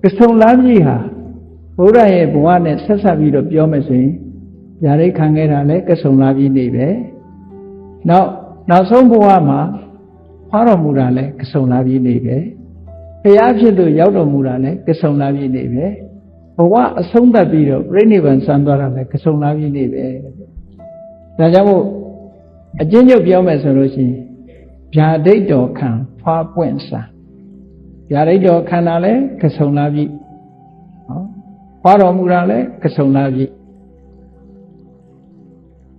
ကဆုံလာပြီဟာဘုရားရဲ့ဘဝနဲ့ဆက်ဆက်ပြီးတော့ပြောမယ်ဆိုရင်ဗျာဒိတ်ခံခဲ့တာလဲကဆုံလာပြီနေပဲနောက်ဆုံးဘဝမှာဖွားတော်မူတာလဲကဆုံလာပြီနေပဲဘုရားဖြစ်လို့ရောက်တော်မူတာလဲကဆုံလာပြီနေပဲဘဝအဆုံးသတ်ပြီးတော့ပြိဋိဘံဆံသွားတာလဲကဆုံလာပြီနေပဲဒါကြောင့်မို့အကျဉ်းချုပ်ပြောမယ်ဆိုလို့ရှိရင်ဗျာဒိတ်တော်ခံဖွားပွင့်ဆံဗျာဒိတ်တော်ခံတာလဲကဆုံလာပြီဖွားတော်မူတာလဲကဆုံလာပြီ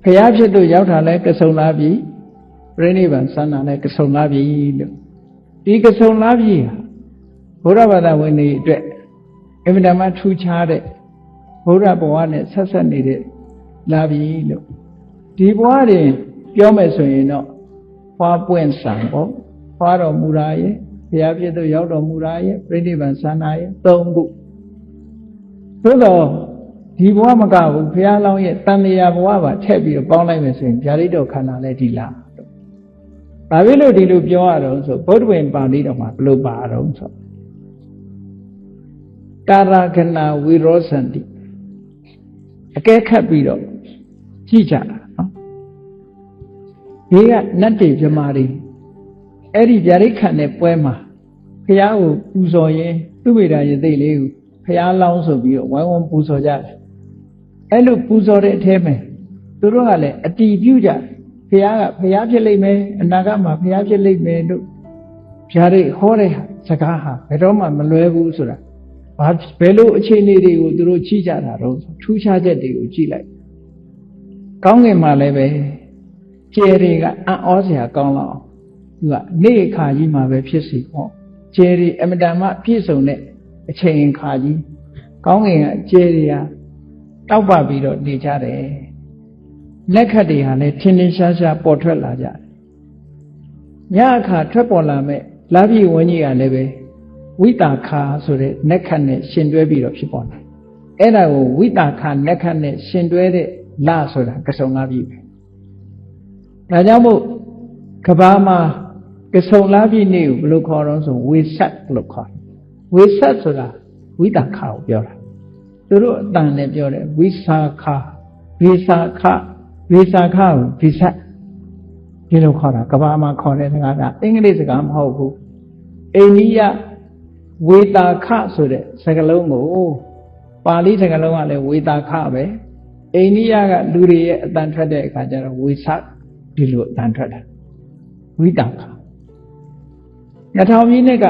ဘုရားဖြစ်လို့ရောက်တာလဲကဆုံလာပြီပြိဋိဘံဆံတာလဲကဆုံလာပြီလို့ဒီကဆုံလာပြီဘုရားဘာသာဝင်တွေအတွက်အမြဲတမ်းထူးခြားတဲ့ဘုရားဘဝနဲ့ဆက်ဆက်နေတဲ့လာပြီလို့ဒီဘဝတွေပြောမယ်ဆိုရင်တော့ဖွားပွင့်ဆံပေါ့ဖွားတော်မူတာရဲ့ဘုရားဖြစ်လို့ရောက်တော်မူတာရဲ့ပြိဋိဘံဆံတာရဲ့၃ခုသို့တော့ဒီဘဝမကဘူးဘုရားလောင်းရဲ့တန်လျာဘဝပါထည့်ပြီးတော့ပေါင်းလိုက်မယ်ဆိုရင်ဗျာဒိတ်တော်ခန္ဓာလည်းဒီလားဘာဖြစ်လို့ဒီလိုပြောရတော့ဆိုဗုဒ္ဓဝင်ပါဠိတော်မှာဘယ်လိုပါတော့ဆိုတာရခဏဝိရောစန္တိအကဲခတ်ပြီးတော့ကြည့်ကြတာနော်ဒီကနတ်တွေမြမာတွေအဲ့ဒီဗျာဒိတ်ခံတဲ့ပွဲမှာဘုရားကိုပူဇော်ရင်သူ့မိသားရသိလေးကိုဘုရားလောင်းဆိုပြီးတော့ဝိုင်းဝန်းပူဇော်ကြတယ်အဲ့လိုပူဇော်တဲ့အထဲမှာသူတို့ကလည်းအတီးပြုကြဘုရားကဘုရားဖြစ်လိမ့်မယ်အနာဂတ်မှာဘုရားဖြစ်လိမ့်မယ်လို့ဗျာဒိတ်ဟောတဲ့စကားဟာဘယ်တော့မှမလွဲဘူးဆိုတာဘယ်လိုအခြေအနေတွေကိုသူတို့ကြည့်ကြတာတော့ထူးခြားချက်တွေကိုကြည့်လိုက်ကောင်းကင်မှာလည်းပဲကျယ်တွေကအံ့ဩစရာကောင်းတော့သူကနေ့ခါကြီးမှာပဲဖြစ်စီပေါ့ကျယ်တွေအမတန်မှပြည့်စုံတဲ့အချိန်ခါကြီးကောင်းကင်ကကျယ်တွေကတောက်ပပြီးတော့နေကြတယ်လက်ခတ်တွေဟာလည်းထင်းထင်းရှားရှားပေါ်ထွက်လာကြတယ်ညအခါထွက်ပေါ်လာမဲ့လာပြီဝန်းကြီးကလည်းပဲဝိတာခါဆိုတဲ့နက်ခတ်နဲ့ရှင်တွဲပြီးတော့ဖြစ်ပေါ်လာအဲ့ဒါကိုဝိတာခါနက်ခတ်နဲ့ရှင်တွဲတဲ့လဆိုတာကဆုံလာပြီပဲဒါကြောင့်မို့ကဘာမှာကဆုံလာပြီနေ့ကိုဘယ်လိုခေါ်တော့ဆိုဝေဆက်လို့ခေါ်တယ်ဝေဆက်ဆိုတာဝိတာခါကိုပြောတာသူတို့အတန်နဲ့ပြောတယ်ဝိစာခဝိစာခဝိစာခကိုဝိဆက်ဒီလိုခေါ်တာကဘာမှာခေါ်တဲ့စကားကအင်္ဂလိပ်စကားမဟုတ်ဘူးအိန္ဒိယဝေတာခဆိုတဲ့စကားလုံးကိုပါဠိစကားလုံးကလည်းဝေတာခပဲအိန္ဒိယကလူတွေရဲ့အတန်ထွက်တဲ့အခါကျတော့ဝေဆက်ဒီလိုအတန်ထွက်တာဝိတာခ2000ပြည့်နှစ်က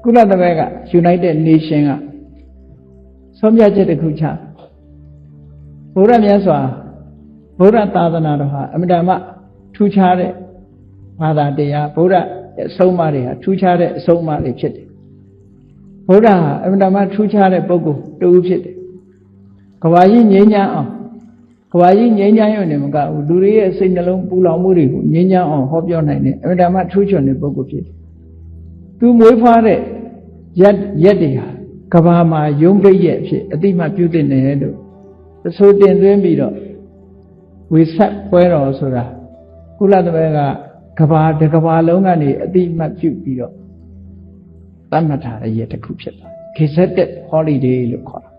ကုလသမဂ္ဂ United Nation ကဆုံးဖြတ်ချက်တစ်ခုချဘုရားမြတ်စွာဘုရားသာသနာတော်ဟာအမြဲတမ်းထူးခြားတဲ့ဘာသာတရားဘုရားအဆုံးအမတွေဟာထူးခြားတဲ့အဆုံးအမတွေဖြစ်တယ်ဘုရားဟာအမြဲတမ်းထူးခြားတဲ့ပုဂ္ဂိုလ်တူဖြစ်တယ်ကဘာကြီးငြိမ်းချမ်းအောင်ကဘာကြီးငြိမ်းချမ်းရုံနဲ့မကဘူးလူတွေရဲ့စိတ်နှလုံးပူလောင်မှုတွေကိုငြိမ်းချမ်းအောင်ဟောပြောနိုင်တဲ့အမြဲတမ်းထူးချွန်တဲ့ပုဂ္ဂိုလ်ဖြစ်တယ်သူမွေးဖွားတဲ့ရက်တွေဟာကဘာမှာယုံပိတ်ရဲ့အဖြစ်အတိမပြုတင်တယ်လို့အဆိုတင်သွင်းပြီးတော့ဝေဆက်ပွဲတော်ဆိုတာကုလသမဂ္ဂကဘာတစ်ကဘာလုံးကနေအတိမပြုပြီးတော့သတ်မှတ်ထားတဲ့ရက်တစ်ခုဖြစ်သွားတယ် Gazetted Holiday လို့ခေါ်တာ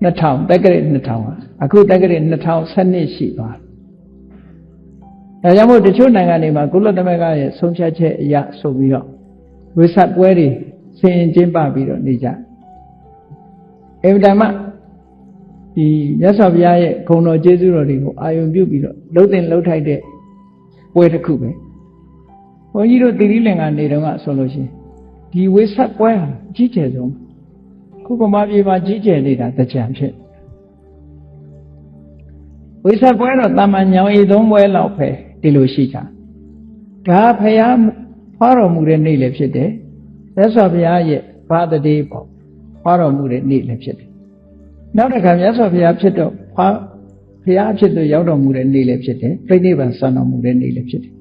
2000တက္ကရာ2000အခုတက္ကရာ2012ရှိသွားတယ်ဒါကြောင့်မို့တချို့နိုင်ငံတွေမှာကုလသမဂ္ဂရဲ့ဆုံးဖြတ်ချက်အရဆိုပြီးတော့ဝေဆက်ပွဲတွေဆင်ကျင်းပပြီးတော့နေကြအင်တာမဒီမြတ်စွာဘုရားရဲ့ဂုဏ်တော်ကျေးဇူးတော်တွေကိုအာရုံပြုပြီးတော့လှုပ်တင်လှုပ်ထိုက်တဲ့ပွဲတစ်ခုပဲဘုန်းကြီးတို့တိရိလင်္ကာနေတုန်းကဆိုလို့ရှိရင်ဒီဝေဆက်ပွဲဟာကြီးကျယ်ဆုံးခုကမာပြေမှာကြီးကျယ်နေတာတကြံဖြစ်ဝိသပွဲတော့တာမန်ညောင်ဤသုံးပွဲလောက်ပဲဒီလိုရှိတာဒါဖရာဖွားတော်မူတဲ့နေ့လည်းဖြစ်တယ်မြတ်စွာဘုရားရဲ့ဘာတတိပေါ့ဖွားတော်မူတဲ့နေ့လည်းဖြစ်တယ်နောက်တစ်ခါမြတ်စွာဘုရားဖြစ်တော့ဘုရားဖြစ်သူရောက်တော်မူတဲ့နေ့လည်းဖြစ်တယ်ပြိဋိဘံဆံတော်မူတဲ့နေ့လည်းဖြစ်တယ်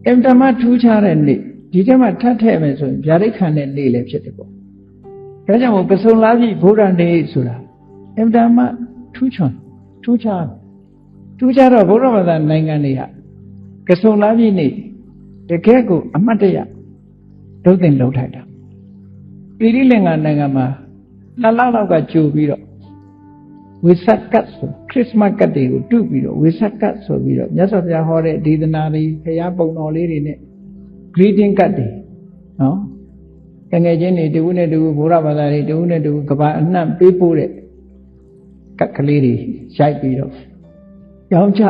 အင်တမထူးခြားတဲ့နေ့ဒီထဲမှာထပ်ထည့်မယ်ဆိုရင်ဗျာဒိတ်ခံတဲ့နေ့လည်းဖြစ်တယ်ပေါ့ဒါကြောင့်ကဆုံလာပြီဘုရားနေ့ဆိုတာအင်တမထူးခြားတော့ဘုရားဘာသာနိုင်ငံတွေကကဆုံလာပြီနေ့တကယ်ကိုအမှတ်တရ ဒုတ်တင်လှုပ်ထိုက်တာပိဋိလင်္ကာနိုင်ငံမှာ2 လလောက်ကကြိုပြီးတော့ဝိသတ်ကတ်ဆိုခရစ်စမတ်ကတ်တွေကိုတုပြီးတော့ဝိသတ်ကတ်ဆိုပြီးတော့မြတ်စွာဘုရားဟောတဲ့ဒေသနာတွေဘုရားပုံတော်လေးတွေနဲ့ greeting ကတ်တွေနော်တကယ်ချင်းတွေတဝုနဲ့တဝုဘုရားဘာသာတွေတဝုနဲ့တဝုကဘာအနှံ့ပေးပို့တဲ့ကတ်ကလေးတွေရိုက်ပြီးတော့ရောင်းချ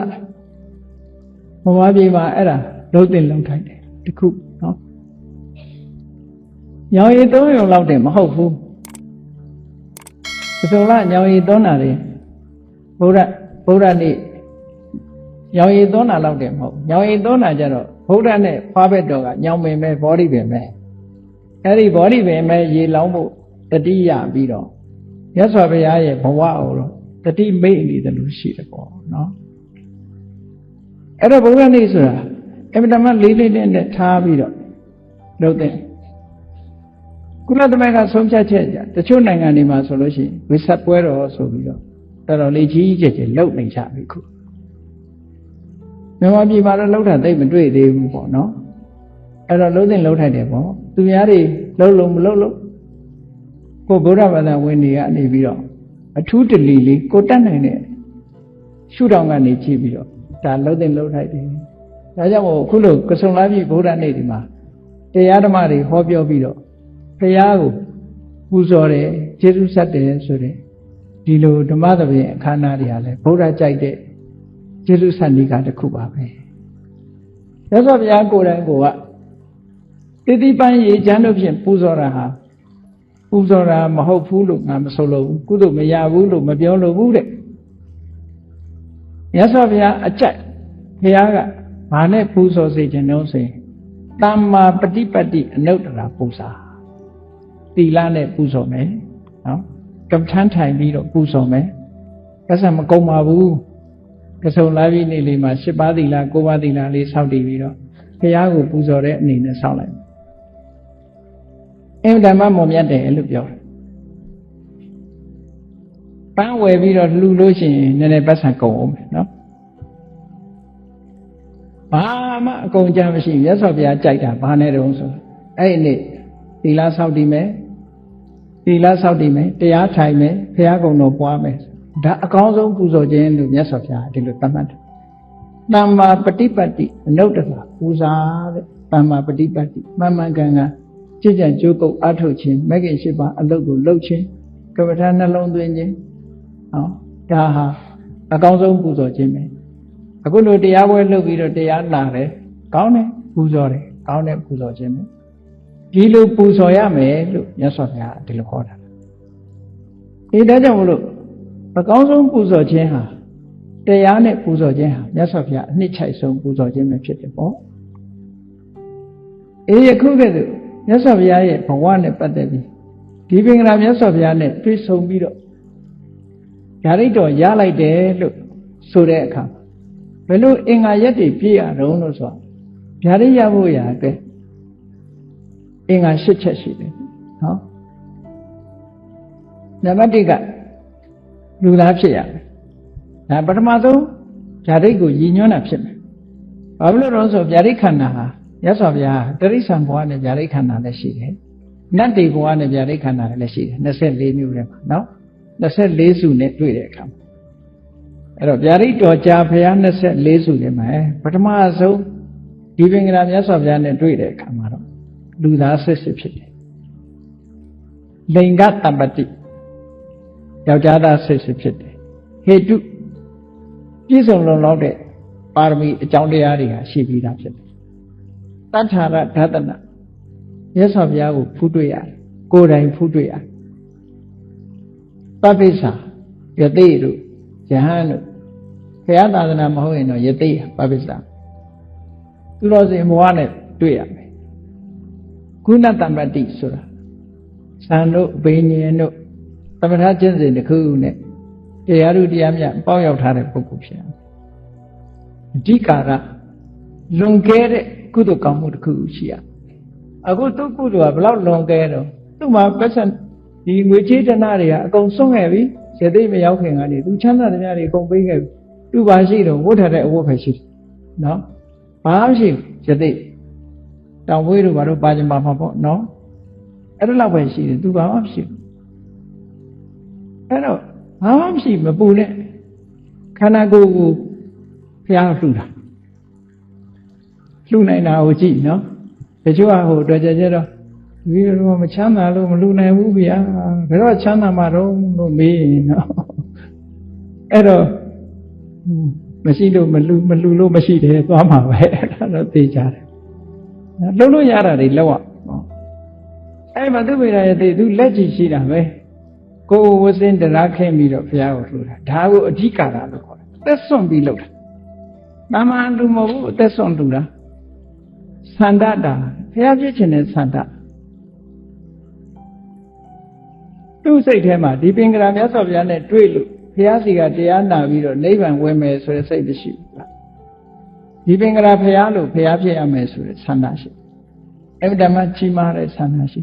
ဘဝပြေမှာအဲ့ဒါလုံးတင်လုံးထိုက်တယ်တခုနော်ညောင်ရည်3 ရုံလောက်တင်မဟုတ်ဘူးဆိုတော့ညောင်ရည်3 နာတွေဗုဒ္ဓနေ့ညောင်ရည်3 နာလောက်တင်မဟုတ်ညောင်ရည်3 နာကျတော့ဗုဒ္ဓနဲ့ဖွားဘက်တော်ကညောင်ပင်ပဲဘောဓိပင်ပဲအဲ့ဒီဘောဓိပင်ပဲရေလောင်းဖို့တတိယပြီးတော့မြတ်စွာဘုရားရဲ့ဘဝကိုတော့တတိမိတ်နေတယ်လို့ရှိတယ်ပေါ့နော်အဲ့တော့ဗုဒ္ဓနေ့ဆိုတာအမှန်တမ်းလေးလေးနဲ့ထားပြီးတော့လုပ်တဲ့ကုလသမဂ္ဂဆုံးဖြတ်ချက်ကြတချို့နိုင်ငံတွေမှာဆိုလို့ရှိရင်ဝိသတ်ပွဲတော်ဆိုပြီးတော့တော်တော်လေးကြီးကျယ်ကျယ်လုပ်နေကြပြီခုမြန်မာပြည်မှာတော့လှုပ်တာသိမတွေ့သေးဘူးပေါ့နော်အဲ့တော့လုံးတင်လှုပ်ထိုက်တယ်ပေါ့သူများတွေလှုပ်လို့မလှုပ်လို့ကိုဗုဒ္ဓဘာသာဝင်တွေကနေပြီးတော့အထူးတလီလေးကိုတတ်နိုင်တဲ့ရှုထောင့်ကနေကြည့်ပြီးတော့ဒါလုံးတင်လှုပ်ထိုက်တယ်ဒါကြောင့်မို့အခုလိုကဆုံလာပြီဗုဒ္ဓနေ့ဒီမှာတရားဓမ္မတွေဟောပြောပြီးတော့ဘုရားကိုပူဇော်တယ်ကျေးဇူးဆက်တယ်ဆိုတဲ့ဒီလိုဓမ္မသဘင်အခမ်းအနားတွေဟာလဲဗုဒ္ဓကြိုက်တဲ့ကျေးဇူးဆက်နည်းကတစ်ခုပါပဲရသော်ဘုရားကိုယ်တိုင်ကတိတိပန်းရေချမ်းတို့ဖြင့်ပူဇော်တာဟာပူဇော်တာမဟုတ်ဘူးလို့ငါမဆိုလို့ကုသိုလ်မရဘူးလို့မပြောလို့ဘူးတဲ့ရသော်ဘုရားအကြိုက်ဘုရားကဘာနဲ့ပူဇော်စေခြင်းလို့ဆိုရင်သမ္မာပฏิပတ်တိအနုတ္တရာပူဇာသီလနဲ့ပူဇော်မယ်နော်ကမ္မထမ်းထိုင်ပြီးတော့ပူဇော်မယ်ကစားမကုံပါဘူးကဆုံလာပြီနေ့လေးမှာ10 ပါးသီလ9 ပါးသီလလေးစောင့်တည်ပြီးတော့ဘုရားကိုပူဇော်တဲ့အနေနဲ့စောင့်လိုက်အင်းဓမ္မမွန်မြတ်တယ်လို့ပြောတယ်ပန်းဝယ်ပြီးတော့လှူလို့ရှိရင်နည်းနည်းပတ်စံကုန်အောင်မယ်နော်ဘာမှအကုန်ကြမရှိမြတ်စွာဘုရားကြိုက်တာဘာနဲ့တုံးဆိုအဲ့ဒီနေ့သီလစောင့်တည်မယ်သီလစောင့်တည်မယ်တရားထိုင်မယ်ဘုရားကုံတော်ပွားမယ်ဒါအကောင်းဆုံးပူဇော်ခြင်းလို့မြတ်စွာဘုရားဒီလိုသတ်မှတ်တယ်သမ္မာပฏิပတ်တိအနုတ္တရာပူဇာတဲ့သမ္မာပฏิပတ်တိမှန်မှန်ကန်ကန်ကြည်ကြံကြိုးကုပ်အထုတ်ခြင်းမဂ္ဂင်၈ ပါးအလုပ်ကိုလုပ်ခြင်းကမ္မထာနှလုံးသွင်းခြင်းနော်ဒါဟာအကောင်းဆုံးပူဇော်ခြင်းပဲအခုလိုတရားပွဲလုပ်ပြီးတော့တရားနာတယ်ကောင်းတယ်ပူဇော်တယ်ကောင်းတယ်ပူဇော်ခြင်းပဲဒီလိုပူဇော်ရမယ်လို့မြတ်စွာဘုရားဒီလိုခေါ်တာဒါကြောင့်မလို့အကောင်းဆုံးပူဇော်ခြင်းဟာတရားနဲ့ပူဇော်ခြင်းဟာမြတ်စွာဘုရားအနှစ်ချိုက်ဆုံးပူဇော်ခြင်းပဲဖြစ်တယ်ပေါ့ယခုကဲ့သို့မြတ်စွာဘုရားရဲ့ဘဝနဲ့ပတ်သက်ပြီးဒီပင်္ဂလာမြတ်စွာဘုရားနဲ့တွေ့ဆုံပြီးတော့ဓာရိတ်တော်ရလိုက်တယ်လို့ဆိုတဲ့အခါဘယ်လိုအင်္ဂါရက်တွေပြည့်ရတော့လို့ဆိုတော့ဓာရိတ်ရဖို့ရာအတွက်အင်္ဂါ၈ ချက်ရှိတယ်နော်နံပါတ်1ကလူသားဖြစ်ရမယ်ဒါပထမဆုံးဓာရိတ်ကိုရည်ညွှန်းတာဖြစ်မယ်ဘာလို့လဲဆိုဓာရိတ်ခန္ဓာဟာရသော်ဗျာတိရိစ္ဆာန်ဘဝနဲ့ဓာရိတ်ခန္ဓာလည်းရှိတယ်နတ်တွေဘဝနဲ့ဓာရိတ်ခန္ဓာလည်းရှိတယ်24မျိုးထဲမှာနော်24စုနဲ့တွေ့တဲ့အခါမှာအဲ့တော့ဓာရိတ်တော်ကြာဘုရား24စုထဲမှာပထမဆုံးဒီပင်္ဂလာမြတ်စွာဘုရားနဲ့တွေ့တဲ့အခါမှာတော့လူသားစစ်စစ်ဖြစ်တယ်လိင်္ဂတမ္ပတိယောက်ျားသားစစ်စစ်ဖြစ်တယ်ဟေတုပြည့်စုံလုံလောက်တဲ့ပါရမီအကြောင်းတရားတွေဟာရှိပြီးသားဖြစ်တယ်တထာရဓာတနာမြတ်စွာဘုရားကိုဖူးတွေ့ရတယ်ကိုယ်တိုင်ဖူးတွေ့ရတယ်ပပိစ္ဆာယသိတို့ယဟန်တို့ဘုရားသာသနာမဟုတ်ရင်တော့ယသိပပိစ္ဆာသူတော်စင်ဘဝနဲ့တွေ့ရမယ်ကုဏတမ္ပတိဆိုတာသံတို့ဘိညာဉ်တို့သမထကျင့်စဉ်တစ်ခုနဲ့တရားတို့တရားမြတ်ပေါက်ရောက်ထားတဲ့ပုဂ္ဂိုလ်ဖြစ်တယ်အဓိကာရလွန်ကဲတဲ့ကုသိုလ်ကောင်းမှုတစ်ခုရှိရအခုသူ့ကုသိုလ်ကဘလောက်လွန်ကဲတော့သူ့မှာပတ်စံဒီငွေချေးတနာတွေကအကုန်ဆုံးခဲ့ပြီရသိမရောက်ခင်ကနေသူချမ်းသာသမျှတွေအကုန်ပေးခဲ့ပြီသူ့ဘာရှိတော့ဝတ်ထတဲ့အဝတ်ပဲရှိတယ်နော်ဘာမှမရှိဘူးရသိ တောင်ဝေးတို့ဘာလို့ပါကြမှာပေါ့နော်အဲ့ဒါလောက်ပဲရှိတယ်သူဘာမှမရှိဘူးအဲ့တော့ဘာမှမရှိမပူနဲ့ခန္ဓာကိုယ်ကိုဘုရားလှူတာလှူနိုင်တာကိုကြည့်နော်တချို့ကဟိုတွေ့ကြတော့ဒီလိုမချမ်းသာလို့မလှူနိုင်ဘူးဗျာဘယ်တော့ချမ်းသာမှာတော့လို့မေးရင်နော်အဲ့တော့မရှိလို့မလှူလို့မရှိတယ်သွားမှာပဲအဲ့ဒါတော့သိကြတယ်လှုပ်လို့ရတာတွေလောက်အောင်အဲ့မှာသူ့မိသားရဲ့သူလက်ကြည့်ရှိတာပဲကိုယ်ဝစင်းတရားခင်းပြီးတော့ဘုရားကိုလှူတာဒါကိုအဓိကတာလို့ခေါ်တယ်သက်စွန့်ပြီးလှုပ်တာနာမလူမဟုတ်ဘူးအသက်စွန့်လှူတာဆန္ဒတာဘုရားဖြစ်ခြင်းနဲ့ဆန္ဒသူ့စိတ်ထဲမှာဒီပင်ကရာမြတ်စွာဘုရားနဲ့တွေ့လို့ဘုရားစီကတရားနာပြီးတော့နိဗ္ဗာန်ဝင်မယ်ဆိုတဲ့စိတ်မရှိဘူးလားဒီပင်ကရာဘုရားလို့ဘုရားဖြစ်ရမယ်ဆိုတဲ့ဆန္ဒရှိအဲ့ဒီဓမ္မကြီးမားတဲ့ဆန္ဒရှိ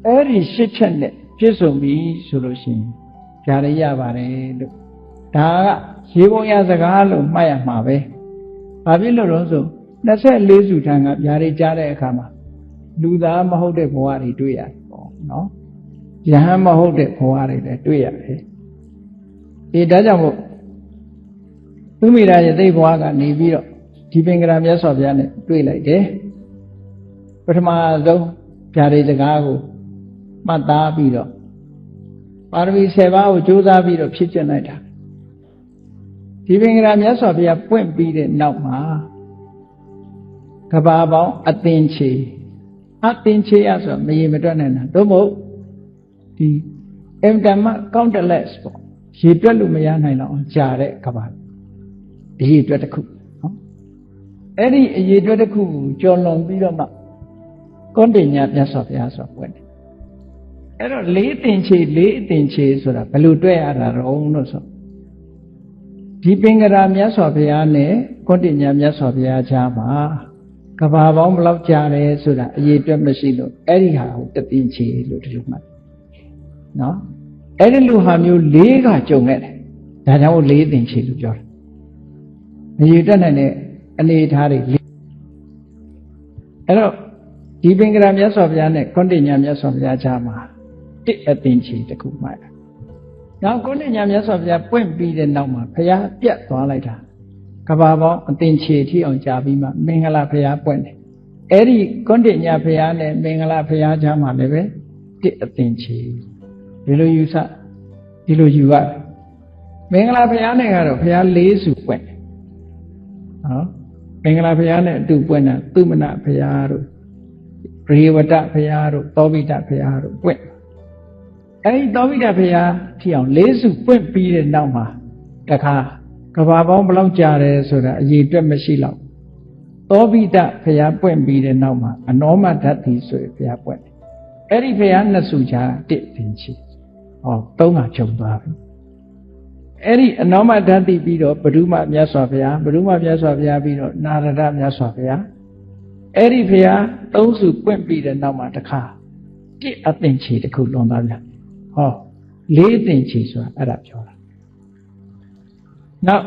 အဲ့ဒီရှစ်ချက်နဲ့ပြည့်စုံပြီဆိုလို့ရှိရင်ဖြာရရပါတယ်လို့ဒါကရေပုံရစကားလို့မှတ်ရမှာပဲဘာဖြစ်လို့လဲဆို24စုထံကဖြာရကြားတဲ့အခါမှာလူသားမဟုတ်တဲ့ဘဝတွေတွေ့ရတယ်ပေါ့နော်ယဟန်မဟုတ်တဲ့ဘဝတွေလည်းတွေ့ရတယ်ဒီဒါကြောင့်မို့သူမိသားရဲ့သိဘဝကနေပြီးတော့ဒီပင်ကရာမြတ်စွာဘုရားနဲ့တွေ့လိုက်တယ်ပထမဆုံးဖြာရစကားကိုမှတ်သားပြီးတော့ပါရမီ7ပါးကိုကြိုးစားပြီးတော့ဖြစ်ကျင်လိုက်တာဒီပင်ကရာမြတ်စွာဘုရားပွင့်ပြီးတဲ့နောက်မှာကဘာပေါင်းအသင်ချေရဆိုမရေမတွက်နိုင်တာသို့မဟုတ်ဒီအင်တမ countless ပေါ့ရေတွက်လို့မရနိုင်တော့ကြာတဲ့ကဘာဒီရေတွက်တစ်ခုနော်အဲ့ဒီအရေတွက်တစ်ခုကိုကျော်လွန်ပြီးတော့မှကွန်တင်ညာမြတ်စွာဘုရားဆိုပွင့်တယ်အဲ့တော့4အသင်ချေဆိုတာဘယ်လိုတွေ့ရတာတော့လို့ဆိုဒီပင်ကရာမြတ်စွာဘုရားနဲ့ကွန်တင်ညာမြတ်စွာဘုရားကြားမှာကဘာပေါင်းဘယ်လောက်ကြာတယ်ဆိုတာအရေးတွက်မရှိလို့အဲ့ဒီဟာကိုတသင်ချေလို့ဒီလိုမှတ်နော်အဲ့ဒီလူဟာမျိုး၄ကကြုံခဲ့တယ်ဒါကြောင့်4အသင်ချေလို့ပြောတယ်အရေးတွက်နိုင်တဲ့အနေအထားတွေအဲ့တော့ဒီပင်ကရာမြတ်စွာဘုရားနဲ့ကွန်တင်ညာမြတ်စွာဘုရားကြားမှာ1အသင်ချေတခုမှတ်တယ်နောက်ကွန်တင်ညာမြတ်စွာဘုရားပွင့်ပြီးတဲ့နောက်မှာဘုရားပြတ်သွားလိုက်တာကဘာပေါင်းအသင်ချေထိအောင်ကြာပြီးမှမင်္ဂလာဘုရားပွင့်တယ်အဲ့ဒီကွန်တင်ညာဘုရားနဲ့မင်္ဂလာဘုရားကြားမှာလည်းပဲ1အသင်ချေဒီလိုယူရမင်္ဂလာဘုရားနဲ့ကတော့ဘုရား4စုပွင့်တယ်နော်မင်္ဂလာဘုရားနဲ့အတူပွင့်တာသုမနဘုရားတို့ရေဝတ္တဘုရားတို့သောဘိတဘုရားတို့ပွင့်အဲဒီသောဘိတဘုရားထီအောင်4စုပွင့်ပြီးတဲ့နောက်မှာတခါကဘာပေါင်းဘယ်လောက်ကြာတယ်ဆိုတာအရေးတွက်မရှိတော့သောဘိတဘုရားပွင့်ပြီးတဲ့နောက်မှာအနောမဓာတ်တိဆိုတဲ့ဘုရားပွင့်တယ်အဲ့ဒီဘုရား2စုကြား1သင်ချေဟော3ကချုပ်သွားပြီအဲ့ဒီအနောမဓာတ်တိပြီးတော့ဘဒုမမြတ်စွာဘုရားပြီးတော့နာရဒမြတ်စွာဘုရားအဲ့ဒီဘုရား3စုပွင့်ပြီးတဲ့နောက်မှာတခါ1အသင်ချေတစ်ခုလွန်သွားပြန်ဟော4အသင်ချေဆိုတာအဲ့ဒါပြောတာနောက်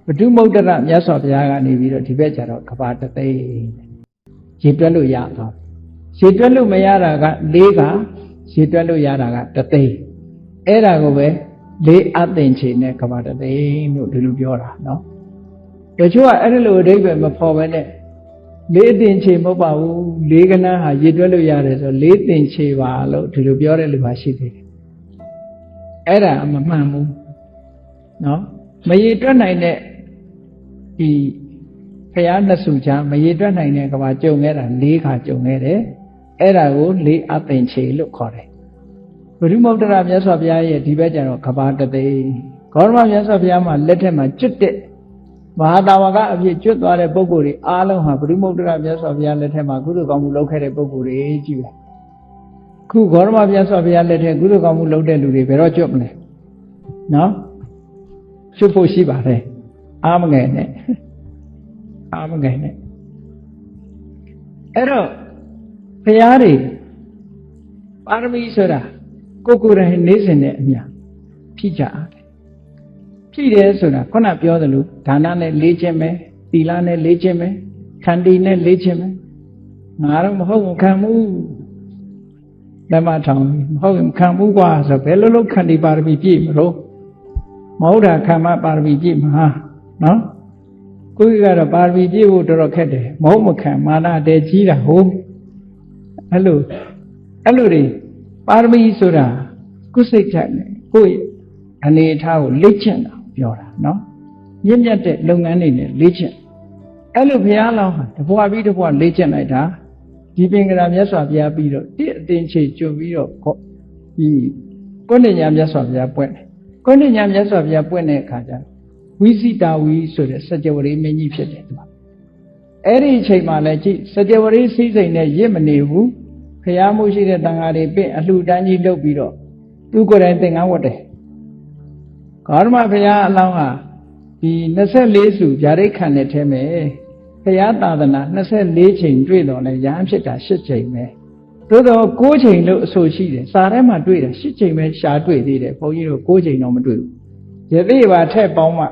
ဘဒုမုဒ္ဒရမြတ်စွာဘုရားကနေပြီးတော့ဒီဘက်ကျတော့ကဘာတသိန်းရေတွက်လို့ရသွားရေတွက်လို့မရတာက4ကရေတွက်လို့ရတာကတသိန်းအဲ့ဒါကိုပဲ4အသင်ချေနဲ့ကဘာတသိန်းလို့ဒီလိုပြောတာနော်တချို့ကအဲ့ဒီလိုအဓိပ္ပာယ်မဖော်ဘဲနဲ့4သင်ချေမဟုတ်ပါဘူး4ကဏ္ဍဟာရေတွက်လို့ရတယ်ဆို4သင်ချေပါလို့ဒီလိုပြောတဲ့လူပါရှိသေးတယ်အဲ့ဒါမမှန်ဘူးနော်မရေတွက်နိုင်တဲ့ဒီဘုရား2စုချာမရေတွက်နိုင်တဲ့ကဘာကြုံခဲ့တာ4ခါကြုံခဲ့တယ်အဲ့ဒါကို4အသင်ချေလို့ခေါ်တယ်ဘုရုမုဒ္ဒရာမြတ်စွာဘုရားရဲ့ဒီဘက်ကျတော့ကဘာတသိန်းဂေါရမမြတ်စွာဘုရားမှာလက်ထက်မှာကျွတ်တဲ့မဟာတာဝကအဖြစ်ကျွတ်သွားတဲ့ပုဂ္ဂိုလ်တွေအားလုံးဟာဘုရုမုဒ္ဒရာမြတ်စွာဘုရားလက်ထက်မှာကုသိုလ်ကောင်းမှုလုပ်ခဲ့တဲ့ပုဂ္ဂိုလ်တွေကြည့်ပါခုဂေါရမမြတ်စွာဘုရားလက်ထက်ကုသိုလ်ကောင်းမှုလုပ်တဲ့လူတွေဘယ်တော့ကျွတ်မလဲနော်ကျွတ်ဖို့ရှိပါတယ်အားမငယ်နဲ့အဲ့တော့ဘုရားတွေပါရမီဆိုတာကိုယ်တိုင်နေစဉ်နဲ့အမြဖြည့်ကြတယ်ဖြည့်တယ်ဆိုတာခုနပြောသလိုဒါနနဲ့လေ့ကျင့်မယ်သီလနဲ့လေ့ကျင့်မယ်ခန္တီနဲ့လေ့ကျင့်မယ် ngã đâu mà không kham mu để mà thằng không kham mu qua rồi bé lúc khăn đi bà bị gì mà đâu máu ra kham mà bà bị gì mà ha nó cuối ra là bà bị gì vô rồi khét đấy máu mà kham mà na để chi là hôm alo đi bà bị số ra cứ xây chạy này cuối anh ấy thao lấy chuyện nào biểu là nó nhân dân để lông anh này lấy chuyện alo phải alo hả bố bị đâu bố lấy chuyện này đã đi bên cái làm sao bây giờ bị rồi tiền chỉ cho bị rồi có gì con này làm sao bây giờ quên con này làm sao bây giờ quên này cả cha quý sĩ đạo quý rồi đấy sao cho vậy mình nhịp chết đấy ấy đi chơi mà lại chỉ sao cho vậy sĩ gì này dễ mà nhiều phải ám mua gì để tăng ăn đi bên alu đan gì đâu bị rồi tu có đến tiếng Anh vậy còn mà phải alo hả thì nó sẽ lấy sự giá trị khăn này thêm ấy phải ta đó là nó sẽ lấy trìnhတွေ့တော့လဲရဟန်းဖြစ်တာ၈ချိန်ပဲသို့တော့၉ချိန်လို့အဆိုရှိတယ်စာထဲမှာတွေ့တာ၈ချိန်ပဲရှားတွေ့သေးတယ်ဘုန်းကြီးတို့၉ချိန်တော့မတွေ့ဘူးယသိပါထက်ပေါင်းမှ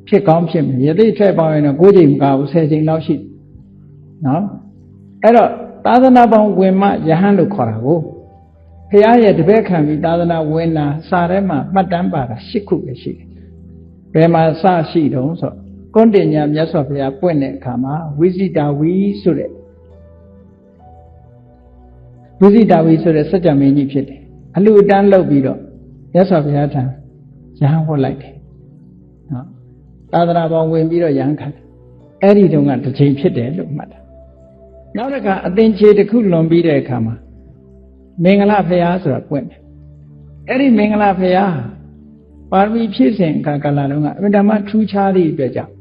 ဖြစ်ကောင်းဖြစ်မယ်ယသိထက်ပေါင်းရင်တော့၉ချိန်မကဘူး10ချိန်လောက်ရှိနော်အဲ့တော့သာသနာပေါင်းဝင်မှယဟန်လို့ခေါ်တာကိုဖရာရဲ့တပည့်ခံပြီးသာသနာဝင်တာစာထဲမှာမှတ်တမ်းပါတာ၈ခုပဲရှိတယ်ဘယ်မှာစရှိတုံးဆိုကွန်တင်ညာမြတ်စွာဘုရားပွင့်တဲ့အခါမှာဝိဇိတာဝီဆိုတဲ့စัจ जा မင်းကြီးဖြစ်တယ်အလှူအတန်းလုပ်ပြီးတော့မြတ်စွာဘုရားထံရဟန်းဟောလိုက်တယ်နော်သာသနာပေါင်းဝင်ပြီးတော့ရဟန်းခံတယ်အဲ့ဒီတုန်းကတစ်ချိန်ဖြစ်တယ်လို့မှတ်တာနောက်တစ်ခါအသင်္ချေတစ်ခုလွန်ပြီးတဲ့အခါမှာမင်္ဂလာဘုရားဆိုတာပွင့်တယ်အဲ့ဒီမင်္ဂလာဘုရားပါရမီဖြည့်စဉ်အခါကာလတုန်းကအမြဲတမ်းထူးခြားသည့်အတွက်ကြောင့်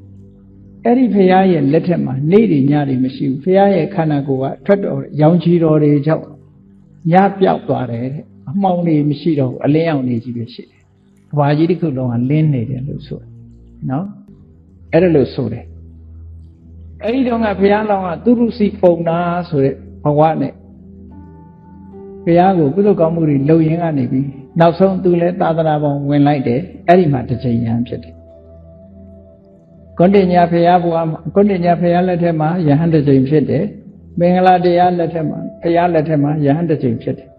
အဲ့ဒီဘုရားရဲ့လက်ထက်မှာနေ့တွေညတွေမရှိဘူးဘုရားရဲ့ခန္ဓာကိုယ်ကထွက်တော်ရောင်ချီတော်တွေကြောင့်ညပြောက်သွားတယ်အမှောင်တွေမရှိတော့ဘူးအလင်းအောင်နေကြီးပဲရှိတယ်ကဘာကြီးတစ်ခုလုံးကလင်းနေတယ်လို့ဆိုတယ်နော်အဲ့ဒါလို့ဆိုတယ်အဲ့ဒီတော့ကဘုရားလောင်းကသူရုစီပုံနာဆိုတဲ့ဘဝနဲ့ဘုရားကိုကုသိုလ်ကောင်းမှုတွေလုပ်ရင်းကနေပြီးနောက်ဆုံးသူလည်းသာသနာပေါင်းဝင်လိုက်တယ်အဲ့ဒီမှာတစ်ချိန်ရဟန်းဖြစ်တယ်ကွန်တင်ညာဖရာဘုရားကွန်တင်ညာဖရာလက်ထက်မှာယဟန်တစ်ချိန်ဖြစ်တယ်မင်္ဂလာတရားလက်ထက်မှာဖရာလက်ထက်မှာယဟန်တစ်ချိန်ဖြစ်တယ်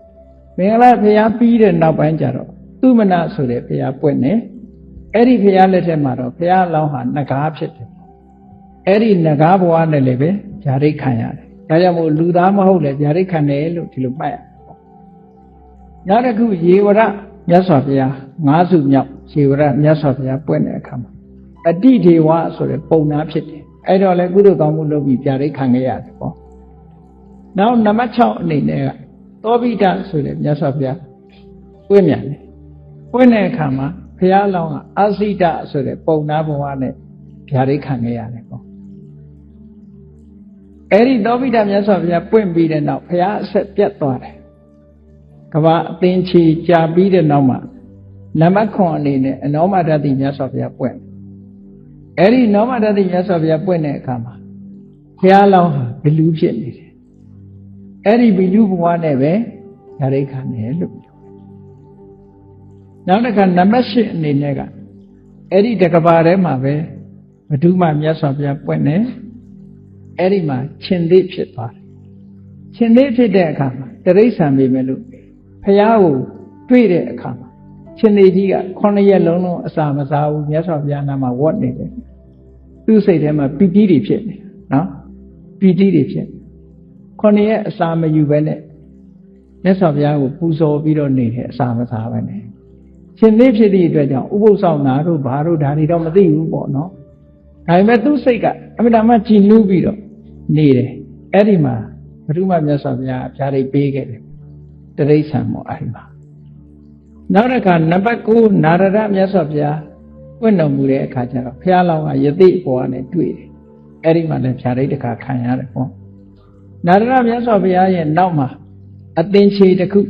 မင်္ဂလာဖရာပြီးတဲ့နောက်ပိုင်းကျတော့သူမနာဆိုတဲ့ဖရာပွင့်တယ်အဲ့ဒီဖရာလက်ထက်မှာတော့ဖရာလောင်းဟာနဂါးဖြစ်တယ်အဲ့ဒီနဂါးဘဝနဲ့လည်းပဲဗျာဒိတ်ခံရတယ်ဒါကြောင့်မို့လူသားမဟုတ်လေဗျာဒိတ်ခံတယ်လို့ဒီလိုမှတ်ရနောက်တစ်ခုရေဝရမြတ်စွာဘုရား၅စုမြောက်ရေဝရမြတ်စွာဘုရားပွင့်တဲ့အခါမှာအတိဒေဝဆိုတဲ့ပုံနာဖြစ်တယ်အဲ့တော့လေကုသိုလ်ကောင်းမှုလုပ်ပြီးပြရိတ်ခံခဲ့ရတယ်ပေါ့နောက်နံပါတ်6အနေနဲ့ကသောဘိဒဆိုတဲ့မြတ်စွာဘုရားပွင့်မြန်တယ်ပွင့်တဲ့အခါမှာဘုရားလောင်းကအာစိတဆိုတဲ့ပုံနာဘဝနဲ့ပြရိတ်ခံခဲ့ရတယ်ပေါ့အဲ့ဒီသောဘိဒမြတ်စွာဘုရားပွင့်ပြီးတဲ့နောက်ဘုရားအဆက်ပြတ်သွားတယ်ကဘာအသင်္ချီကြာပြီးတဲ့နောက်မှာနံပါတ်9အနေနဲ့အနောမတတိမြတ်စွာဘုရားပွင့်အဲ့ဒီနောမတတိမြတ်စွာဘုရားပွင့်တဲ့အခါမှာဘုရားလောင်းဟာဘီလူဖြစ်နေတယ်အဲ့ဒီဘီလူဘဝနဲ့ပဲဓာရိခံတယ်လို့ပြောတယ်နောက်တစ်ခါနံပါတ်10အနေနဲ့ကအဲ့ဒီတကဘာထဲမှာပဲဘဒုမမြတ်စွာဘုရားပွင့်တယ်အဲ့ဒီမှာရှင်သေးဖြစ်သွားတယ်ရှင်သေးဖြစ်တဲ့အခါမှာတရိစ္ဆာန်ပြီမဲ့လို့ဘုရားကိုတွေ့တဲ့အခါမှာရှင်သေးကြီးက9ရက်လုံးလုံးအစာမစားဘူးမြတ်စွာဘုရားနာမှာဝတ်နေတယ်သူ့စိတ်ထဲမှာပီတိတွေဖြစ်နေနော်ပီတိတွေဖြစ်9ရက်အစာမယူဘဲနဲ့မြတ်စွာဘုရားကိုပူဇော်ပြီးတော့နေတယ်အစာမစားဘဲနဲ့ရှင်သေးဖြစ်သည့်အတွက်ကြောင့်ဥပုသ်ဆောင်နာတို့ဘာတို့ဒါတွေတော့မသိဘူးပေါ့နော်ဒါပေမဲ့သူ့စိတ်ကအမြဲတမ်းကြည်နူးပြီးတော့နေတယ်အဲ့ဒီမှာဘုရားမြတ်စွာဘုရားဗျာဒိတ်ပေးခဲ့တယ်တရိစ္ဆာန်မောအဲ့ဒီမှာနောက်တစ်ခါနံပါတ်9နာရဒမြတ်စွာဘုရားပွင့်တော်မူတဲ့အခါကျတော့ဘုရားလောင်းကယသိအပေါ်နဲ့တွေ့တယ်အဲ့ဒီမှာလည်းဗျာဒိတ်တစ်ခါခံရတယ်ပေါ့နာရဒမြတ်စွာဘုရားရဲ့နောက်မှာအသင်္ချေတစ်ခု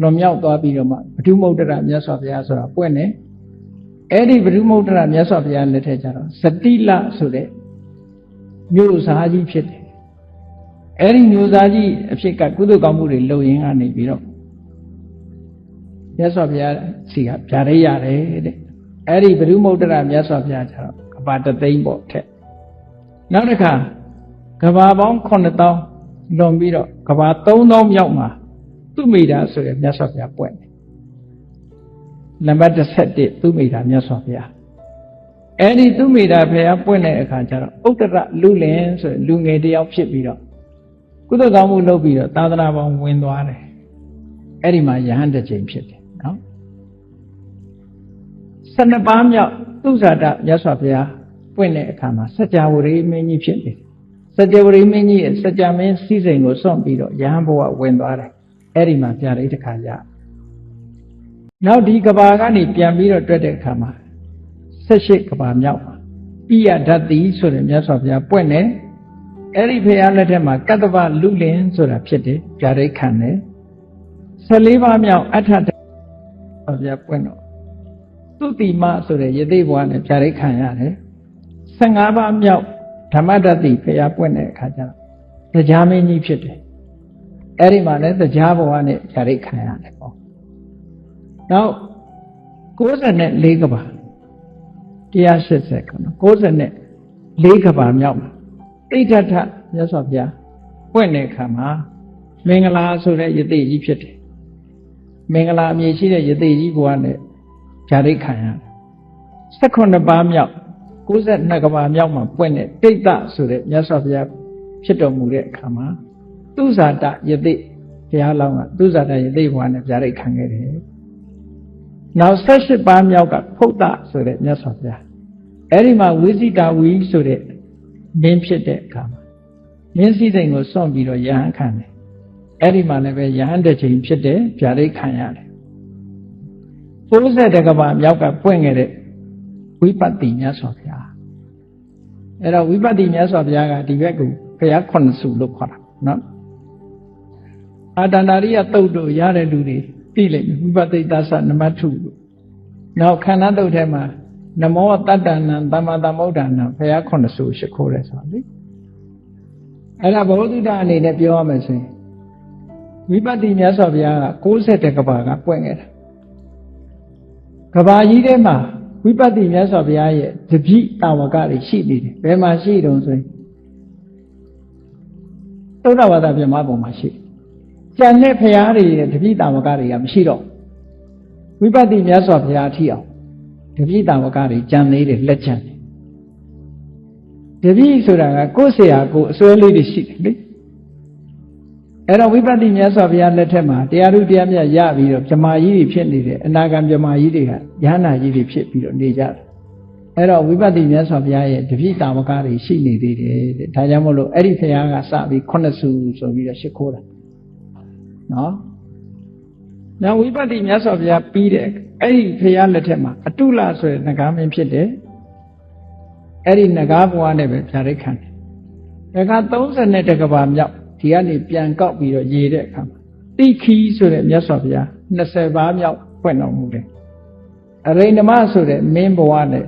လွန်မြောက်သွားပြီးတော့မှဘုဒ္ဓမုဒ္ဒရာမြတ်စွာဘုရားဆိုတာပွင့်တယ်အဲ့ဒီဘုဒ္ဓမုဒ္ဒရာမြတ်စွာဘုရားလက်ထက်ကျတော့ဇတိလဆိုတဲ့မြို့စားကြီးဖြစ်တယ်အဲ့ဒီမျိုးသားကြီးအဖြစ်ကကုသိုလ်ကောင်းမှုတွေလုပ်ရင်းကနေပြီးတော့မြတ်စွာဘုရားစီကဗျာဒိတ်ရတယ်တဲ့အဲ့ဒီဘုဒ္ဓမုဒ္ဒရာမြတ်စွာဘုရားကျတော့ကဘာတသိန်းပေါ့ထက်နောက်တစ်ခါကဘာပေါင်း9000 လွန်ပြီးတော့ကဘာ3000မြောက်မှာသူမိတာဆိုရမြတ်စွာဘုရားပွင့်တယ်နံပါတ်17သူမိတာမြတ်စွာဘုရားအဲ့ဒီသူမိတာဘုရားပွင့်တဲ့အခါကျတော့ဥတ္တရလူလင်ဆိုလူငယ်တယောက်ဖြစ်ပြီးတော့ကုသိုလ်ကောင်းမှုလုပ်ပြီးတော့သာသနာပေါင်းဝင်သွားတယ်အဲ့ဒီမှာယဟန်တစ်ချိန်ဖြစ်တယ်နော်12ပါးမြောက်သူဇာတမြတ်စွာဘုရားပွင့်တဲ့အခါမှာစัจ java ဝရိမင်းကြီးဖြစ်တယ်စัจ java ဝရိမင်းကြီးရဲ့စัจ java မင်းစည်းစိမ်ကိုစွန့်ပြီးတော့ယဟန်ဘဝဝင်သွားတယ်အဲ့ဒီမှာပြရိတခါရနောက်ဒီကဘာကနေပြန်ပြီးတော့တွက်တဲ့အခါမှာ18ကဘာမြောက်ပါပိယဓာတ်တိဆိုတဲ့မြတ်စွာဘုရားပွင့်တယ်အဲ့ဒီဘုရားလက်ထက်မှာကတ္တဗလူလင်ဆိုတာဖြစ်တယ်ပြရိခံတယ်14ပါးမြောက်အဋ္ဌတဘုရားပွင့်တော့သုတိမဆိုတဲ့ယသိဘဝနဲ့ပြရိခံရတယ်15ပါးမြောက်ဓမ္မဓာတိဘုရားပွင့်တဲ့အခါကျတော့တရားမင်းကြီးဖြစ်တယ်အဲ့ဒီမှာလည်းတရားဘဝနဲ့ပြရိခံရတယ်ပေါ့နောက်94ကဘာ180ခု94ကဘာမြောက်မှာတိဋ္ဌထမြတ်စွာဘုရားပွင့်တဲ့အခါမှာမင်္ဂလာဆိုတဲ့ယသိကြီးဖြစ်တယ်မင်္ဂလာအမည်ရှိတဲ့ယသိကြီးဘဝနဲ့ဓာရိခံရတယ်18ပါးမြောက်92ကဘာမြောက်မှာပွင့်တဲ့တိဋ္ဌဆိုတဲ့မြတ်စွာဘုရားဖြစ်တော်မူတဲ့အခါမှာသူဇာတယသိဘုရားလောင်းကသူဇာတယသိဘဝနဲ့ဓာရိခံခဲ့တယ်နောက်18ပါးမြောက်ကဖုဒ္ဒဆိုတဲ့မြတ်စွာဘုရားအဲ့ဒီမှာဝိဇိတာဝီဆိုတဲ့မင်းဖြစ်တဲ့အခါမှာမင်းစည်းစိမ်ကိုစွန့်ပြီးတော့ယဟန်ခံတယ်အဲ့ဒီမှာလည်းပဲယဟန်တစ်ချိန်ဖြစ်တယ်ဗျာဒိတ်ခံရတယ်90ကဘာမြောက်ကပွင့်ခဲ့တဲ့ဝိပဿတိမြတ်စွာဘုရားအဲ့တော့ဝိပဿတိမြတ်စွာဘုရားကဒီဘက်ကိုဘုရား9စုလို့ခေါ်တာနော်အာတန္တာရိယတုတ်တို့ရတဲ့လူတွေသိလိမ့်မယ်ဝိပဿတိသနမထုလို့နောက်ခန္ဓာတုတ်ထဲမှာနမောတတ္တနံသမ္မာသမ္ဗုဒ္ဓနာဘုရား9စုရှိခိုးတယ်ဆိုတာလေအဲ့ဒါဘုဒ္ဓအနေနဲ့ပြောရမယ်ဆိုရင်ဝိပဿတိမြတ်စွာဘုရားက60ကဘာကပွင့်ခဲ့တာကဘာကြီးထဲမှာဝိပဿတိမြတ်စွာဘုရားရဲ့တပိတာဝကတွေရှိနေတယ်ဘယ်မှာရှိတုံးဆိုရင်သုဒ္ဓဝါဒပြမပုံမှာရှိကျန်တဲ့ဘုရားတွေရဲ့တပိတာဝကတွေကမရှိတော့ဝိပဿတိမြတ်စွာဘုရားအထိအောင်တပိတာဝကတွေကြံသေးတယ်လက်ချံတယ်တပိဆိုတာကကိုယ်ဆရာကိုအစွဲလေးတွေရှိတယ်လေအဲ့တော့ဝိပဿတိမြတ်စွာဘုရားလက်ထက်မှာတရားဓုတရားမြတ်ရပြီးတော့ဗြဟ္မာကြီးတွေဖြစ်နေတယ်အနာဂံဗြဟ္မာကြီးတွေကယဟနာကြီးတွေဖြစ်ပြီးတော့နေကြတယ်အဲ့တော့ဝိပဿတိမြတ်စွာဘုရားရဲ့တပိတာဝကတွေရှိနေသေးတယ်တဲ့ဒါကြောင့်မို့လို့အဲ့ဒီဘုရားကစပြီး9စုဆိုပြီးတော့ရှ िख ိုးတာနော်နောက်ဝိပဿတိမြတ်စွာဘုရားပြီးတဲ့အဲ့ဒီဘုရားလက်ထက်မှာအတုလဆိုတဲ့နဂါမင်းဖြစ်တယ်အဲ့ဒီနဂါဘဝနဲ့ပဲဖြာရိတ်ခံတယ်ဒါက32ကဘာမြောက်ဒီကနေပြန်ကောက်ပြီးတော့ရေးတဲ့အခါမှာတိခီဆိုတဲ့မြတ်စွာဘုရား20ပါးမြောက်ဖွင့်တော်မူတယ်အရိဏမဆိုတဲ့မင်းဘဝနဲ့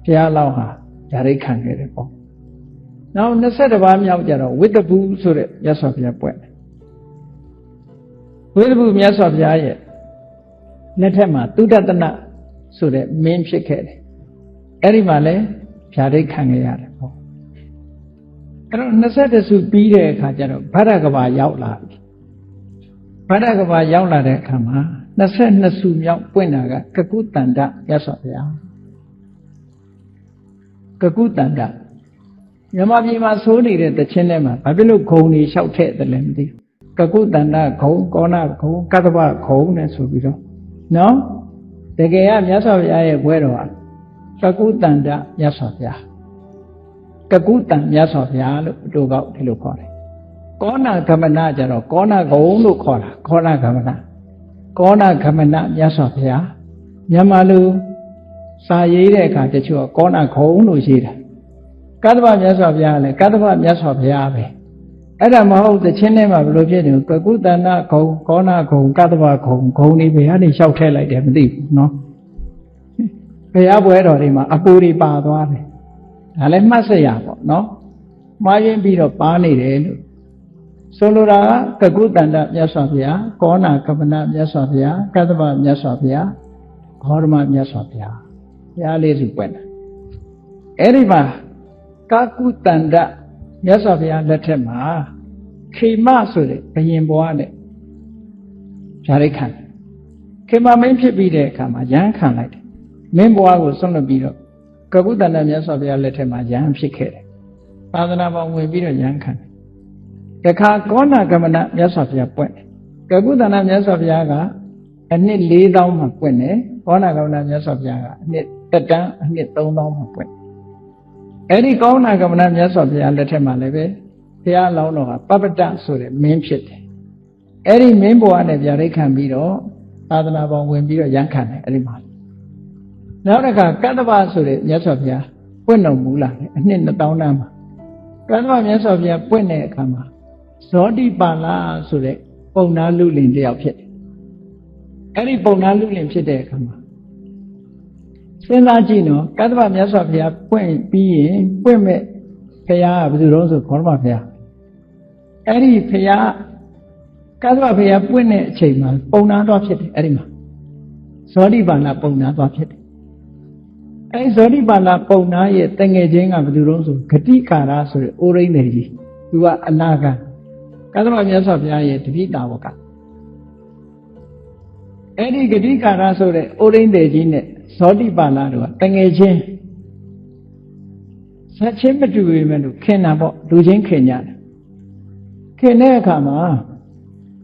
ဘုရားလောင်းဟာဓာရိတ်ခံခဲ့တယ်ပေါ့နောက်22ပါးမြောက်ကျတော့ဝိတ္တဘူဆိုတဲ့မြတ်စွာဘုရားပွင့်တယ်ဝိတ္တဘူမြတ်စွာဘုရားရဲ့လက်ထက်မှာသုဒ္ဓတနဆိုတဲ့မင်းဖြစ်ခဲ့တယ်အဲ့ဒီမှာလည်းဓာရိတ်ခံခဲ့ရတယ်ပေါ့အဲ့တော့21စုပြီးတဲ့အခါကျတော့ဗဒ္ဒကဘာရောက်လာပြီဗဒ္ဒကဘာရောက်လာတဲ့အခါမှာ22စုမြောက်ပွင့်တာကကကုတန္တရသော်ဗျာကကုတန္တမြန်မာပြည်မှာဆိုးနေတဲ့တခြင်းထဲမှာဘာဖြစ်လို့ဂုံတွေလျှောက်ထည့်တယ်လဲမသိဘူးကကုတန္တဂုံကောဏဂုံကတ္တဗဂုံနဲ့ဆိုပြီးတော့နော်တကယ်ကမြတ်စွာဘုရားရဲ့ဘွဲတော်ဟာကကုတန္တမြတ်စွာဘုရားကကုတံမြတ်စွာဘုရားလို့တို့ကောက်ဒီလိုခေါ်တယ်ကောဏဂမနကျတော့ကောဏဂုံလို့ခေါ်တာကောဏဂမနကောဏဂမနမြတ်စွာဘုရားမြန်မာလူစာရေးတဲ့အခါတချို့ကောဏဂုံလို့ရေးတာကတ္တဗမြတ်စွာဘုရားလည်းကတ္တဗမြတ်စွာဘုရားပဲအဲ့ဒါမဟုတ်သချင်းထဲမှာဘယ်လိုဖြစ်နေကကုတန္တဂုံကောဏဂုံကတ္တဗဂုံဂုံတွေဘယ်ကနေလျှောက်ထည့်လိုက်တယ်မသိဘူးနော်ဘုရားပွဲတော်တွေမှာအပူတွေပါသွားတယ်ဒါလည်းမှတ်စရာပေါ့နော်မှားရင်းပြီးတော့ပါနေတယ်လို့ဆိုလိုတာကကုတန္တမြတ်စွာဘုရားကောဏကမနမြတ်စွာဘုရားကတ္တဗမြတ်စွာဘုရားဂေါရမမြတ်စွာဘုရားဘုရားလေးစုပွင့်တယ်အဲ့ဒီမှာကကုတန္တမြတ်စွာဘုရားလက်ထက်မှာ ခေမဆိုတဲ့ဘယင်ဘွားနဲ့ဗျာဒိတ်ခံခေမမင်းဖြစ်ပြီးတဲ့အခါမှာယဟန်ခံလိုက်တယ်မင်းဘွားကိုဆွန့်လွတ်ပြီးတော့ကကုတန္တမြတ်စွာဘုရားလက်ထက်မှာယဟန်ဖြစ်ခဲ့တယ်သာသနာပေါင်းဝင်ပြီးတော့ယဟန်ခံတခါကောဏကမနမြတ်စွာဘုရားပွင့်ကကုတန္တမြတ်စွာဘုရားကအနှစ်4000မှာပွင့်တယ်ကောဏကမနမြတ်စွာဘုရားကအနှစ်တက်တန်းအနှစ်3000မှာပွင့်အဲ့ဒီကောဏကမနမြတ်စွာဘုရားလက်ထက်မှာလည်းပဲဘုရားအလောင်းတော်ကပပ္ပတဆိုတဲ့မင်းဖြစ်တယ်အဲ့ဒီမင်းဘဝနဲ့ဗျာဒိတ်ခံပြီးတော့သာသနာပေါင်းဝင်ပြီးတော့ယဟန်ခံတယ်အဲ့ဒီမှာနောက်တစ်ခါကတ္တဗဆိုတဲ့မြတ်စွာဘုရားပွင့်တော်မူလာတယ်အနှစ်2000တန်းမှာကတ္တဗမြတ်စွာဘုရားပွင့်တဲ့အခါမှာဇောတိပါဠဆိုတဲ့ပုံနာလူလင်တယောက်ဖြစ်တယ်အဲ့ဒီပုံနာလူလင်ဖြစ်တဲ့အခါမှာစဉ်းစားကြည့်နော်ကတ္တဗမြတ်စွာဘုရားပွင့်ပြီးရင်ပွင့်မဲ့ဘုရားကဘယ်သူတုံးဆိုခေါရမဘုရားအဲ့ဒီဘုရားကတ္တဗဘုရားပွင့်တဲ့အချိန်မှာပုံနာသွားဖြစ်တယ်အဲ့ဒီမှာဇောတိပါဠပုံနာသွားဖြစ်တယ်အဲ့ဇောတိပါဠပုံနာရဲ့တငယ်ချင်းကဘယ်သူတုံးဆိုဂတိကာရဆိုတဲ့အိုရိနေကြီးသူကအနာဂတ်ကတ္တဗမြတ်စွာဘုရားရဲ့တပိတာဝကအဲ့ဒီဂတိကာရဆိုတဲ့အိုရိနေကြီးနဲ့ဇောတိပါဠတို့ကတငယ်ချင်းဆက်ချင်းမတူပေမဲ့လို့ခင်တာပေါ့လူချင်းခင်ကြတယ်ခင်တဲ့အခါမှာ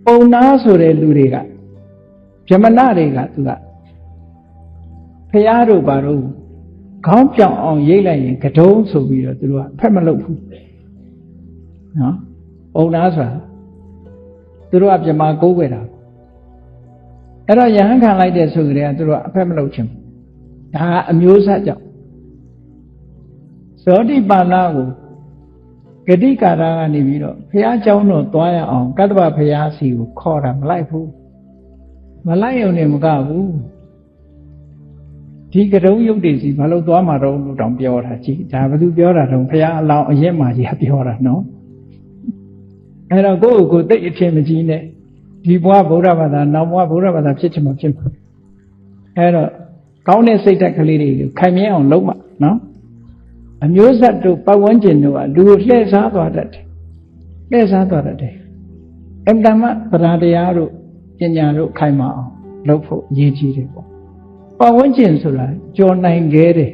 ပုံနာဆိုတဲ့လူတွေကဗြဟ္မဏတွေကသူကဖျားတို့ဘာလို့ခေါင်းပြောင်အောင်ရိတ်လိုက်ရင်ကတုံးဆိုပြီးတော့သူတို့ကဖက်မလုပ်ဘူးနော်ပုံနာဆိုတာသူတို့ကဗြဟ္မာကိုးွယ်တာအဲ့တော့ယဟန်ခံလိုက်တဲ့ဆိုကြတဲ့ကသူတို့ကအဖက်မလုပ်ချင်ဘူးဒါကအမျိုးဆက်ကြောင့်ဇောတိပါဠကိုဂတိကာရကနေပြီးတော့ဘုရားကျောင်းတော်သွားရအောင်ကတ္တဗဘုရားစီကိုခေါ်တာမလိုက်ဘူးမလိုက်ရုံနဲ့မကဘူးဒီကတုံးရုပ်တွေစီဘာလို့သွားမှာတော့လို့တောင်ပြောတာကြည့်ဒါဘယ်သူပြောတာတော့ဘုရားအလောင်းအရက်မှာကြီးကပြောတာနော်အဲ့တော့ကိုယ့်ကိုယ်သိအထင်မကြီးနဲ့ဒီဘဝဗုဒ္ဓဘာသာနောက်ဘဝဗုဒ္ဓဘာသာဖြစ်ချင်မှဖြစ်မှာအဲ့တော့ကောင်းတဲ့စိတ်ဓာတ်ကလေးတွေကိုခိုင်မြဲအောင်လုပ်မှာနော်အမျိုးဆက်တို့ပတ်ဝန်းကျင်တို့ကလူကိုလှည့်စားသွားတတ်တယ်လှည့်စားသွားတတ်တယ်အမှန်တမ်းတရားတို့ပညာတို့ခိုင်မာအောင်လုပ်ဖို့အရေးကြီးတယ်ပေါ့ပတ်ဝန်းကျင်ဆိုတာကြော်နိုင်ခဲ့တယ်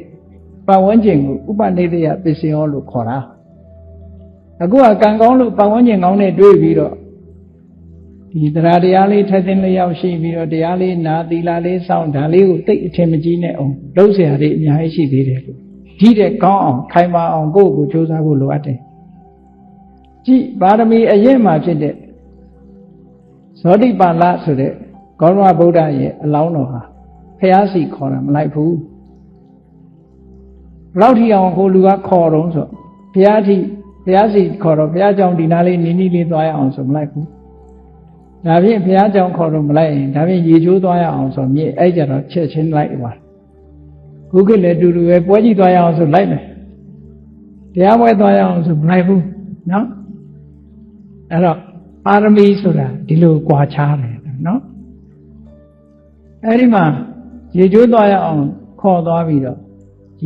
ပတ်ဝန်းကျင်ကိုဥပနိဒေယပစ္စယောလို့ခေါ်တာအခုကကံကောင်းလို့ပတ်ဝန်းကျင်ကောင်းနဲ့တွေ့ပြီးတော့ဒီတရားလေးထက်သင်းလေးရောက်ရှိပြီးတော့တရားလေးနာသီလလေးစောင့်ဒါလေးကိုတိတ်အထင်မကြီးနဲ့အောင်လုပ်เสียရတဲ့အများကြီးရှိသေးတယ်လို့ဒီတဲ့ကောင်းအောင်ခိုင်မာအောင်ကိုယ့်ကိုကြိုးစားဖို့လိုအပ်တယ်ကြည်ပါရမီအရင်မှာဖြစ်တဲ့ဇောတိပါဠဆိုတဲ့ဂေါတမဗုဒ္ဓရဲ့အလောင်းတော်ဟာဖျားစီခေါ်တာမလိုက်ဘူးဘယ်လောက်ထိအောင်ကိုလူကခေါ်တော့ဆိုဖျားစီခေါ်တော့ဘုရားကြောင့်ဒီနာလေးနီးနီးလေးသွားရအောင်ဆိုမလိုက်ဘူးဒါဖြင့်ဘုရားကြောင့်ခေါ်တော့မလိုက်ရင်ဒါဖြင့်ရေချိုးသွားရအောင်ဆိုမြေအဲ့ကြတော့ချက်ချင်းလိုက်သွားခုခေတ်လည်းတူတူပဲပွဲကြည့်သွားရအောင်ဆိုလိုက်မယ်တရားပွဲသွားရအောင်ဆိုမလိုက်ဘူးနော်အဲ့တော့ပါရမီဆိုတာဒီလိုကြွားချားတယ်နော်အဲ့ဒီမှာရေချိုးသွားရအောင်ခေါ်သွားပြီးတော့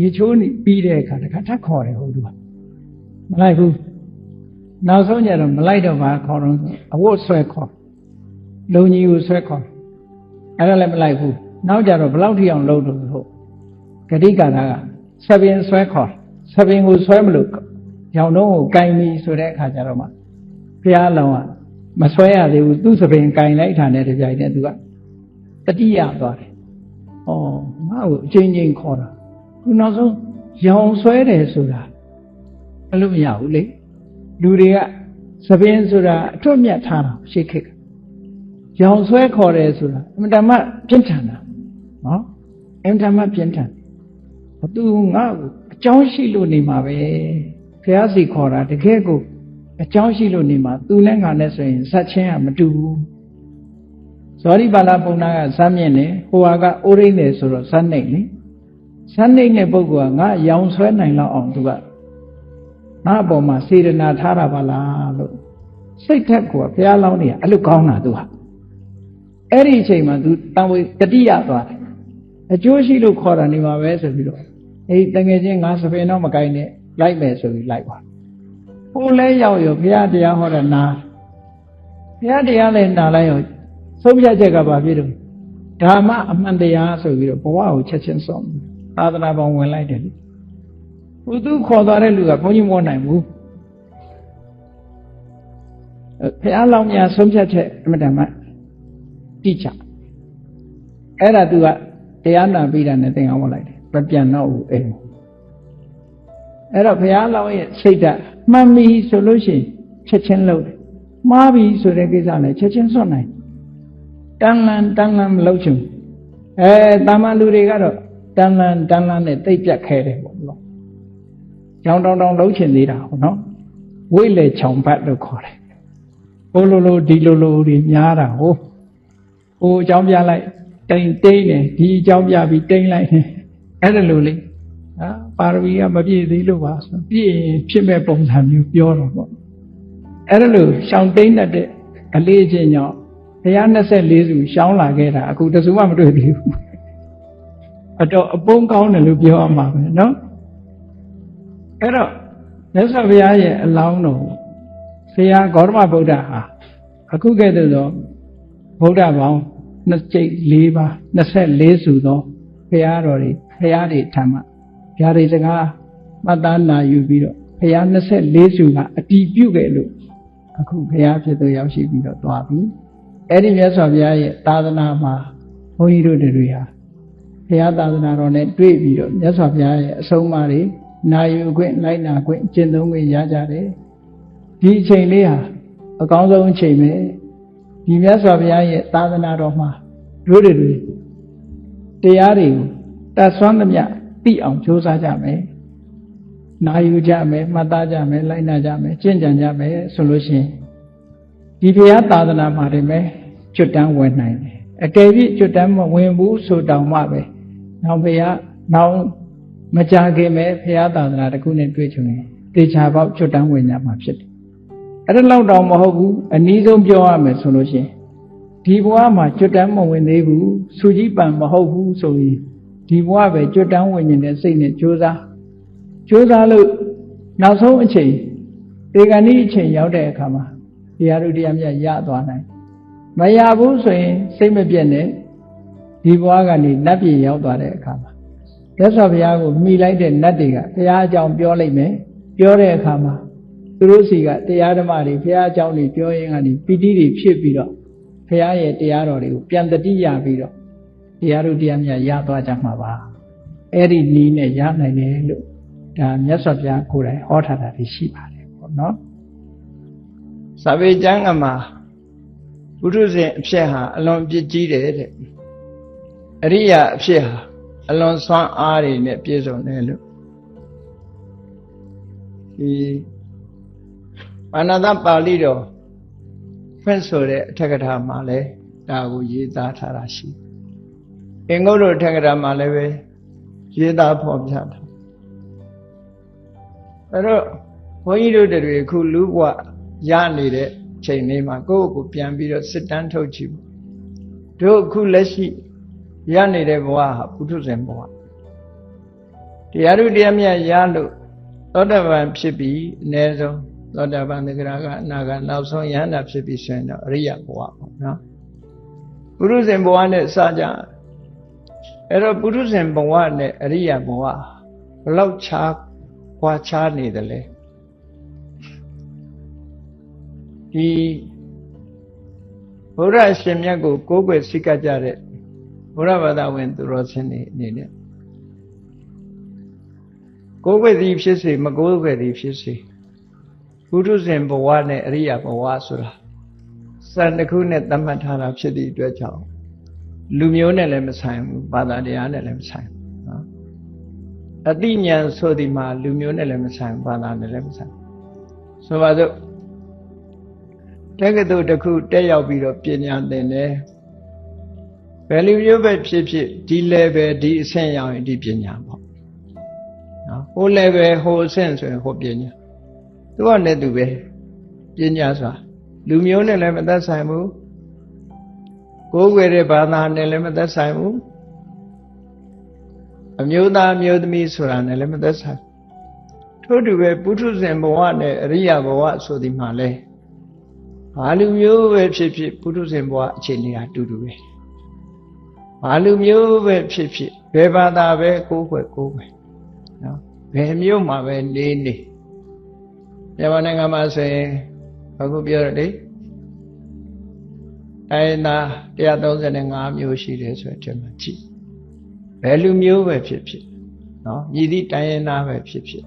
ရေချိုးပြီးတဲ့အခါတခါထပ်ခေါ်တယ်ဟုတ်သူကမလိုက်ဘူးနောက်ဆုံးကျတော့မလိုက်တော့ဘာခေါ်တော့အဝတ်ဆွဲခေါ်လုံကြီးကိုဆွဲခေါ်အဲ့ဒါလည်းမလိုက်ဘူးနောက်ကျတော့ဘယ်လောက်ထိအောင်လုပ်တော့ဟုတ်ဂတိကာရကဆပင်ဆွဲခေါ်ဆပင်ကိုဆွဲမလို့ရောင်တော့ကိုကင်ပြီဆိုတဲ့အခါကျတော့မှဘုရားလောင်းကမဆွဲရသေးဘူးသူ့ဆပင်ကင်လိုက်တာနဲ့တပြိုင်တည်းသူကတတိယသွားတယ်ဩငါ့ကိုအချင်းချင်းခေါ်တာခုနောက်ဆုံးရောင်ဆွဲတယ်ဆိုတာအဲ့လိုမရဘူးလေလူတွေကသပင်ဆိုတာအထွတ်မြတ်ထားတာရှေ့ခေတ်ကရောင်ဆွဲခေါ်တယ်ဆိုတာအမှန်တမ်းပြင်းထန်တာနော်အမှန်တမ်းပြင်းထန်ဘသူငါ့ကိုအကြောင်းရှိလို့နေမှာပဲဘုရားစီခေါ်တာတကယ်ကိုအကြောင်းရှိလို့နေမှာသူနဲ့ငါနဲ့ဆိုရင်ဇက်ချင်းကမတူဘူးဇောတိပါဠပုံနာကဇမ်းမြင့်တယ်ဟိုဟာကအိုရိနေဆိုတော့ဇမ်းနှိမ့်လေဇမ်းနှိမ့်တဲ့ပုဂ္ဂိုလ်ကငါရောင်ဆွဲနိုင်လောက်အောင်သူကငါ့အပေါ်မှာစေတနာထားတာပါလားလို့စိတ်ထက်ကဘုရားလောင်းနေအဲ့လိုကောင်းတာသူဟာအဲ့ဒီအချိန်မှာသူတန်ဝေတတိယသွားတယ်အကျိုးရှိလို့ခေါ်တာနေမှာပဲဆိုပြီးတော့အေးတကယ်ချင်းငါစပင်တော့မကိုင်းနဲ့လိုက်မယ်ဆိုပြီးလိုက်သွားဟိုလဲရောက်ရောဘုရားတရားဟောတာနာ ဘုရားတရားလည်းနားလိုက်အောင်ဆုံးဖြတ်ချက်ကဘာဖြစ်လို့ဓမ္မအမှန်တရားဆိုပြီးတော့ဘဝကိုချက်ချင်းဆုံးသာသနာပေါင်းဝင်လိုက်တယ်လေဘုသူခေါ်သွားတဲ့လူကဘုန်းကြီးမဟုတ်နိုင်ဘူးဘုရားလောင်းများဆုံးဖြတ်ချက်အမှန်တမ်းတိကျအဲ့ဒါသူကတရားနာပြီးတာနဲ့သင်အောင်လိုက်တယ်မပြန်တော့ဘူးအဲ့တော့ဘုရားလောင်းရဲ့စိတ်ဓာတ်မှန်ပြီဆိုလို့ရှိရင်ချက်ချင်းလုပ်တယ်မှားပြီဆိုတဲ့ကိစ္စလည်းချက်ချင်းစွန့်နိုင်တန်လန်မလုပ်ချင်တာမန်လူတွေကတော့တန်လန်နဲ့တိတ်ပြတ်ခဲတယ်ပေါ့နော်ကြောင်တောင်လှုပ်ချင်သေးတာဟုတ်နော်ဝိလေချောင်ဘတ်လို့ခေါ်တယ်ဟိုလိုဒီလိုတွေများတာဟိုအကြောင်းပြလိုက်တိမ်နေဒီအကြောင်းပြပြီးတိမ်လိုက်နေအဲ့ဒါလိုလေပါရမီကမပြည့်သေးလို့ပါဆိုပြည့်ရင်ဖြစ်မဲ့ပုံစံမျိုးပြောတော့ပေါ့အဲ့ဒါလိုရှောင်တိမ်တဲ့အလေးချင်းကြောင့်ဘုရား24စုရှောင်းလာခဲ့တာအခုတစုမှမတွေ့သေးဘူးအတော့အပုံးကောင်းတယ်လို့ပြောရမှာပဲเนาะအဲ့တော့မြတ်စွာဘုရားရဲ့အလောင်းတော်ဆရာဂေါတမဗုဒ္ဓဟာအခုကဲ့သို့သောဗုဒ္ဓဘောင်4ပါး24စုသောဘုရားတော်တွေဘုရားတွေထံမှာဘုရားတွေစကားမှတ်သားနာယူပြီးတော့ဘုရား24စုကအတည်ပြုခဲ့လို့အခုဘုရားဖြစ်သူရောက်ရှိပြီးတော့သွားပြီအဲ့ဒီမြတ်စွာဘုရားရဲ့သာသနာမှာဘုန်းကြီးတို့တွေဟာဘုရားသာသနာတော်နဲ့တွေ့ပြီးတော့မြတ်စွာဘုရားရဲ့အဆုံးအမတွေနာယူခွင့်လိုက်နာခွင့်ကျင့်သုံးခွင့်ရကြတယ်ဒီအချိန်လေးဟာအကောင်းဆုံးအချိန်ပဲဒီမြတ်စွာဘုရားရဲ့သာသနာတော်မှာတို့တွေတရားတွေကိုတတ်ဆွမ်းသမျှသိအောင်ကြိုးစားကြမယ်နာယူကြမယ်မှတ်သားကြမယ်လိုက်နာကြမယ်ကျင့်ကြံကြမယ်ဆိုလို့ရှိရင်ဒီဘုရားသာသနာမှာတည်းပဲကျွတ်တန်းဝင်နိုင်တယ်အကယ်၍ကျွတ်တန်းမဝင်ဘူးဆိုတောင်မှပဲနောက်ဘုရားနောက်မကြခင်ပဲဘုရားသာသနာတစ်ခုနဲ့တွေ့ချုံရင်တေချာပေါက်ကျွတ်တန်းဝင်ကြမှာဖြစ်တယ်အဲ့ဒါလောက်တောင်မဟုတ်ဘူးအနည်းဆုံးပြောရမယ်ဆိုလို့ရှိရင်ဒီဘဝမှာကျွတ်တန်းမဝင်သေးဘူးစူကြီးပံမဟုတ်ဘူးဆိုရင်ဒီဘဝပဲကျွတ်တန်းဝင်နေတဲ့စိတ်နဲ့ကြိုးစားလို့နောက်ဆုံးအချိန်ဧကဏီအချိန်ရောက်တဲ့အခါမှာတရားတို့တရားမြတ်ရသွားနိုင်မရဘူးဆိုရင်စိတ်မပြည့်နဲ့ဒီဘဝကနေနတ်ပြည်ရောက်သွားတဲ့အခါမှာမြတ်စွာဘုရားကိုမိလိုက်တဲ့နတ်တွေကဘုရားအကြောင်းပြောလိုက်မယ်ပြောတဲ့အခါမှာသူတို့စီကတရားဓမ္မတွေဘုရားအကြောင်းတွေပြောရင်းကနေပီတိတွေဖြစ်ပြီးတော့ဘုရားရဲ့တရားတော်တွေကိုပြန်တတိယပြီးတော့တရားတို့တရားမြတ်ရသွားကြမှာပါအဲ့ဒီနည်းနဲ့ရနိုင်တယ်လို့ဒါမြတ်စွာဘုရားကိုယ်တိုင်ဟောထားတာရှိပါတယ်ပေါ့နော်စာပေကျမ်းကမှာဘုရုဇဉ်အဖြစ်ဟာအလွန်ပြည့်ကြီးတယ်တဲ့အရိယာအဖြစ်ဟာအလွန်ဆွမ်းအားတွေနဲ့ပြည့်စုံတယ်လို့ဒီပါဏာသပါဠိတော်ဖွင့်ဆိုတဲ့အထက်ကထာမှာလည်းဒါကိုရေးသားထားတာရှိအင်္ဂုတ္တအထက်ကထာမှာလည်းပဲရေးသားဖော်ပြထားအဲ့တော့ဘုန်းကြီးတို့တွေအခုလူဘဝရနေတဲ့ချိန်လေးမှာကိုယ့်ကိုယ်ပြန်ပြီးတော့စစ်တမ်းထုတ်ကြည့်တို့အခုလက်ရှိရနေတဲ့ဘဝဟာပုထုဇဉ်ဘဝတရားတို့တရားမြတ်ရလို့သောတာပန်ဖြစ်ပြီးအ ਨੇ ဆုံးသောတာပန်သဂရကအနာဂတ်နောက်ဆုံးယန္တာဖြစ်ပြီးဆိုရင်တော့အရိယဘဝပေါ့နော်ပုထုဇဉ်ဘဝနဲ့စကြအဲ့တော့ပုထုဇဉ်ဘဝနဲ့အရိယဘဝဘယ်လောက်ခြားခွာခြားနေတယ်လဲဒီဘုရားရှင်မြတ်ကိုကိုးကွယ်စိတ်ကကြတဲ့ဘုရားဘာသာဝင်သူတော်စင်တွေအနေနဲ့ကိုးကွယ်သည်ဖြစ်စေမကိုးကွယ်သည်ဖြစ်စေပုထုဇဉ်ဘဝနဲ့အရိယဘဝဆိုတာစံတစ်ခုနဲ့သတ်မှတ်ထားတာဖြစ်သည့်အတွက်ကြောင့်လူမျိုးနဲ့လည်းမဆိုင်ဘူးဘာသာတရားနဲ့လည်းမဆိုင်ဘူးနော်အတိညာဏ်ဆိုဒီမှာလူမျိုးနဲ့လည်းမဆိုင်ဘာသာနဲ့လည်းမဆိုင်ဆိုပါစို့တက္ကသိုလ်တစ်ခုတက်ရောက်ပြီးတော့ပညာသင်တယ်ဘယ်လိုမျိုးပဲဖြစ်ဖြစ်ဒီ level ဒီအဆင့်ရောက်ရင်ဒီပညာပေါ့နော်ဟို level ဟိုအဆင့်ဆိုရင်ဟိုပညာသူကလည်းသူပဲပညာဆိုတာလူမျိုးနဲ့လည်းမသက်ဆိုင်ဘူးကိုယ်ွယ်တဲ့ဘာသာနဲ့လည်းမသက်ဆိုင်ဘူးအမျိုးသားအမျိုးသမီးဆိုတာနဲ့လည်းမသက်ဆိုင်ထို့တူပဲပုထုဇဉ်ဘဝနဲ့အရိယဘဝဆိုဒီမှာလဲ ဘာလူမျိုးပဲဖြစ်ဖြစ်ပုထုဇဉ်ဘဝအခြေအနေဟာတူတူပဲဘာလူမျိုးပဲဖြစ်ဖြစ်ဘယ်ဘာသာပဲကိုးကွယ်နော်ဘယ်မျိုးမှာပဲနေမြန်မာနိုင်ငံမှာဆိုရင်အခုပြောရလေတိုင်းသား135မျိုးရှိတယ်ဆိုတဲ့မှာကြည့်ဘယ်လူမျိုးပဲဖြစ်ဖြစ်နော်မြည်သည့်တိုင်းရင်းသားပဲဖြစ်ဖြစ်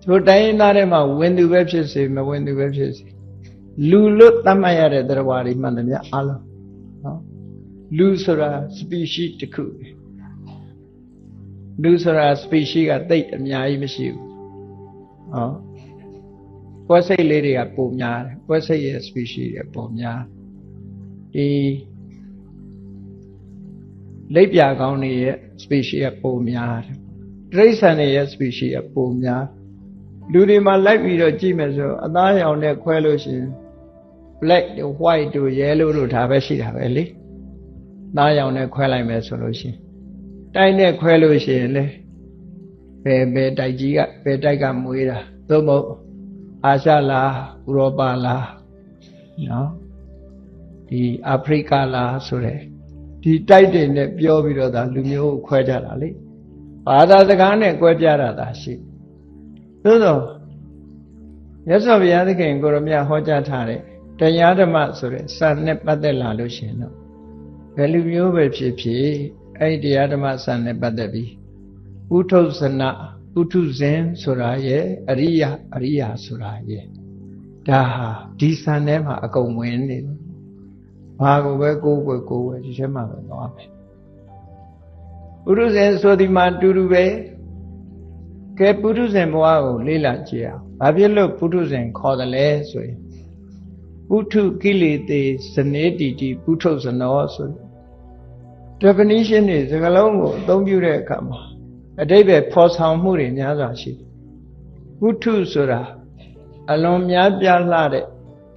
သူတိုင်းရင်းသားတွေမှာဝင်သူပဲဖြစ်စေမဝင်သူပဲဖြစ်စေလူလို့သတ်မှတ်ရတဲ့တရားတွေမှန်တယ်များအားလုံးနော်လူဆိုတာ species တစ်ခုလူဆိုတာ species ကတိတ်အများကြီးမရှိဘူးဟောကွက်စိတ်လေးတွေကပုံများတယ်ကွက်စိတ်ရဲ့ species တွေပုံများဒီလိပ်ပြာကောင်းတွေရဲ့ species ကပုံများတယ်တိရစ္ဆာန်တွေရဲ့ species ကပုံများလူတွေမှာလိုက်ပြီးတော့ကြည့်မယ်ဆိုအသားရောင်နဲ့ခွဲလို့ရှိရင် black တို့ white တို့ yellow တို့ဒါပဲရှိတာပဲလေသားရောင်နဲ့ခွဲလိုက်မယ်ဆိုလို့ရှိရင်တိုက်နဲ့ခွဲလို့ရှိရင်လေဘယ်တိုက်ကြီးကဘယ်တိုက်ကမွေးတာသို့မဟုတ်အာရှလားဥရောပလားနော်ဒီအာဖရိကလားဆိုတဲ့ဒီတိုက်တွေနဲ့ပြောပြီးတော့ဒါလူမျိုးကိုခွဲကြတာလေဘာသာစကားနဲ့ကွဲပြားတာသာရှိသို့သောမြတ်စွာဘုရားသခင်ကိုရမြတ်ဟောကြားထားတဲ့တရားဓမ္မဆိုတဲ့စံနဲ့ပတ်သက်လာလို့ရှိရင်တော့ဘယ်လူမျိုးပဲဖြစ်ဖြစ်အဲ့ဒီတရားဓမ္မစံနဲ့ပတ်သက်ပြီးဥထုဇနဥထုဇဉ်ဆိုတာရဲ့အရိယာဆိုတာရဲ့ဒါဟာဒီစံထဲမှာအကုန်ဝင်နေတယ်ဘာကိုပဲကိုယ်ွယ်ဒီထဲမှာပဲသွားမယ်ဥထုဇဉ်ဆိုဒီမှာတူတူပဲကဲပုထုဇဉ်ဘဝကိုလေ့လာကြည့်အောင်ဘာဖြစ်လို့ပုထုဇဉ်ခေါ်တယ်လဲဆိုရင်ပုထုကိလေသေဇနေတိတိပုထုဇနောဆို definition တွေစကားလုံးကိုအသုံးပြုတဲ့အခါမှာအဓိပ္ပာယ်ဖော်ဆောင်မှုတွေများစွာရှိတယ်ပုထုဆိုတာအလွန်များပြားလှတဲ့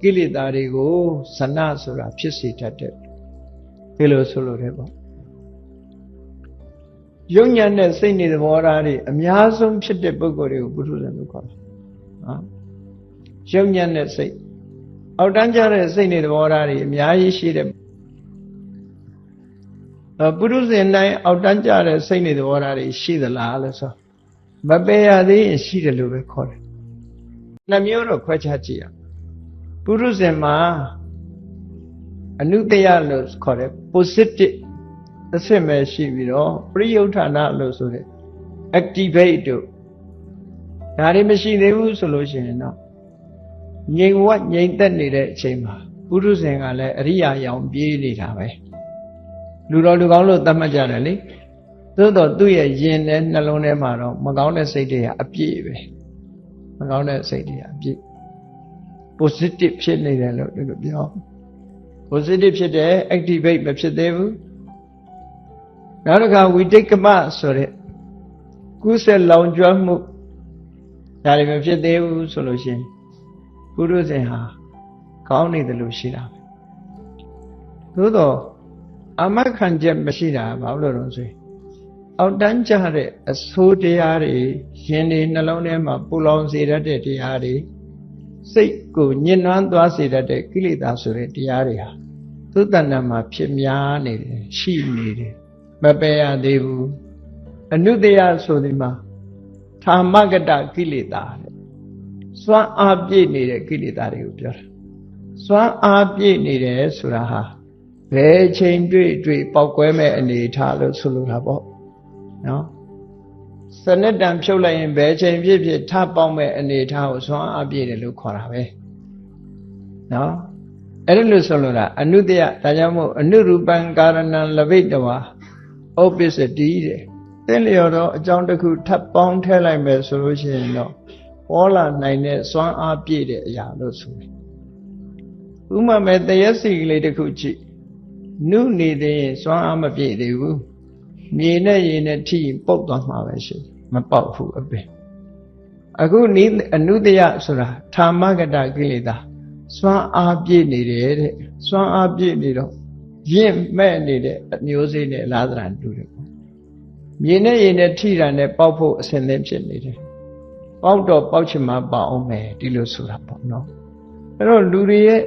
ကိလေသာတွေကိုဇနဆိုတာဖြစ်စေတတ်တယ်ဒီလိုဆိုလို့ရတယ်ပေါ့ယုံညာနဲ့စိတ်နေသဘောထားတွေအများဆုံးဖြစ်တဲ့ပုဂ္ဂိုလ်တွေကိုပုထုဇဉ်လို့ခေါ်တယ်နော်ယုံညာနဲ့စိတ်အောက်တန်းကြတဲ့စိတ်နေသဘောထားတွေအများကြီးရှိတဲ့ပုထုဇဉ်တိုင်းအောက်တန်းကြတဲ့စိတ်နေသဘောထားတွေရှိသလားလို့ဆိုမပယ်ရသေးရင်ရှိတယ်လို့ပဲခေါ်တယ်နှမျိုးတော့ခွဲခြားကြည့်ရပုထုဇဉ်မှာအနုတ္တယလို့ခေါ်တယ် positive အစစ်မဲ့ရှိပြီးတော့ပရိယုဌာဏလို့ဆိုတဲ့ activate တို့ဒါတွေမရှိသေးဘူးဆိုလို့ရှိရင်တော့ငြိမ်ဝငြိမ်သက်နေတဲ့အချိန်မှာပုထုဇဉ်ကလည်းအရိယာရောင်ပြေးနေတာပဲလူတော်လူကောင်းလို့သတ်မှတ်ကြတယ်လေသို့တော့သူ့ရဲ့ယင်နဲ့နှလုံးထဲမှာတော့မကောင်းတဲ့စိတ်တွေကအပြည့်ပဲမကောင်းတဲ့စိတ်တွေအပြည့် positive ဖြစ်နေတယ်လို့ဒီလိုပြော positive ဖြစ်တယ် activate မဖြစ်သေးဘူးနောက်တစ်ခါဝိတိတ်ကမဆိုတဲ့ကုသလောင်ကျွမ်းမှုဒါတွေမဖြစ်သေးဘူးဆိုလို့ရှိရင်ပုရုဇဉ်ဟာကောင်းနေတယ်လို့ရှိတာပဲသို့တော့အမခံချက်မရှိတာဘာလို့လဲဆိုရင်အောက်တန်းကြတဲ့အဆိုးတရားတွေရင်တွေနှလုံးထဲမှာပူလောင်စေတတ်တဲ့တရားတွေစိတ်ကိုညှဉ်းနှွမ်းသွားစေတတ်တဲ့ကိလေသာဆိုတဲ့တရားတွေဟာသုတ္တဏမှာဖြစ်များနေတယ်ရှိနေတယ်မပယ်ရသေးဘူးအနုတ္တယဆိုဒီမှာထာမဂတကိလေသာတဲ့စွမ်းအားပြည့်နေတဲ့ကိလေသာတွေကိုပြောတာစွမ်းအားပြည့်နေတယ်ဆိုတာဟာဘယ်ချိန်တွေ့ပေါက်ကွဲမဲ့အနေထားလို့ဆိုလိုတာပေါ့နော်စနစ်တံဖြုတ်လိုက်ရင်ဘယ်ချိန်ဖြစ်ထပေါက်မဲ့အနေထားကိုစွမ်းအားပြည့်တယ်လို့ခေါ်တာပဲနော်အဲ့ဒါလို့ဆိုလိုတာအနုတ္တယဒါကြောင့်မို့အနုရူပံကာရဏံလဘိတဝါဥပ္ပစ္စတိတဲ့သင်လျော်တော့အကြောင်းတစ်ခုထပ်ပေါင်းထည့်လိုက်မယ်ဆိုလို့ရှိရင်တော့ပေါ်လာနိုင်တဲ့စွမ်းအားပြည့်တဲ့အရာလို့ဆိုတယ်ဥပမာမဲ့တရက်စီကလေးတစ်ခုကြည့်နုနေသေးရင်စွမ်းအားမပြည့်သေးဘူးမြေနဲ့ရေနဲ့ထိပုတ်သွားမှာပဲရှိမပေါက်ဘူးအပင်အခုနိအနုတ္တယဆိုတာထာမဂတကိလေသာစွမ်းအားပြည့်နေတယ်တဲ့စွမ်းအားပြည့်နေတော့ရင့်မဲ့နေတဲ့အမျိုးစိနဲ့လာသရံတူတယ်ပေါ့မြေနဲ့ရေနဲ့ထိတာနဲ့ပေါက်ဖို့အဆင်သင့်ဖြစ်နေတယ်ပေါက်တော့ပေါက်ချင်မှပေါက်အောင်မယ်ဒီလိုဆိုတာပေါ့နော် အဲ့တော့လူတွေရဲ့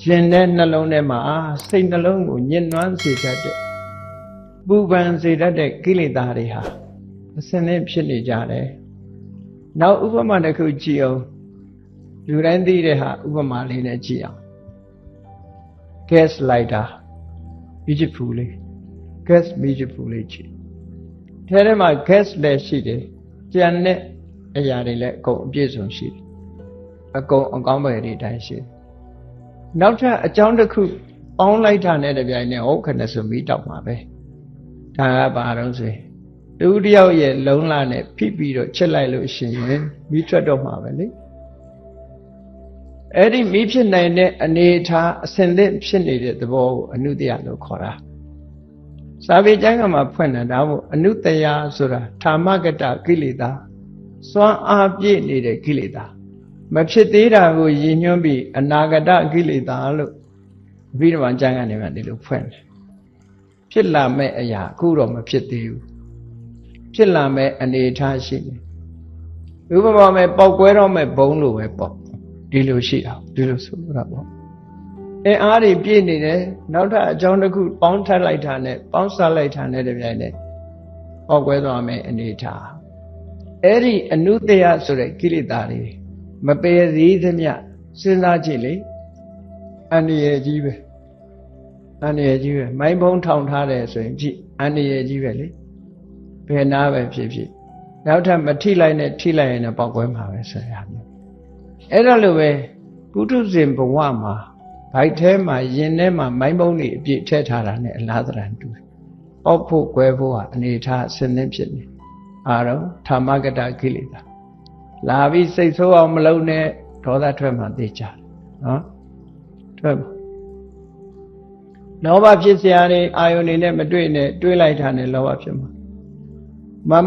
ရင်တဲ့နှလုံးထဲမှာစိတ်နှလုံးကိုညှဉ်းနှွမ်းစေတတ်တဲ့ပူပန်စေတတ်တဲ့ကိလေသာတွေဟာအစင်းနဲ့ဖြစ်နေကြတယ်နောက်ဥပမာတစ်ခုကြည့်အောင်လူတိုင်းသိတဲ့ဟာဥပမာလေးနဲ့ကြည့်အောင် gas lighter မြစ်ဖူးလေး gas မြစ်ဖူးလေးကြည့်ထဲမှာ gas လည်းရှိတယ်ကြံတဲ့အရာတွေလည်းအကုန်အပြည့်စုံရှိတယ်အကုန်အကောင်းပဲတွေတိုင်းရှိတယ်နောက်ထပ်အကြောင်းတစ်ခုပေါင်းလိုက်တာနဲ့တပြိုင်နက်ဟုတ်ခနဲ့ဆိုမိတောက်မှာပဲဒါကဘာတော့ဆိုရင်တူတယောက်ရဲ့လုံလာနဲ့ဖိပြီးတော့ချက်လိုက်လို့ရှိရင်မိထွက်တော့မှာပဲလေအဲ့ဒီမိဖြစ်နိုင်တဲ့အနေအထားအစဉ်သင့်ဖြစ်နေတဲ့သဘောကိုအနုတ္တယလို့ခေါ်တာစာပေကျမ်းကမှာဖွင့်တာဒါမို့အနုတ္တယဆိုတာဌာမကတကိလေသာစွမ်းအားပြည့်နေတဲ့ကိလေသာမဖြစ်သေးတာကိုရည်ညွှန်းပြီးအနာဂတကိလေသာလို့အဘိဓမ္မာကျမ်းကနေမှဒီလိုဖွင့်တယ်ဖြစ်လာမဲ့အရာအခုတော့မဖြစ်သေးဘူးဖြစ်လာမဲ့အနေအထားရှိတယ်ဥပမာမဲ့ပေါက်ကွဲတော့မဲ့ဘုံလို့ပဲပေါ့ဒီလိုရှိတာဒီလိုဆိုတာပေါ့အင်းအားတွေပြည့်နေတယ်နောက်ထပ်အကြောင်းတစ်ခုပေါင်းထပ်လိုက်တာနဲ့ပေါင်းစပ်လိုက်တာနဲ့တပြိုင်နက်ပေါက်ကွဲသွားမဲ့အနေအထားအဲ့ဒီအနုတ္တယဆိုတဲ့ကိလေသာတွေမပယ်စည်းသမျှစဉ်းစားကြည့်လေအန္တရာယ်ကြီးပဲအန္တရာယ်ကြီးပဲမိုင်းဘုံထောင်ထားတယ်ဆိုရင်ကြည့်အန္တရာယ်ကြီးပဲလေဘယ်နာပဲဖြစ်ဖြစ်နောက်ထပ်မထိလိုက်နဲ့ထိလိုက်ရင်တော့ပေါက်ကွဲမှာပဲဆိုရမယ်အဲ့ဒါလိုပဲပုထုဇဉ်ဘဝမှာဘိုက်ထဲမှာရင်ထဲမှာမိုင်းဘုံတွေအပြည့်ထည့်ထားတာနဲ့အလားတရန်တူတယ်ပေါက်ဖို့ကွဲဖို့ဟာအနေထားအစဉ်သင့်ဖြစ်နေအားတော့ဌာမကတကိလေသာလာပြီးစိတ်ဆိုးအောင်မလုပ်နဲ့ဒေါသထွက်မှသိကြတယ်နော်ထွက်ပါလောဘဖြစ်စရာတွေအာယုန်တွေနဲ့မတွေ့နဲ့တွေးလိုက်တာနဲ့လောဘဖြစ်မှာ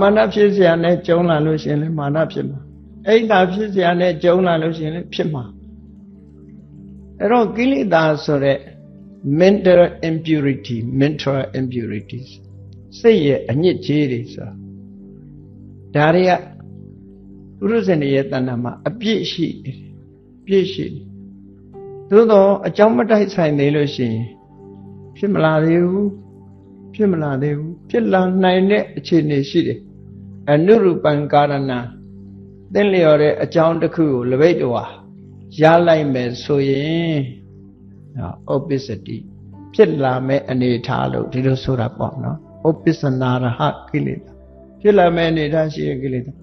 မာနဖြစ်စရာနဲ့ကြုံလာလို့ရှိရင်လည်းမာနဖြစ်မှာအိတ်တာဖြစ်စရာနဲ့ကြုံလာလို့ရှိရင်လည်းဖြစ်မှာအဲ့တော့ကိလေသာဆိုတဲ့ mental impurities စိတ်ရဲ့အညစ်အကြေးတွေဆိုတာဒါတွေကပုရုဇဉ်ရဲ့တဏ္ဍာမှာအပြည့်ရှိတယ်ပြည့်ရှိတယ်သို့တော့အကြောင်းမတိုက်ဆိုင်သေးလို့ရှိရင်ဖြစ်မလာသေးဘူးဖြစ်မလာသေးဘူးဖြစ်လာနိုင်တဲ့အခြေအနေရှိတယ်အနုရူပံကာရဏသင်လျော်တဲ့အကြောင်းတစ်ခုကိုလပိတ်တော်ရလိုက်မယ်ဆိုရင်ဩပစ္စတိဖြစ်လာမဲ့အနေထားလို့ဒီလိုဆိုတာပေါ့နော်ဩပစ္စနာရဟကိလေသာဖြစ်လာမဲ့အနေထားရှိတဲ့ကိလေသာ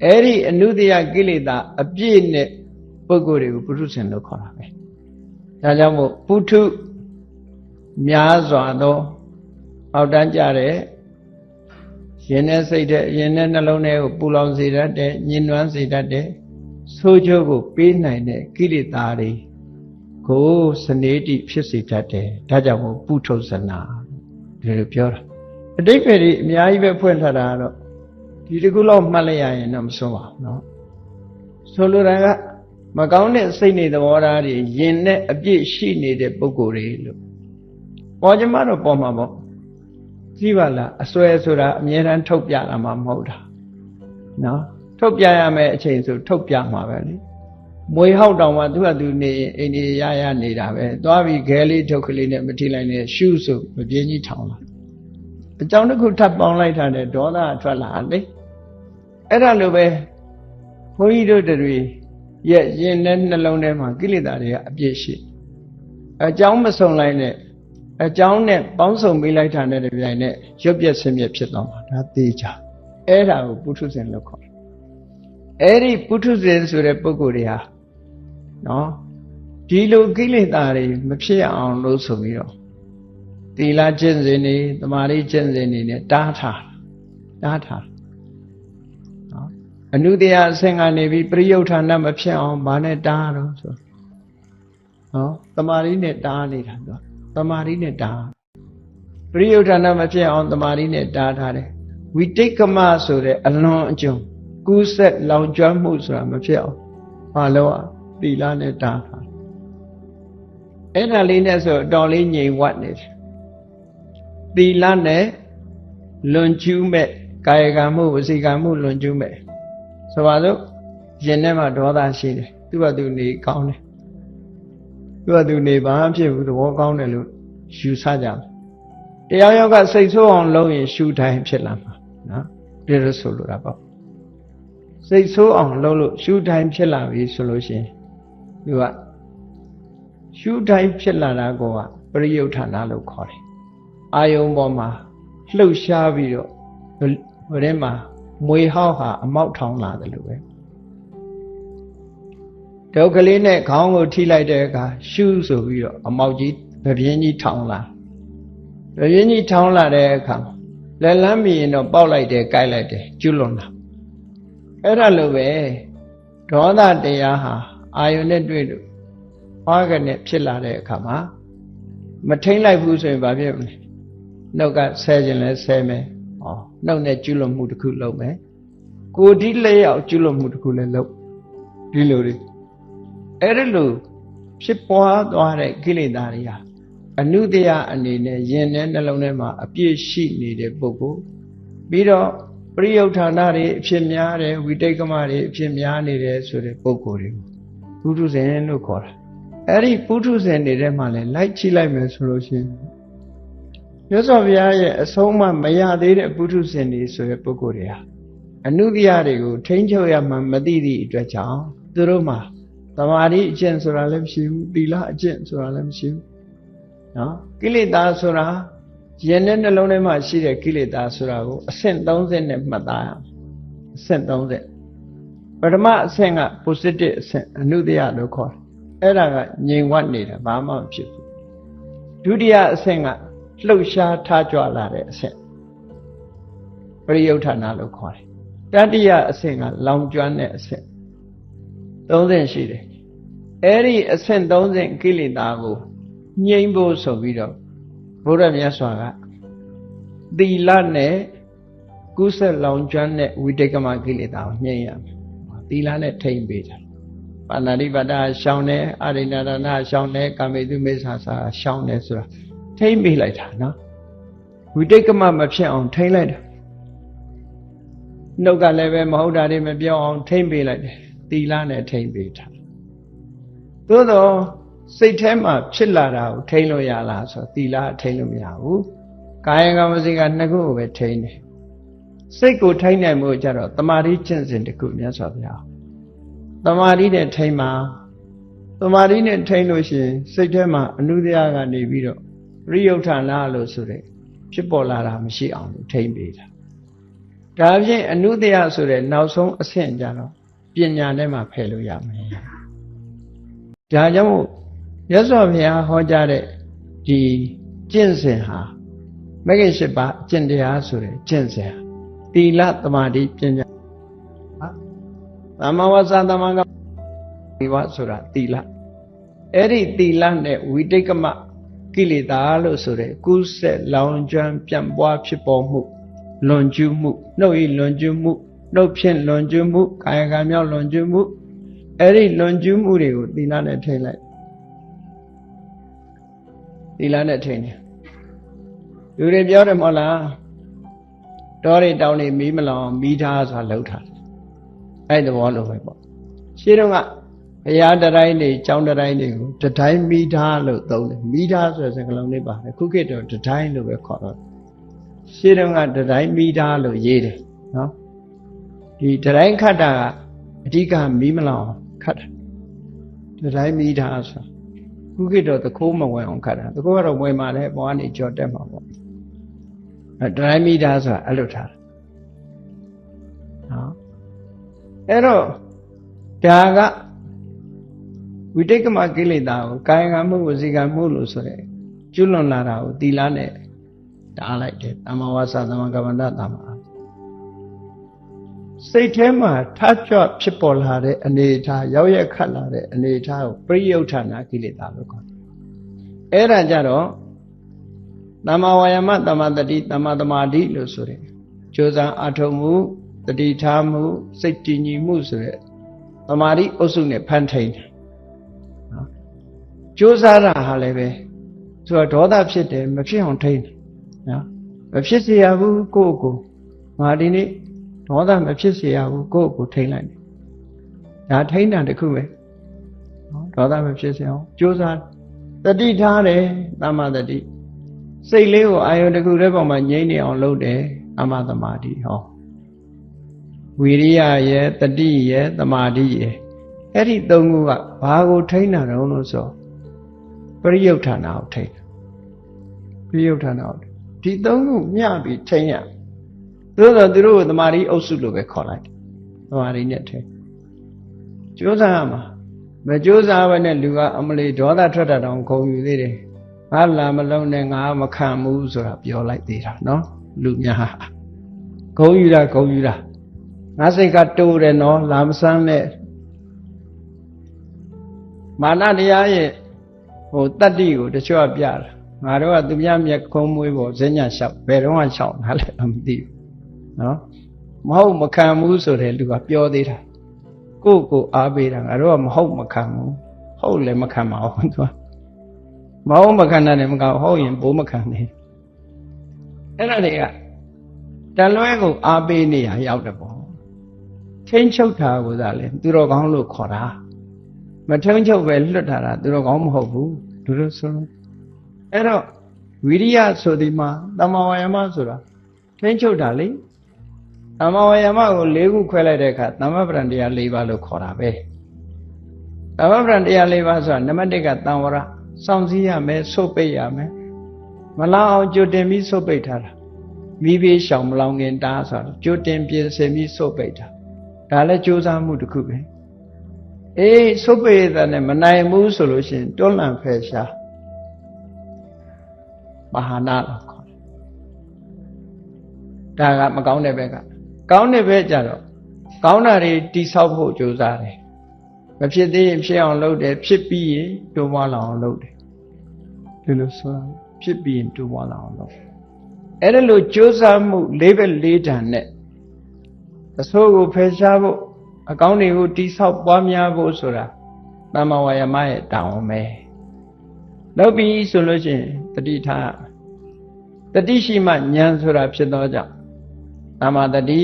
အဲ့ဒီအနုတ္တယကိလေသာအပြည့်နဲ့ပုဂ္ဂိုလ်တွေကိုပုထုဇဉ်လို့ခေါ်တာပဲဒါကြောင့်မို့ပုထုများစွာသောအောက်တန်းကြတဲ့ရင်နဲ့စိတ်တဲ့ရင်နဲ့နှလုံးထဲကိုပူလောင်စေတတ်တဲ့ညှဉ်းနှွမ်းစေတတ်တဲ့ဆိုးကျိုးကိုပေးနိုင်တဲ့ကိလေသာတွေကိုစနေတိဖြစ်စေတတ်တယ်ဒါကြောင့်မို့ပုထုဇနာဒီလိုပြောတာအတိတ်ပဲဒီအများကြီးပဲဖွင့်ထားတာကတော့ဒီတကူလောက်မှတ်လိုက်ရရင်တော့မဆုံးပါဘူးเนาะဆိုလိုတာကမကောင်းတဲ့စိတ်နေသဘောထားတွေရင်နဲ့အပြည့်ရှိနေတဲ့ပုဂ္ဂိုလ်တွေလို့ပေါ်ကြမှာတော့ပေါ်မှာပေါ့ကြည့်ပါလားအစွဲဆိုတာအမြဲတမ်းထုတ်ပြတာမှမဟုတ်တာเนาะထုတ်ပြရမယ်အချိန်ဆိုထုတ်ပြမှာပဲလေမွေဟောက်တောင်မှသူကသူနေအိမ်ကြီးရနေတာပဲသွားပြီးခဲလေးထုတ်ကလေးနဲ့မထိလိုက်နဲ့ရှုဆိုမပြင်းကြီးထောင်လာအကြောင်းတစ်ခုထပ်ပေါင်းလိုက်တာနဲ့ဒေါသထွက်လာလေအဲ့ဒါလိုပဲဘုန်းကြီးတို့တွေရဲ့ရင်နဲ့နှလုံးထဲမှာကိလေသာတွေကအပြည့်ရှိအကြောင်းမစုံလိုက်နဲ့အကြောင်းနဲ့ပေါင်းစုံပေးလိုက်တာနဲ့တပြိုင်နက်ရွတ်ပြက်ဆင်းပြက်ဖြစ်သွားမှာဒါသိကြအဲ့ဒါကိုပုထုဇဉ်လို့ခေါ်တယ်အဲ့ဒီပုထုဇဉ်ဆိုတဲ့ပုဂ္ဂိုလ်တွေဟာနော်ဒီလိုကိလေသာတွေမဖြစ်အောင်လို့ဆိုပြီးတော့သီလကျင့်စဉ်တွေသမာဓိကျင့်စဉ်တွေနဲ့တားထားနော်အနုတ္တယအဆင့်ကနေပြီးပရိယုဌာဏမဖြစ်အောင်ဘာနဲ့တားတော့ဆိုနော်သမာဓိနဲ့တားနေတာတော့သမာဓိနဲ့တားပရိယုဌာဏမဖြစ်အောင်သမာဓိနဲ့တားထားတယ်ဝိတိတ်ကမဆိုတဲ့အလွန်အကျွံကူးဆက်လောင်ကျွမ်းမှုဆိုတာမဖြစ်အောင်ဘာလို့သီလနဲ့တားထားအဲ့ဒါလေးနဲ့ဆိုအတော်လေးငြိမ်ဝတ်နေတယ်သီလနဲ့လွန်ကျူးမဲ့ကာယကံမှုဝစီကံမှုလွန်ကျူးမဲ့ဆိုပါစို့ရင်ထဲမှာဒေါသရှိတယ်သူ့ဘာသူနေကောင်းတယ် သူနေဘာဖြစ်ဘူးသဘောကောင်းတယ်လို့ယူဆကြတယ်တရားရောက်ကစိတ်ဆိုးအောင်လုပ်ရင်ရှုတိုင်းဖြစ်လာမှာနော်ဒီလိုဆိုလိုတာပေါ့စိတ်ဆိုးအောင်လုပ်လို့ရှုတိုင်းဖြစ်လာပြီဆိုလို့ရှိရင်သူကရှုတိုင်းဖြစ်လာတာကပရိယုဌာဏလို့ခေါ်တယ်အာယုံပေါ်မှာလှုပ်ရှားပြီးတော့ဟိုထဲမှာမွေဟောက်ဟာအမောက်ထောင်လာတယ်လို့ပဲဒုက္ခလေးနဲ့ခေါင်းကိုထိလိုက်တဲ့အခါရှုဆိုပြီးတော့အမောက်ကြီးဗပြင်းကြီးထောင်လာဗပြင်းကြီးထောင်လာတဲ့အခါလက်လန်းမြင်တော့ပေါက်လိုက်တယ်ကြိုက်လိုက်တယ်ကျွလွန်တာအဲ့ဒါလိုပဲဒေါသတရားဟာအာယုန်နဲ့တွေ့လို့ဟောကနေဖြစ်လာတဲ့အခါမှာမထိန်လိုက်ဘူးဆိုရင်ဘာဖြစ်မလဲနှုတ်ကဆဲခြင်းလဲဆဲမယ်ဟောနှုတ်နဲ့ကျွလွန်မှုတစ်ခုလုပ်မယ်ကိုယ်ဒီလက်ရောက်ကျွလွန်မှုတစ်ခုလည်းလုပ်ဒီလိုတွေအဲ့ဒီလိုဖြစ်ပွားသွားတဲ့ကိလေသာတွေဟာအနုတ္တယအနေနဲ့ယင်တဲ့နှလုံးထဲမှာအပြည့်ရှိနေတဲ့ပုဂ္ဂိုလ်ပြီးတော့ပရိယုဌာဏတွေအဖြစ်များတယ်ဝိတိတ်ကမတွေအဖြစ်များနေတယ်ဆိုတဲ့ပုဂ္ဂိုလ်တွေကိုပုထုဇဉ်လို့ခေါ်တာအဲ့ဒီပုထုဇဉ်တွေထဲမှာလည်းလိုက်ကြည့်လိုက်မယ်ဆိုလို့ရှိရင်မြတ်စွာဘုရားရဲ့အဆုံးအမမရသေးတဲ့ပုထုဇဉ်တွေဆိုတဲ့ပုဂ္ဂိုလ်တွေဟာအနုတ္တယတွေကိုထိန်းချုပ်ရမှမသိသည့်အတွက်ကြောင့်သူတို့မှာသမာဓိအကျင့်ဆိုတာလည်းမရှိဘူးသီလအကျင့်ဆိုတာလည်းမရှိဘူးနော်ကိလေသာဆိုတာယင်တဲ့နှလုံးထဲမှာရှိတဲ့ကိလေသာဆိုတာကိုအဆင့်30နဲ့မှတ်သားရမယ်အဆင့်30ပထမအဆင့်က positive အဆင့်အနုတ္တယလို့ခေါ်တယ်အဲ့ဒါကငြိမ်ဝတ်နေတာဘာမှမဖြစ်ဘူးဒုတိယအဆင့်ကလှုပ်ရှားထားကြွလာတဲ့အဆင့်ပရိယုဌာဏလို့ခေါ်တယ်တတိယအဆင့်ကလောင်ကျွမ်းတဲ့အဆင့်30ရှိတယ်အဲ့ဒီအဆင့်30ကိလေသာကိုငြိမ်းဖို့ဆိုပြီးတော့ဘုရားမြတ်စွာကသီလနဲ့ကုသလောင်ကျွမ်းတဲ့ဝိတေကမကိလေသာကိုငြိမ်းရမယ်သီလနဲ့ထိမ့်ပေးတာပါဏာတိပါဒရှောင်းတယ်အရိဏရဏရှောင်းတယ်ကာမေတုမေဆာစာရှောင်းတယ်ဆိုတာထိမ့်ပေးလိုက်တာနော်ဝိတေကမမဖြစ်အောင်ထိမ့်လိုက်တာနှုတ်ကလည်းပဲမဟုတ်တာတွေမပြောအောင်ထိမ့်ပေးလိုက်တယ်သီလနဲ့ထိမ့်ပေးတာသို့တော့စိတ်ထဲမှာဖြစ်လာတာကိုထိန်းလို့ရလားဆိုသီလထိန်းလို့မရဘူးကာယကံဝစီကနှစ်ခုကိုပဲထိန်းတယ်စိတ်ကိုထိန်းနိုင်မှုကြတော့တမာတိကျင့်စဉ်တစ်ခုမြတ်စွာဘုရားတမာတိနဲ့ထိန်းမှာတမာတိနဲ့ထိန်းလို့ရှိရင်စိတ်ထဲမှာအနုတ္တယကနေပြီးတော့ပရိယုဌာဏလို့ဆိုတဲ့ဖြစ်ပေါ်လာတာမရှိအောင်လို့ထိန်းပေးတာဒါဖြင့်အနုတ္တယဆိုတဲ့နောက်ဆုံးအဆင့်ကြတော့ပညာနဲ့မှဖယ်လို့ရမယ်ဒါကြောင့်မြတ်စွာဘုရားဟောကြားတဲ့ဒီကျင့်စဉ်ဟာမဂ္ဂင်၈ပါးကျင့်တရားဆိုတဲ့ကျင့်စဉ်သီလသမာဓိပညာသမ္မာဝါစာသမ္မာကပ္ပဝဆိုတာသီလအဲ့ဒီသီလနဲ့ဝိတိတ်ကမကိလေသာလို့ဆိုတဲ့ကုဆက်လောင်ကျွမ်းပြန့်ပွားဖြစ်ပေါ်မှုလွန်ကျူးမှုနှုတ်ဤလွန်ကျူးမှုနှုတ်ဖြင့်လွန်ကျူးမှုကာယကံမြောက်လွန်ကျူးမှုအဲ့ဒီလွန်ကျူးမှုတွေကိုသီလနဲ့ထိန်းလိုက်သီလနဲ့ထိန်းတယ်လူတွေပြောတယ်မဟုတ်လားတောတွေတောင်တွေမီးမလောင်မီးထားဆိုတာလှုပ်ထားတယ်အဲ့ဒီသဘောလိုပဲပေါ့ရှင်းတော့ကဘုရားတိုင်းတွေကျောင်းတိုင်းတွေကိုတတိုင်းမီးထားလို့သုံးတယ်မီးထားဆိုတဲ့စကားလုံးလေးပါတယ်ခုခေတ်တော့တတိုင်းလို့ပဲခေါ်တော့ရှင်းတော့ကတတိုင်းမီးထားလို့ရေးတယ်နော်ဒီတတိုင်းခတ်တာကအဓိကမီးမလောင်ခတ်တာတတိုင်းမီးထားဆိုခုခေတ်တော့သခိုးမဝင်အောင်ခတ်တာသခိုးကတော့ဝင်มาလဲပေါ်ကနေကြော်တက်မှာပေါ့အဲဒရိုင်းမီတာဆိုတာအဲ့လိုထားနော်အဲ့တော့ဒါကဝိတိတ်ကမကိလေသာကိုကာယကံမှုဝစီကံမှုလို့ဆိုရဲကျွလွန်လာတာကိုသီလနဲ့တားလိုက်တယ်သမ္မာဝါစာသမ္မာကမ္မန္တသမ္မာစိတ်ထဲမှာထကြွဖြစ်ပေါ်လာတဲ့အနေအထားရောက်ရက်ခတ်လာတဲ့အနေအထားကိုပရိယုဌာဏကိလေသာလို့ခေါ်တယ်အဲ့ဒါကြတော့သမ္မာဝါယာမသမ္မာတတိသမ္မာသမာဓိလို့ဆိုတယ်ကြိုးစားအထောက်မှုတတိထားမှုစိတ်တည်ငြိမ်မှုဆိုတဲ့သမာဓိအုပ်စုနဲ့ဖန်ထိန်တယ်နော်ကြိုးစားတာဟာလည်းပဲဆိုတော့ဒေါသဖြစ်တယ်မဖြစ်အောင်ထိန်တယ်နော်မဖြစ်စေရဘူးကိုယ့်ကိုငါဒီနေ့ဒေါသမဖြစ်စေရဘူးကိုယ့်ကိုထိန်လိုက်တယ်ဒါထိန်တာတခုပဲနော်ဒေါသမဖြစ်စေအောင်ကြိုးစား တတိထားတယ်သမ္မာတတိစိတ်လေးကိုအာယုန်တစ်ခုတည်းပေါ်မှာငြိမ့်နေအောင်လုပ်တယ်သမ္မာသမာဓိဟောဝိရိယရဲ့တတိရဲ့သမာဓိရဲ့အဲ့ဒီသုံးခုကဘာကိုထိန်းတာတုံးလို့ဆိုပရိယုဋ္ဌာနာကိုထိန်းပရိယုဋ္ဌာနာကိုဒီသုံးခုမျှပြီးထိန်းရသို့သောသူတို့ကိုသမာဓိအုပ်စုလို့ပဲခေါ်လိုက်သမာဓိနဲ့ထိန်းကြိုးစားရမှာမကြိုးစားဘဲနဲ့လူကအမလီဒေါသထွက်တာတောင်ခုံယူသေးတယ်ငါလာမလုံးနဲ့ငါမခံဘူးဆိုတာပြောလိုက်သေးတာနော်လူများခုံယူတာငါစိတ်ကတိုးတယ်နော်လာမစမ်းနဲ့မာနတရားရဲ့တတ္တိကိုတချို့ကပြတာငါတို့ကသူများမျက်ခုံးမွေးပေါ်ဈဉ္ညာလျှောက်ဘယ်တော့မှလျှောက်နားလည်းမသိဘူးနော်မဟုတ်မခံဘူးဆိုတဲ့လူကပြောသေးတာကိုအားပေးတာငါတို့ကမဟုတ်မခံဘူးဟုတ်လည်းမခံပါဘူးသူကမဟုတ်မခံတယ်မကဟုတ်ရင်ဘိုးမခံနဲ့အဲ့ဒါတွေကတလွဲကိုအားပေးနေရရောက်တယ်ပေါ့ထိန်းချုပ်တာကိုသာလေသူတော်ကောင်းလို့ခေါ်တာမထိန်းချုပ်ပဲလွတ်ထားတာသူတော်ကောင်းမဟုတ်ဘူးလူတို့ဆိုအဲ့တော့ဝိရိယဆိုဒီမှာတမ္မာဝါယာမဆိုတာထိန်းချုပ်တာလေတမ္မာဝါယာမကို၄ခုခွဲလိုက်တဲ့အခါသမ္မပဒံတရား၄ပါးလို့ခေါ်တာပဲသမ္မပဒံတရား၄ပါးဆိုတာနံပါတ်၁ကတံဝရစောင့်စည်းရမယ်ဆုတ်ပိတ်ရမယ်မလောင်အောင်ကြိုတင်ပြီးဆုတ်ပိတ်ထားတာမိဘေးရှောင်မလောင်ခင်တားဆိုတာကြိုတင်ပြင်ဆင်ပြီးဆုတ်ပိတ်တာဒါလည်းကြိုးစားမှုတစ်ခုပဲအေးဆုတ်ပိတ်တဲ့နဲ့မနိုင်ဘူးဆိုလို့ရှိရင်တွန်းလှန်ဖယ်ရှားမဟာနာလို့ခေါ်တယ်ဒါကမကောင်းတဲ့ဘက်ကကောင်းတဲ့ဘက်ကျတော့ကောင်းတာတွေတိဆောက်ဖို့ကြိုးစားတယ်မဖြစ်သေးရင်ဖြစ်အောင်လုပ်တယ်ဖြစ်ပြီးရင်တိုးပွားလာအောင်လုပ်တယ်ဒီလိုဆိုဖြစ်ပြီးရင်တိုးပွားလာအောင်လုပ်အဲ့ဒါလိုကြိုးစားမှု၄ဘက်၄ဓာတ်နဲ့အဆိုးကိုဖယ်ရှားဖို့အကောင်းတွေကိုတိဆောက်ပွားများဖို့ဆိုတာသမ္မာဝါယာမရဲ့တာဝန်ပဲလုပ်ပြီးဆိုလို့ရှိရင်တတိထားတတိရှိမှဉာဏ်ဆိုတာဖြစ်တော့ကြောင့်သမ္မာတတိ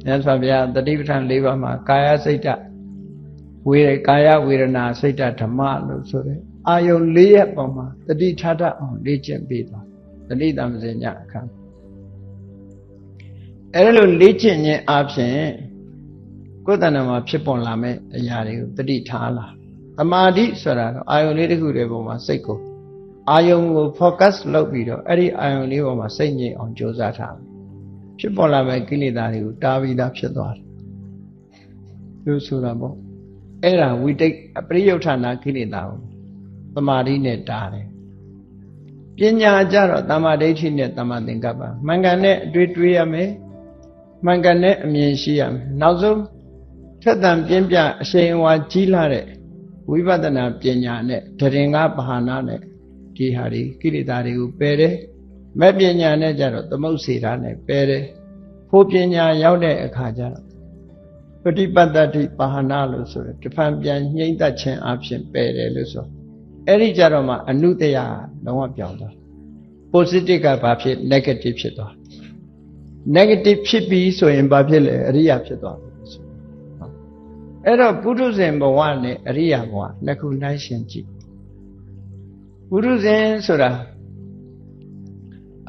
မြတ်စွာဘုရားတတိပဋ္ဌာန်၄ပါးမှာကာယစိတ်တကာယဝေဒနာစိတ်တဓမ္မလို့ဆိုတဲ့အာယုံ၄ရပ်ပေါ်မှာတတိထားတတ်အောင်လေ့ကျင့်ပေးသွားတတိတမ္ပဇညအခါအဲ့လိုလေ့ကျင့်ခြင်းအပြင်ကိုယ်တဏ္ဍာမှာဖြစ်ပေါ်လာမဲ့အရာတွေကိုတတိထားလာသမာဓိဆိုတာတော့အာယုံလေးတစ်ခုတည်းပေါ်မှာစိတ်ကိုအာယုံကို focus လုပ်ပြီးတော့အဲ့ဒီအာယုံလေးပေါ်မှာစိတ်ငြိမ်အောင်ကြိုးစားထားဖြစ်ပေါ်လာမဲ့ကိလေသာတွေကိုတားပြီးသားဖြစ်သွားတယ်လို့ဆိုတာပေါ့အဲ့ဒါဝိတိတ်ပရိယုဋ္ဌာနာကိလေသာကိုသမာဓိနဲ့တားတယ်ပညာကြတော့သမ္မာဒိဋ္ဌိနဲ့သမ္မာသင်္ကပ္ပမှန်ကန်တဲ့အတွေ့တွေးရမယ်မှန်ကန်တဲ့အမြင်ရှိရမယ်နောက်ဆုံးထက်သန်ပြင်းပြအရှိန်အဝါကြီးလာတဲ့ဝိပဿနာပညာနဲ့ဒရင်္ဂပဟာနာနဲ့ဒီဟာတွေကိလေသာတွေကိုပယ်တယ်မဲ့ပညာနဲ့ကြတော့သမုတ်စေတာနဲ့ပယ်တယ်ဖို့ပညာရောက်တဲ့အခါကျတော့ပฏิပတ္တိပါဟနာလို့ဆိုရယ်တဖန်ပြန်ညှိမ့်သက်ခြင်းအဖြစ်ပယ်တယ်လို့ဆိုအဲ့ဒီကြတော့မှအနုတ္တယလုံးဝပြောင်းသွား positive ကဘာဖြစ် negative ဖြစ်သွား negative ဖြစ်ပြီးဆိုရင်ဘာဖြစ်လဲအရိယာဖြစ်သွားတယ်ဆိုအဲ့တော့ပုထုဇဉ်ဘဝနဲ့အရိယာဘဝနှစ်ခုနှိုင်းယှဉ်ကြည့်ပုထုဇဉ်ဆိုတာ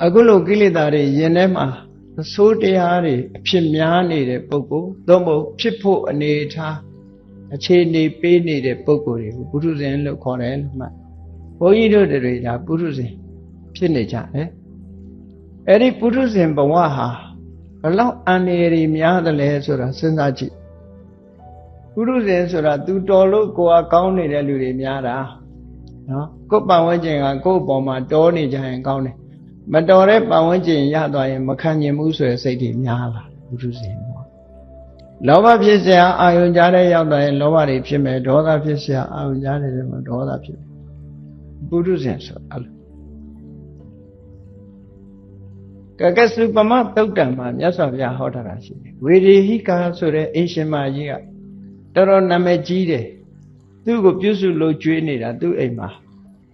အခုလိုကိလေသာတွေယင်ထဲမှာအဆိုးတရားတွေအဖြစ်များနေတဲ့ပုဂ္ဂိုလ်သို့မဟုတ်ဖြစ်ဖို့အနေထားအခြေအနေပေးနေတဲ့ပုဂ္ဂိုလ်တွေကိုပုထုဇဉ်လို့ခေါ်တယ်လို့မှဘုန်းကြီးတို့တွေဒါပုထုဇဉ်ဖြစ်နေကြတယ်အဲ့ဒီပုထုဇဉ်ဘဝဟာဘလောက်အန္တရာယ်များတယ်လဲဆိုတာစဉ်းစားကြည့်ပုထုဇဉ်ဆိုတာသူတော်လို့ကိုယ်ကကောင်းနေတဲ့လူတွေများတာနော်ကိုယ်ပတ်ဝန်းကျင်ကကိုယ့်အပေါ်မှာတော်နေကြရင်ကောင်းတယ်မတော်တဲ့ပတ်ဝန်းကျင်ရသွားရင်မခံကျင်ဘူးဆိုတဲ့စိတ်တွေများလာပုထုဇဉ်ပေါ့လောဘဖြစ်เสียအာယုံကြားတဲ့ရောက်သွားရင်လောဘတွေဖြစ်မယ်ဒေါသဖြစ်เสียအာယုံကြားတဲ့မှာဒေါသဖြစ်ပုထုဇဉ်ဆိုအဲ့လိုကကစုပမသုတ်တံမှာမြတ်စွာဘုရားဟောထားတာရှိတယ်ဝေရေဟိကာဆိုတဲ့အင်ရှင်မကြီးကတော်တော်နာမည်ကြီးတယ်သူ့ကိုပြုစုလို့ကျွေးနေတာသူ့အိမ်မှာ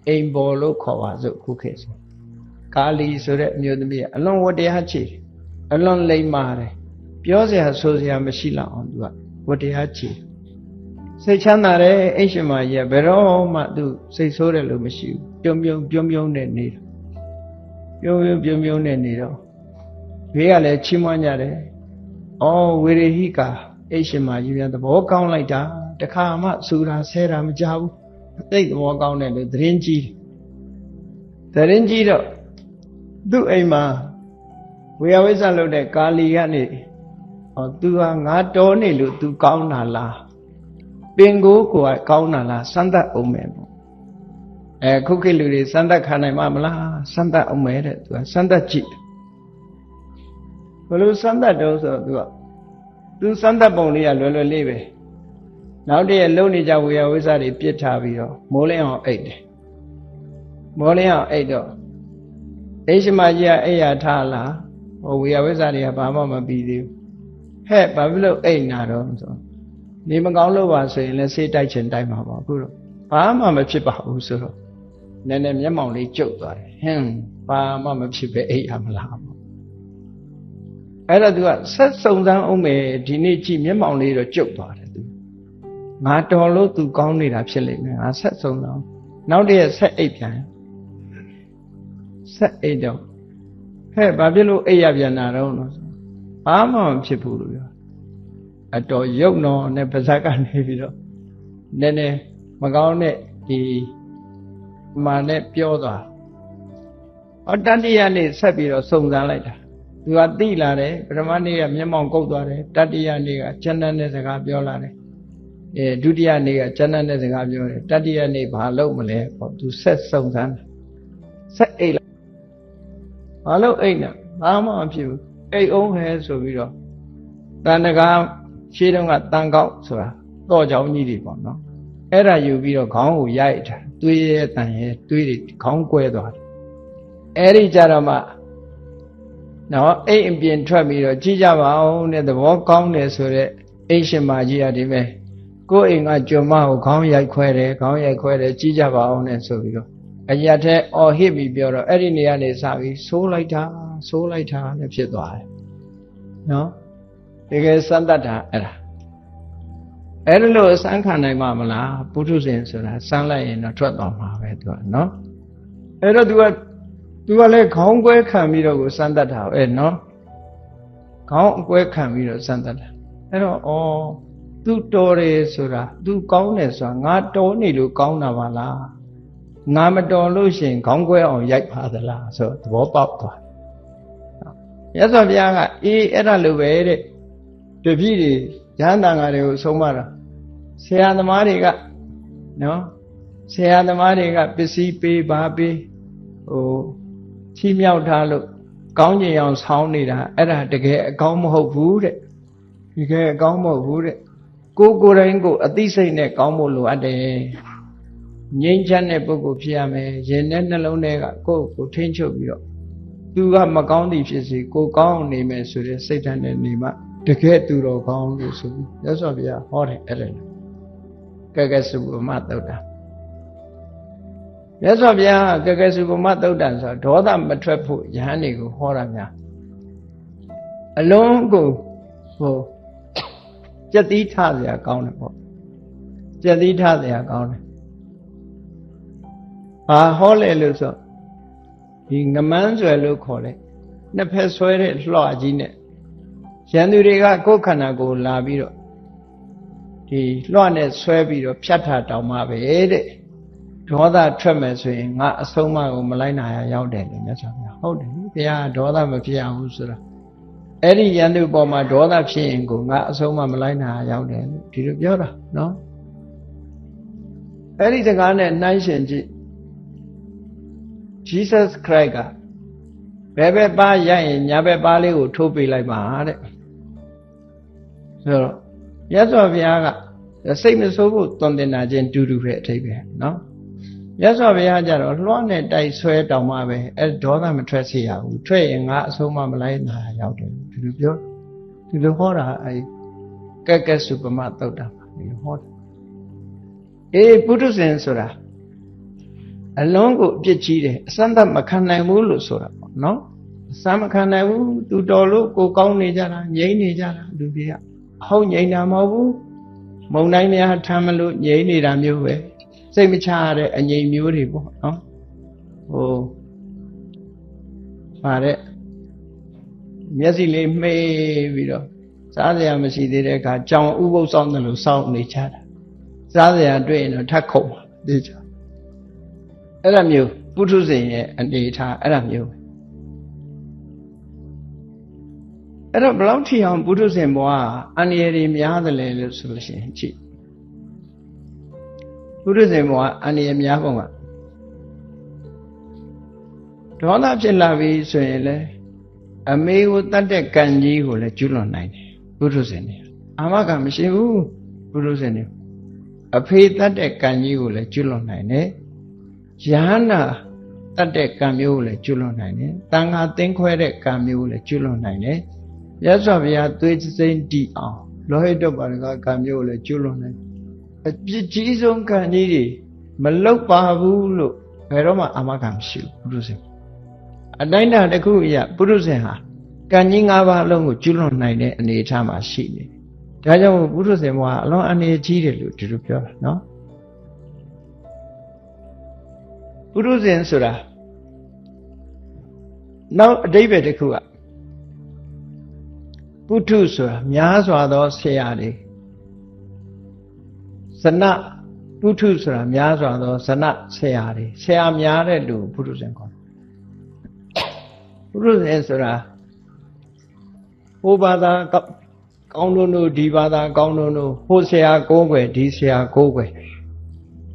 အိမ်ပေါ်လို့ခေါ်ပါစို့ခုခေတ်ဆိုကာလီဆိုတဲ့အမျိုးသမီးကအလွန်ဝတ္တရားချေတယ်အလွန်လိမ္မာတယ်ပြောစရာဆိုစရာမရှိလောက်အောင်သူကဝတ္တရားချေ စိတ်ချမ်းသာတဲ့အိရှင်မကြီးကဘယ်တော့မှသူစိတ်ဆိုးတယ်လို့မရှိဘူးပြုံးနဲ့နေတာပြုံးနဲ့နေတော့ဘေးကလည်းချီးမွမ်းကြတယ်ဩဝေရဟိကာအိရှင်မကြီးပြန်သဘောကောင်းလိုက်တာတခါမှစူတာဆဲတာမကြဘူးသိသဘောကောင်းတယ်လို့သတင်းကြီးတော့သူ့အိမ်မှာဝေယဝိဇ္ဇလုပ်တဲ့ကာလီကနေသူဟာငါတော်နေလို့သူကောင်းတာလားပင်ကိုကကောင်းတာလားစမ်းသပ်အောင်မယ်ပေါ့ခုခေတ်လူတွေစမ်းသပ်ခံနိုင်မှာမလားစမ်းသပ်အောင်မယ်တဲ့သူကစမ်းသပ်ကြည့်ဘယ်လိုစမ်းသပ်တော့ဆိုတော့သူစမ်းသပ်ပုံလေးကလွယ်လေးပဲနောက်တည့်လုံနေကြဝေယဝိဇ္ဇတွေပြစ်ထားပြီးတော့မိုးလင်းအောင်အိတ်တယ်မိုးလင်းအောင်အိတ်တော့အိရှင်မကြီးကအိယာထားလာဝေယဝိဇ္ဇတွေကဘာမှမပြီးသေးဘူးဟဲ့ဘာဖြစ်လို့အိတ်နာတော့ဆိုနေမကောင်းလို့ပါဆိုရင်လည်းဆေးတိုက်ချင်တိုက်မှာပါအခုတော့ဘာမှမဖြစ်ပါဘူးဆိုတော့နည်းနည်းမျက်မှောင်လေးကျုပ်သွားတယ်ဟင်းဘာမှမဖြစ်ပဲအိတ်ရမလားပေါ့အဲ့တော့သူကဆက်စုံစမ်းအောင်မယ်ဒီနေ့ကြည့်မျက်မှောင်လေးတော့ကျုပ်သွားတယ်သူငါတော်လို့သူကောင်းနေတာဖြစ်လိမ့်မယ်ငါဆက်စုံစမ်းနောက်တည့်ရက်ဆက်အိတ်ပြန်ဆက်အိတ်တော့ဟဲ့ဘာဖြစ်လို့အိတ်ရပြန်တာတော့ဘာမှမဖြစ်ဘူးလို့ပြောအတော်ရုပ်တော်နဲ့ပါဇက်ကနေပြီးတော့နည်းနည်းမကောင်းတဲ့ဒီမာနဲ့ပြောသွားတတိယနေ့ဆက်ပြီးတော့စုံစမ်းလိုက်တာသူကသိလာတယ်ပထမနေ့ကမျက်မှောင်ကုတ်သွားတယ်တတိယနေ့ကကျန်တဲ့စကားပြောလာတယ်ဒုတိယနေ့ကကျန်တဲ့စကားပြောတယ်တတိယနေ့ဘာလုပ်မလဲပေါ့သူဆက်စုံစမ်းဆက်အိတ်လာဘာလို့အိတ်လဲဘာမှမဖြစ်ဘူးအိတ်အောင်ဟဲဆိုပြီးတော့တန်တကားရှင်းတော့ကတန်ကောက်ဆိုတာတော့ကြောင်းကြီးတွေပေါ့နော်အဲ့ဒါယူပြီးတော့ခေါင်းကိုရိုက်တာတွေးရဲ့တန်ရဲ့တွေးတွေခေါင်းကွဲသွားတယ်အဲ့ဒီကြတော့မှနော်အိတ်အပြင်ထွက်ပြီးတော့ကြည့်ကြပါဦးတဲ့သဘောကောင်းတယ်ဆိုတော့အိတ်ရှင်မကြီးကဒီမဲ့ကိုယ်အိမ်ကကြုံမကိုခေါင်းရိုက်ခွဲတယ်ကြည့်ကြပါဦးနဲ့ဆိုပြီးတော့အရာထဲအော်ဟစ်ပြီးပြောတော့အဲ့ဒီနေရာနေစပြီးဆိုးလိုက်တာလည်းဖြစ်သွားတယ်နော်တကယ်စမ်းတတ်တာအဲ့လိုစမ်းခံနိုင်မှာမလားပုထုဇဉ်ဆိုတာစမ်းလိုက်ရင်တော့ထွက်သွားမှာပဲသူကနော်အဲ့တော့သူကလည်းခေါင်းကွဲခံပြီးတော့ကိုစမ်းတတ်တာနော်ခေါင်းအကွဲခံပြီးတော့စမ်းတတ်တာအဲ့တော့သူတော်တယ်ဆိုတာသူကောင်းတယ်ဆိုတာငါတော်နေလို့ကောင်းတာပါလားငါမတော်လို့ရှိရင်ခေါင်းကွဲအောင်ရိုက်ပါသလားဆိုသဘောပေါက်သွားရသော်ဘုရားကအဲ့ဒါလိုပဲတဲ့တပည့်တွေရဟန်းတန်ဃာတွေကိုဆုံးမတာဆရာသမားတွေကနော်ဆရာသမားတွေကပစ္စည်းပေးပါပေးချီးမြှောက်ထားလို့ကောင်းကျင်အောင်ဆောင်းနေတာအဲ့ဒါတကယ်အကောင်းမဟုတ်ဘူးတဲ့တကယ်အကောင်းမဟုတ်ဘူးတဲ့ကိုယ်တိုင်ကိုအသိစိတ်နဲ့ကောင်းဖို့လိုအပ်တယ်ငြိမ်းချမ်းတဲ့ပုဂ္ဂိုလ်ဖြစ်ရမယ်ရင်နဲ့နှလုံးထဲကကိုယ့်ကိုထိန်းချုပ်ပြီးတော့သူကမကောင်းသည်ဖြစ်စေကိုကောင်းအောင်နေမယ်ဆိုတဲ့စိတ်ဓာတ်နဲ့နေမှတကယ်သူတော်ကောင်းလို့ဆိုပြီးမြတ်စွာဘုရားဟောတယ်အဲ့ဒါကဲကဲစုပမသုတ်တံမြတ်စွာဘုရားကဲကဲစုပမသုတ်တံဆိုဒေါသမထွက်ဖို့ယဟန်တွေကိုဟောတာများအလုံးကိုကြက်သီးထစရာကောင်းတယ်ပေါ့ကြက်သီးထစရာကောင်းတယ်ဘာဟောလဲလို့ဆိုဒီငမန်းဆွဲလို့ခေါ်တယ်နှစ်ဖက်ဆွဲတဲ့လွှတ်ကြီးနဲ့ရန်သူတွေကကိုယ်ခန္ဓာကိုယ်လာပြီးတော့ဒီလွှတ်နဲ့ဆွဲပြီးတော့ဖြတ်ထားတောင်မှပဲတဲ့ဒေါသထွက်မယ်ဆိုရင်ငါအဆုံးအမကိုမလိုက်နိုင်ရရောက်တယ်လို့မြတ်စွာဘုရားဟုတ်တယ်ဘုရားဒေါသမဖြစ်ရဘူးဆိုတာအဲ့ဒီရန်သူပေါ်မှာဒေါသဖြစ်ရင်ကိုငါအဆုံးအမမလိုက်နိုင်ရရောက်တယ်လို့ဒီလိုပြောတာနော်အဲ့ဒီစကားနဲ့နှိုင်းရှင်ကြည့်Jesus Christ ကဘယ်ပါရရင်ညာဘက်ပါလေးကိုထိုးပေးလိုက်ပါတဲ့ဆိုတော့မြတ်စွာဘုရားကစိတ်မဆိုးဖို့တွင်တင်တာချင်းတူတူပဲအထိပ္ပယ်နော်မြတ်စွာဘုရားကြတော့လွှမ်းနဲ့တိုက်ဆွဲတောင်မှပဲအဲ့ဒေါသမထွက်စေရဘူးထွက်ရင်ငါအဆုံးမမလိုက်နိုင်ရောက်တယ်ဒီလိုပြောဒီလိုဟောတာအဲ့ကဲကဲစုပမသုတ်တာဒီလိုဟောတယ်ပုထုဇဉ်ဆိုတာအလုံးကိုအပြစ်ကြီးတယ်အစမ်းသတ်မခံနိုင်ဘူးလို့ဆိုတာပေါ့နော်အစမ်းမခံနိုင်ဘူးသူတော်လို့ကိုကောင်းနေကြတာငြိမ့်နေကြတာလူတွေကဟုတ်ငြိမ့်တာမဟုတ်ဘူး မုံတိုင်းများထမ်းမလို့ငြိမ့်နေတာမျိုးပဲစိတ်မချရတဲ့အငြိမ်မျိုးတွေပေါ့နော်ပါတဲ့မျက်စိလေးမှိတ်ပြီးတော့စားစရာမရှိသေးတဲ့အခါကြောင်ဥပုပ်ဆောင်တယ်လို့စောင့်နေကြတာစားစရာတွေ့ရင်တော့ထပ်ခုံပါသိကြအဲ့ဒါမျိုးပုထုဇဉ်ရဲ့အနေထားအဲ့ဒါမျိုးအဲ့တော့ဘယ်လောက်ထိအောင်ပုထုဇဉ်ဘဝအန္တရာယ်တွေများတယ်လဲလို့ဆိုလို့ရှိရင်ကြည့်ပုထုဇဉ်ဘဝအန္တရာယ်များပုံကဒေါသဖြစ်လာပြီဆိုရင်လေအမေကိုတတ်တဲ့ကံကြီးကိုလည်းကျွလွန်နိုင်တယ်ပုထုဇဉ်တွေအာမကမရှိဘူးပုထုဇဉ်တွေအဖေတတ်တဲ့ကံကြီးကိုလည်းကျွလွန်နိုင်တယ်ယဟနာတတ်တဲ့ကံမျိုးကိုလည်းကျွလွန်နိုင်တယ်တန်ခါသင်ခွဲတဲ့ကံမျိုးကိုလည်းကျွလွန်နိုင်တယ်မြတ်စွာဘုရားသွေးစိမ့်တီအောင်လောဟိတပါရကကံမျိုးကိုလည်းကျွလွန်နိုင်အပြစ်ကြီးဆုံးကံကြီးတွေမလောက်ပါဘူးလို့ဘယ်တော့မှအာမခံမရှိဘူးပုထုဇဉ်အတိုင်းအတာတစ်ခုအရပုထုဇဉ်ဟာကံကြီး၅ပါးအလုံးကိုကျွလွန်နိုင်တဲ့အနေအထားမှာရှိနေတယ်ဒါကြောင့်ပုထုဇဉ်ဘဝအလုံးအနေကြီးတယ်လို့ဒီလိုပြောတာနော်ပုထုဇဉ်ဆိုတာနောက်အဓိပ္ပာယ်တစ်ခုကပုထုဆိုတာများစွာသောဆရာတွေဇနပုထုဆိုတာများစွာသောဇနဆရာတွေဆရာများတဲ့လူပုထုဇဉ်ခေါ်ပုထုဇဉ်ဆိုတာဟိုဘာသာကောင်းတို့ဒီဘာသာကောင်းတို့ဟိုဆရာကိုးကွယ်ဒီဆရာကိုးကွယ်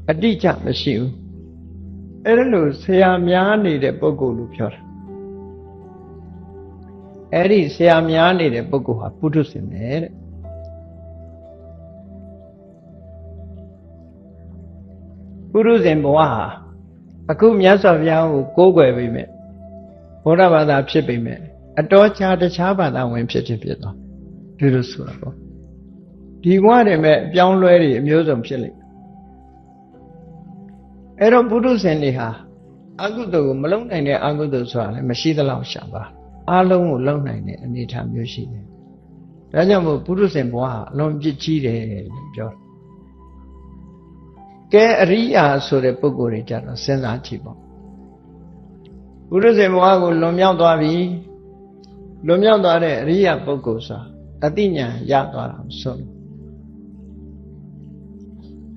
အတိအကျမရှိဘူးအဲ့ဒါလို့ဆရာများနေတဲ့ပုဂ္ဂိုလ်လို့ပြောတာအဲ့ဒီဆရာများနေတဲ့ပုဂ္ဂိုလ်ဟာပုထုဇဉ်ပဲတဲ့ပုထုဇဉ်ဘဝဟာအခုမြတ်စွာဘုရားကိုကိုးကွယ်ပြီးမြဲဘုရားဘာသာဖြစ်ပြီးမြဲအတော်ခြားတခြားဘာသာဝင်ဖြစ်သွားဒီလိုဆိုတာပေါ့ဒီဘဝတည်းမဲ့အပြောင်းလဲတွေအမျိုးစုံဖြစ်လိမ့်အဲ့တော့ပုထုဇဉ်တွေဟာအကုသိုလ်ကိုမလုံနိုင်တဲ့အကုသိုလ်ဆိုတာလည်းမရှိသလောက်ရှာပါအလုံးကိုလုံနိုင်တဲ့အနေအထားမျိုးရှိတယ်ဒါကြောင့်မို့ပုထုဇဉ်ဘဝဟာအလွန်ပြည့်ကြီးတယ်လို့ပြောတယ်ကဲအရိယာဆိုတဲ့ပုဂ္ဂိုလ်တွေကြတော့စဉ်းစားကြည့်ပေါ့ပုထုဇဉ်ဘဝကိုလွန်မြောက်သွားပြီလွန်မြောက်သွားတဲ့အရိယာပုဂ္ဂိုလ်ဆိုတာအသိဉာဏ်ရသွားတာဆိုလို့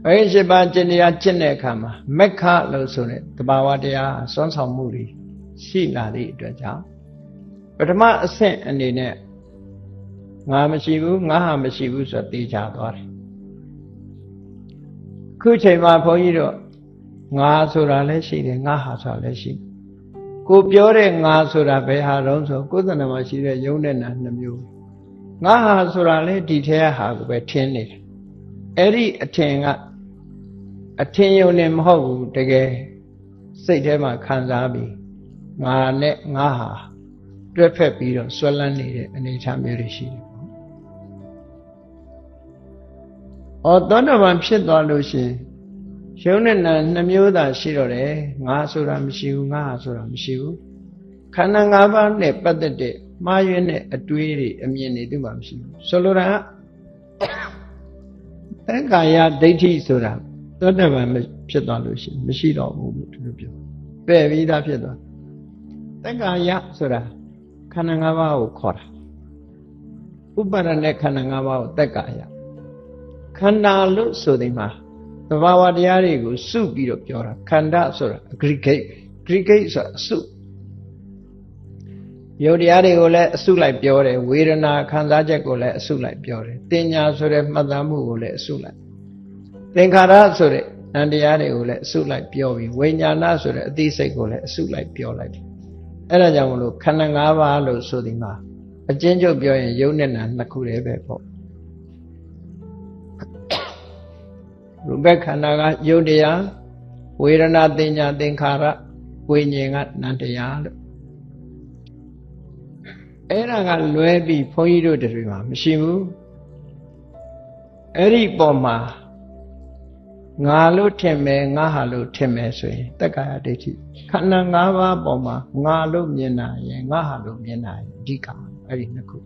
အဲ့ဒီ7ပါးကျင့်တရားကျင့်တဲ့အခါမှာမက္ခလို့ဆိုတဲ့တဘာဝတရားစွမ်းဆောင်မှုတွေရှိလာသည့်အတွက်ကြောင့်ပထမအဆင့်အနေနဲ့ငါမရှိဘူးငါဟာမရှိဘူးဆိုသိကြသွားတယ်ခုချိန်မှာဘုန်းကြီးတို့ငါဆိုတာလည်းရှိတယ်ငါဟာဆိုတာလည်းရှိကိုပြောတဲ့ငါဆိုတာဘယ်ဟာတုံးဆိုကိုယ်တဏ္ဍာမှာရှိတဲ့ယုံနဲ့နာ2မျိုးငါဟာဆိုတာလည်းဒီထဲဟာကိုပဲထင်းနေတယ်အဲ့ဒီအထင်ကအထင်ယုံနဲ့မဟုတ်ဘူးတကယ်စိတ်ထဲမှာခံစားပြီးငါနဲ့ငါဟာတွဲဖက်ပြီးတော့ဆွဲလန်းနေတဲ့အနေအထားမျိုးတွေရှိတယ်ပေါ့။သောတာပန်ဖြစ်သွားလို့ရှိရင်ယုံနဲ့နာ2မျိုးသာရှိတော့တယ်ငါဆိုတာမရှိဘူးငါဟာဆိုတာမရှိဘူးခန္ဓာ5ပါးနဲ့ပတ်သက်တဲ့မှားယွင်းတဲ့အတွေးတွေအမြင်တွေသူ့မှာမရှိဘူးဆိုလိုတာကသက္ကာယဒိဋ္ဌိဆိုတာသောတာပန်ဖြစ်သွားလို့ရှိရင်မရှိတော့ဘူးလို့သူတို့ပြောပယ်ပြီးသားဖြစ်သွားသက္ကာယဆိုတာခန္ဓာ၅ပါးကိုခေါ်တာဥပါဒနဲ့ခန္ဓာ၅ပါးကိုသက္ကာယခန္ဓာလို့ဆိုတဲ့မှာသဘာဝတရားတွေကိုစုပြီးတော့ပြောတာခန္ဓာဆိုတာ aggregate ဆိုတာအစုယုတ်တရားတွေကိုလည်းအစုလိုက်ပြောတယ်ဝေဒနာခံစားချက်ကိုလည်းအစုလိုက်ပြောတယ်တင်ညာဆိုတဲ့မှတ်သားမှုကိုလည်းအစုလိုက်သင်္ခါရဆိုတဲ့နံတရားတွေကိုလည်းအစုလိုက်ပြောပြီးဝိညာဏဆိုတဲ့အသိစိတ်ကိုလည်းအစုလိုက်ပြောလိုက်တယ်အဲ့ဒါကြောင့်မလို့ခန္ဓာ၅ပါးလို့ဆိုဒီမှာအကျဉ်းချုပ်ပြောရင်ယုတ်နဲ့နာ2ခုတည်းပဲပေါ့ရူပခန္ဓာကယုတ်တရားဝေဒနာတင်ညာသင်္ခါရဝိညာဉ်ကနံတရားလို့အဲ့ဒါကလွဲပြီးဘုန်းကြီးတို့တွေမှာမရှိဘူးအဲ့ဒီပုံမှာငါလို့ထင်မယ်ငါဟာလို့ထင်မယ်ဆိုရင်တက္ကာယဒိဋ္ဌိခန္ဓာ၅ပါးပုံမှာငါလို့မြင်တာရင်ငါဟာလို့မြင်တာရင်အဓိကအဲ့ဒီ2ခု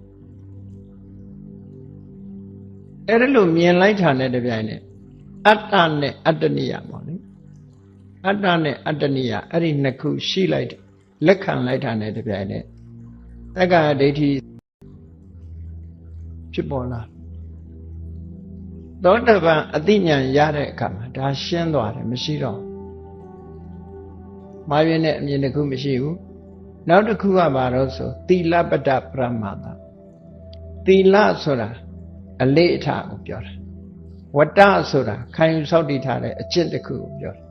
အဲ့ဒါလို့မြင်လိုက်တာနဲ့တပြိုင်နက်အတ္တနဲ့အတ္တနိယပေါ့လေအတ္တနဲ့အတ္တနိယအဲ့ဒီနှစ်ခုရှိလိုက်တယ်လက်ခံလိုက်တာနဲ့တပြိုင်နက်သက္ကာဒိဋ္ဌိဖြစ်ပေါ်လာသောတပန်အသိဉာဏ်ရတဲ့အခါမှာဒါရှင်းသွားတယ်မရှိတော့မှားရင်းတဲ့အမြင်တစ်ခုမရှိဘူးနောက်တစ်ခုကဘာလို့ဆိုသီလပတ္တပရမတ္တသီလဆိုတာအလေးအထားကိုပြောတာဝတ္တဆိုတာခံယူဆောက်တည်ထားတဲ့အကျင့်တစ်ခုကိုပြောတာ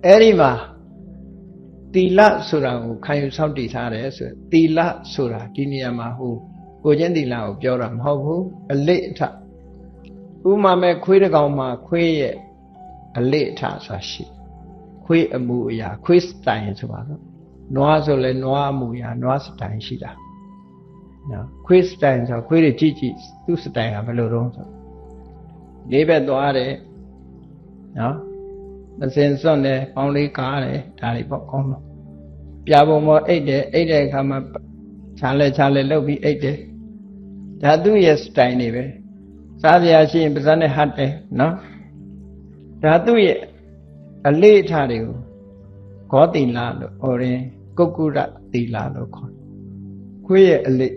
အဲ့ဒီမှာသီလဆိုတာကိုခံယူဆောက်တည်ထားတယ်ဆိုသီလဆိုတာဒီနေရာမှာဟိုကိုချင်းသီလကိုပြောတာမဟုတ်ဘူးအလေးအထားဥမာမဲ့ခွေးတစ်ကောင်မှာခွေးရဲ့အလေးအထားဆိုတာရှိခွေးအမူအရာခွေးစတိုင်ဆိုပါတော့နွားဆိုလဲနွားအမူအရာနွားစတိုင်ရှိတာနော်ခွေးစတိုင်ဆိုခွေးတွေကြည့်ကြည့်သူ့စတိုင်ကဘယ်လိုတော့ဆိုလေးဘက်သွားတယ်နော်မစင်စွန့်တယ်ပေါင်းလေးကားတယ်ဒါတွေပေါ့ကောင်းတော့ပြာပုံပေါ်အိတ်တယ်အိတ်တဲ့အခါမှာခြားလဲလှုပ်ပြီးအိတ်တယ်ဒါသူ့ရဲ့စတိုင်တွေပဲစားစရာရှိရင်ပါးစပ်နဲ့ဟတ်တယ်နော်ဒါသူ့ရဲ့အလေးအထားတွေကိုဂောတိလလို့ဟောရင်ကုက္ကုရတိလလို့ခေါ်ခွေးရဲ့အလေး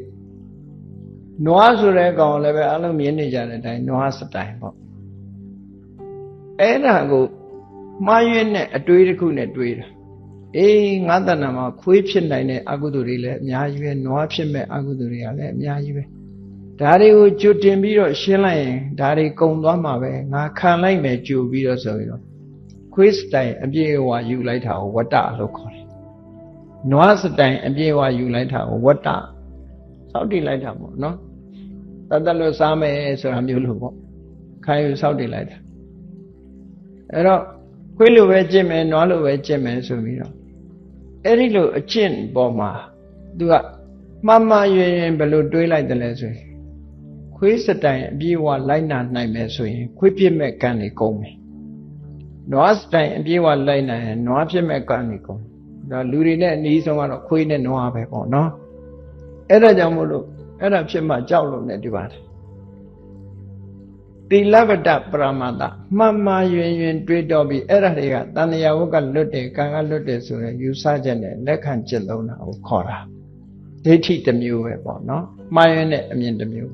နွားဆိုတဲ့ကောင်လည်းပဲအလုံးမြင်နေကြတဲ့အတိုင်းနွားစတိုင်ပေါ့အဲ့ဒါကိုမှားယွင်းတဲ့အတွေးတစ်ခုနဲ့တွေးတာအေးငါတဏ္ဍာမှာခွေးဖြစ်နိုင်တဲ့အကုသိုလ်တွေလည်းအများကြီးပဲနွားဖြစ်မဲ့အကုသိုလ်တွေကလည်းအများကြီးပဲဒါတွေကိုကြိုတင်ပြီးတော့ရှင်းလိုက်ရင်ဒါတွေကုံသွားမှာပဲငါခံလိုက်မယ်ကြိုပြီးတော့ဆိုပြီးတော့ခွေးစတိုင်အပြည့်အဝယူလိုက်တာကိုဝတ္တလို့ခေါ်တယ်နွားစတိုင်အပြည့်အဝယူလိုက်တာကိုဝတ္တစောက်တည်လိုက်တာပေါ့နော်တတ်လို့စားမယ်ဆိုတာမျိုးလို့ပေါ့ခံယူစောက်တည်လိုက်တာအဲ့တော့ခွေးလိုပဲကျင့်မယ်နွားလိုပဲကျင့်မယ်ဆိုပြီးတော့အဲ့ဒီလိုအကျင့်ပေါ်မှာသူကမှားမှားယွင်းယွင်းဘယ်လိုတွေးလိုက်တယ်လဲဆိုရင်ခွေးစတိုင်အပြည့်အဝလိုက်နာနိုင်မယ်ဆိုရင်ခွေးပြစ်မဲ့ကံတွေကုန်မယ်နွားစတိုင်အပြည့်အဝလိုက်နိုင်ရင်နွားပြစ်မဲ့ကံတွေကုန်ဒါလူတွေနဲ့အနည်းဆုံးကတော့ခွေးနဲ့နွားပဲပေါ့နော်အဲ့ဒါကြောင့်မို့လို့အဲ့ဒါဖြစ်မှကြောက်လို့နဲ့ဒီပါတယ်သီလပတ္တပရမတ္တမှန်မှန်ယွင်ယွင်တွေးတော့ပြီးအဲ့ဒါတွေကတဏှာဝကလွတ်တယ်ကံကလွတ်တယ်ဆိုရင်ယူဆချက်နဲ့လက်ခံကျင့်သုံးတာကိုခေါ်တာဒိဋ္ဌိတစ်မျိုးပဲပေါ့နော်မှားယွင်းတဲ့အမြင်တစ်မျိုး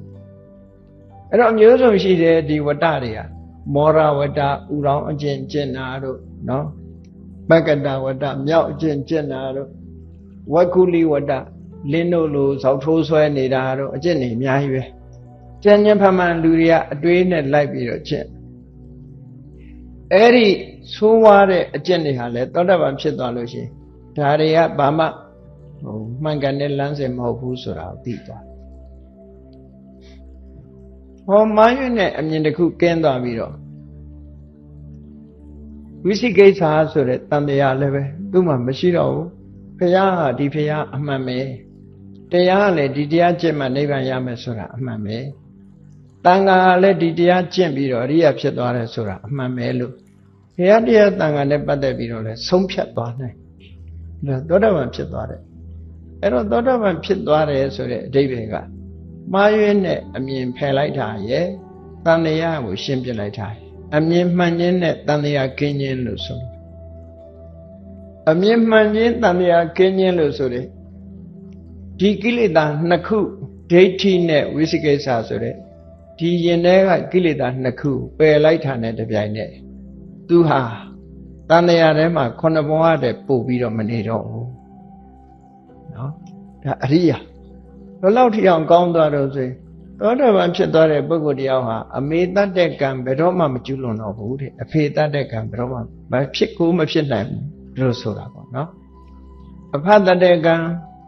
အဲ့တော့အမျိုးစုံရှိတယ်ဒီဝတ္တတွေကမောရဝတ္တဥရောင်းအကျင့်ကျင့်တာတို့နော်ပက္ကတဝတ္တမြောက်အကျင့်ကျင့်တာတို့ဝက္ကုလိဝတ္တလင်းတို့လိုဇောက်ထိုးဆွဲနေတာတို့အကျင့်တွေအများကြီးပဲကျန်ကျန်ဖမှန်လူတွေကအတွေးနဲ့လိုက်ပြီးတော့ကျင့်အဲ့ဒီဆိုးဝါးတဲ့အကျင့်တွေဟာလည်းသောတာပန်ဖြစ်သွားလို့ရှိရင်ဒါတွေကဘာမှမှန်ကန်တဲ့လမ်းစဉ်မဟုတ်ဘူးဆိုတာကိုသိသွားဟောမှားရွံ့တဲ့အမြင်တစ်ခုကင်းသွားပြီးတော့ဝိသိကိစ္စဆိုတဲ့တန်တရားလည်းပဲသူ့မှာမရှိတော့ဘူးဘုရားဟာဒီဘုရားအမှန်ပဲတရားလည်းဒီတရားကျင့်မှနိဗ္ဗာန်ရမယ်ဆိုတာအမှန်ပဲတန်ခါလည်းဒီတရားကျင့်ပြီးတော့အရိယာဖြစ်သွားတယ်ဆိုတာအမှန်ပဲလို့ဘုရားတရားတန်ခါနဲ့ပတ်သက်ပြီးတော့လည်းဆုံးဖြတ်သွားနိုင်သောတာပန်ဖြစ်သွားတယ်အဲ့တော့သောတာပန်ဖြစ်သွားတယ်ဆိုတဲ့အဓိပ္ပာယ်ကမှားယွင်းတဲ့အမြင်ဖယ်လိုက်တာရဲ့တန်တရားကိုရှင်းပြလိုက်တာအမြင်မှန်ခြင်းနဲ့တန်တရားကင်းခြင်းလို့ဆိုအမြင်မှန်ခြင်းတန်တရားကင်းခြင်းလို့ဆိုတဲ့ဒီကိလေသာနှစ်ခုဒိဋ္ဌိနဲ့ဝိသိကိစ္စဆိုတဲ့ဒီရင်ထဲကကိလေသာနှစ်ခုပယ်လိုက်တာနဲ့တပြိုင်နက်သူဟာတန်တရားထဲမှာခုနှစ်ဘဝတည်းပို့ပြီးတော့မနေတော့ဘူးနော်ဒါအရိယာဘယ်လောက်ထိအောင်ကောင်းသွားတော့ဆိုရင်သောတာပန်ဖြစ်သွားတဲ့ပုဂ္ဂိုလ်တရားဟာအမေတတ်တဲ့ကံဘယ်တော့မှမကျူးလွန်တော့ဘူးတဲ့အဖေတတ်တဲ့ကံဘယ်တော့မှမဖြစ်ကိုမဖြစ်နိုင်ဘူးလို့ဆိုတာပေါ့နော်အဖတတ်တဲ့ကံ